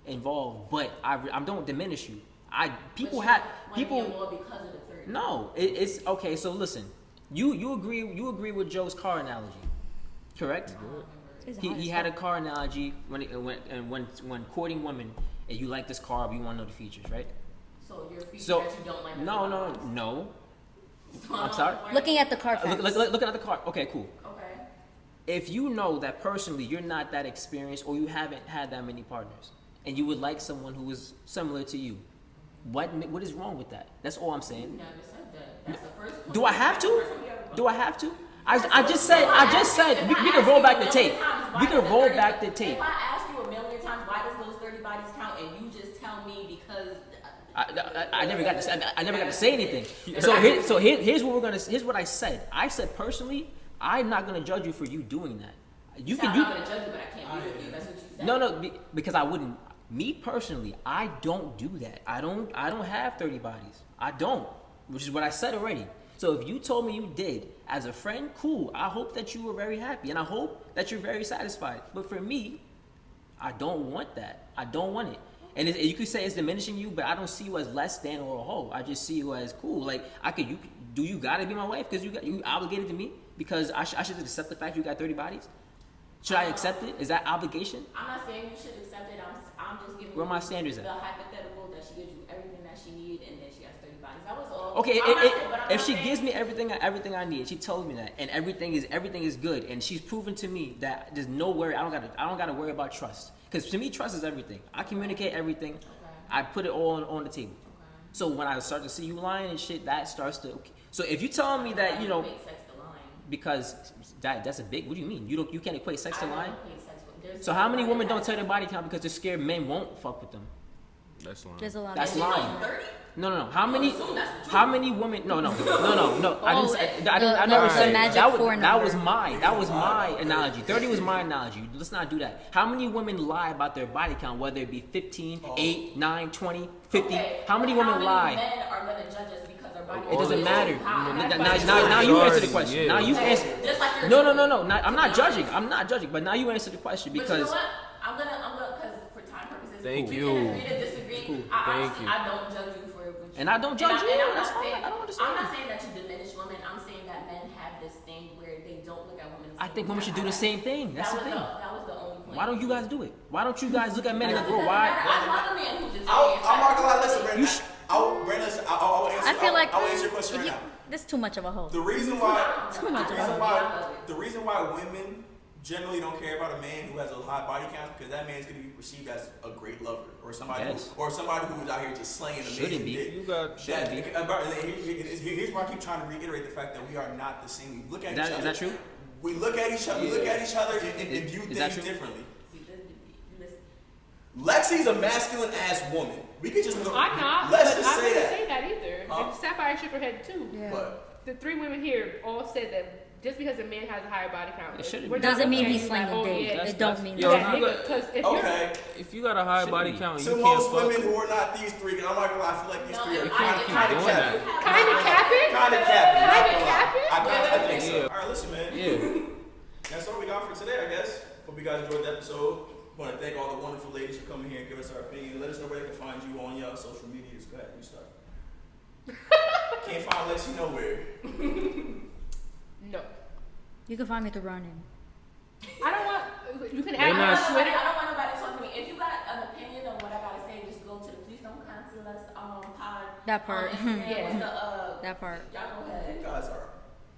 B: involved, but I don't diminish you. People have people.
E: More because of the 30.
B: No, it's okay. So listen, you agree with Joe's car analogy, correct? He had a car analogy when courting women, and you like this car, but you want to know the features, right?
E: So your feature
B: So
E: that you don't like.
B: no. I'm sorry.
D: Looking at the Carfax.
B: Looking at the car. Okay, cool.
E: Okay.
B: If you know that personally you're not that experienced or you haven't had that many partners, and you would like someone who is similar to you, what is wrong with that? That's all I'm
E: You
B: saying.
E: never said that. That's the first point.
B: Do I have to?
E: First one you ever-
B: Do I have to? I just said we can roll back the tape. We can roll back the tape.
E: If I ask you a million times why does those 30 bodies count, and you just tell me because
B: I never got to say anything. So here's what I said. I said personally, I'm not gonna judge you for you doing that. You
E: I'm
B: can
E: not gonna judge you, but I can't be with you. That's what you said.
B: No, because I wouldn't. Me personally, I don't do that. I don't have 30 bodies. I don't, which is what I said already. So if you told me you did, as a friend, cool. I hope that you were very happy, and I hope that you're very satisfied. But for me, I don't want that. I don't want it. And you could say it's diminishing you, but I don't see you as less than or a hoe. I just see you as cool. Like you gotta be my wife because you obligated to me because I should accept the fact you got 30 bodies. Should I accept it? Is that obligation?
E: I'm not saying you should accept it. I'm just giving
B: Where
E: you
B: my standards at?
E: the hypothetical that she gives you everything that she needs and then she has 30 bodies. That was all.
B: Okay,
E: I'm
B: if she
E: not
B: gives me everything I need, she told me that, and everything is good, and she's proven to me that there's no worry. I don't gotta worry about trust, because to me, trust is everything. I communicate everything.
E: Okay.
B: I put it all on the table.
E: Okay.
B: So when I start to see you lying and shit, that starts to. Okay. So if you telling me that
E: Equate sex to lying.
B: because that's a big. What do you mean? You can't equate sex to
E: I don't
B: lying.
E: equate sex with- there's
B: So how many
E: nobody
B: women
E: that
B: don't tell
E: has-
B: their body count because they're scared men won't fuck with them?
C: That's lying.
D: There's a lot.
B: That's
D: of
B: lying.
E: 30?
B: No. How many?
E: so that's the
B: How many women? No. I didn't. I never
D: the
B: said
D: magic
B: that.
D: four
B: That was
D: number.
B: my analogy. 30 was my analogy. Let's not do that. How many women lie about their body count, whether it be 15, 8, 9, 20, 50?
E: Okay,
B: How many
E: but
B: women lie?
E: men are going to judge us because our body
B: It doesn't
E: is
B: matter.
E: too high?
B: Now you answer the
C: Majority,
B: question.
C: yeah.
B: Now you
E: Okay,
B: answer.
E: just like you're
B: No.
E: doing.
B: I'm not judging. But now you answer the question
E: But you
B: because.
E: know what? I'm gonna, because for time purposes,
C: Thank
E: we
C: you.
E: can agree to disagree.
C: Cool.
E: I
C: Thank
E: honestly,
C: you.
E: I don't judge you for what you.
B: And I don't judge you.
E: And I'm
B: That's
E: not
B: fine.
E: saying,
B: I don't understand.
E: I'm not saying that you diminish women. I'm saying that men have this thing where they don't look at women.
B: I think women should do the same thing. That's the thing.
E: That was the only point.
B: Why don't you guys do it? Why don't you guys look at men and go,
E: It doesn't
B: why?
E: matter. I love a man who's just
A: I'm not gonna lie, listen, Brandon.
B: You
A: I'll answer.
D: I feel like
A: I'll answer your question
D: if
A: right
D: you,
A: now.
D: this is too much of a hoe.
A: The reason why,
D: Too much.
A: the reason why women generally don't care about a man who has a high body count because that man's gonna be perceived as a great lover or somebody
B: Yes.
A: or somebody who's out here just slaying
B: Shouldn't
A: amazing
B: be.
A: dick.
C: You got.
A: Here's why I keep trying to reiterate the fact that we are not the same. We look at each other.
B: Is that true?
A: We look at each other. We look at each other and view
B: Is that
A: things
B: true?
A: differently.
E: See, listen.
A: Lexi's a masculine ass woman. We could just.
F: I'm not.
A: Let's
F: but
A: just
F: I
A: say
F: wouldn't
A: that.
F: say that either.
A: Huh?
F: And Sapphire shook her head too.
D: Yeah.
A: But
F: The 3 women here all said that just because a man has a higher body count,
B: It shouldn't
F: we're
B: be.
F: not
D: Doesn't mean
F: looking
D: he's
F: at you like,
D: slinging
F: oh,
D: dick.
F: yeah,
D: It don't mean
C: Yo,
F: that
C: if you
F: nigga.
C: got-
F: Because if
A: okay.
C: If you got a high
B: Shouldn't
C: body
B: be.
C: count and
A: To
C: you can't
A: most
C: fuck,
A: women who are not these three, and I'm not gonna lie, I feel like these
E: No,
A: three are
E: if
A: kind of
C: keep
A: capping.
C: doing that.
F: kind of capping,
A: Kind of capping. not
F: Kinda
A: gonna lie.
F: capping?
A: I think so.
C: Yeah.
A: All right, listen, man.
C: yeah.
A: That's all we got for today, I guess. Hope you guys enjoyed the episode. Want to thank all the wonderful ladies for coming here and give us our opinion. Let us know where they can find you on your social medias. Go ahead, you start. Can't find Lexi nowhere.
F: no.
D: You can find me through running.
F: I don't want. You can
C: They're
F: add me
C: not-
F: on Twitter.
E: I don't want nobody talking to me. If you got an opinion on what I gotta say, just go to the Please Don't Cancel Us pod.
D: That part.
E: On Instagram.
F: Yeah.
E: What's the
D: That part.
E: Y'all go ahead.
A: You guys are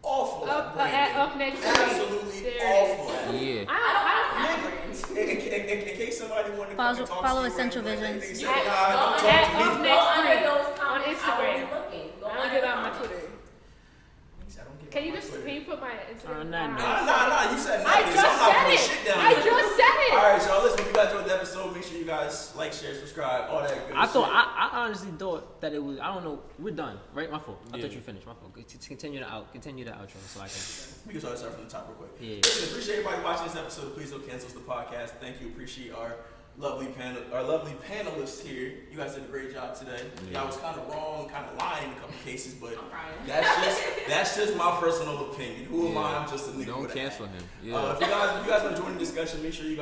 A: awful at
F: Up
A: branding.
F: next week.
A: Absolutely
F: There it
A: awful at it.
C: Yeah.
F: I
E: have brands.
A: In case somebody wanted to come and talk
D: Follow
A: to you,
D: Essential
A: they
D: Visions.
A: say,
F: At-
A: nah, don't
F: at-
A: talk to
F: up
A: me.
F: next
E: Go under
F: week
E: those
F: on
E: comments. I
F: Instagram.
E: will be looking. Go
F: don't
E: under
F: give
E: the
F: out my
E: comments.
F: Twitter.
A: I don't give
F: Can
A: up
F: you
A: my
F: just
A: Twitter.
F: can you put my Instagram?
B: On that note.
A: Nah, you said
F: I
A: nothing, so
F: just
A: I'm not
F: said
A: putting
F: it.
A: shit down
F: I
A: there.
F: just said it.
A: Alright, y'all, listen, if you guys enjoyed the episode, make sure you guys like, share, subscribe, all that good shit.
B: I honestly thought that it was. I don't know. We're done, right? My fault. I
C: Yeah.
B: thought you finished. My fault. Continue the outro, so I can.
A: We can start from the top real quick.
B: Yeah.
A: Listen, appreciate everybody watching this episode. Please don't cancel the podcast. Thank you. Appreciate our lovely panelists here. You guys did a great job today. Y'all was kind of wrong, kind of lying in a couple cases, but
E: I'm crying.
A: that's just my personal opinion. Who am I?
C: Yeah.
A: I'm just a nigga.
C: Don't
A: with a
C: cancel
A: hat.
C: him. Yeah.
A: If you guys want to join the discussion, make sure you guys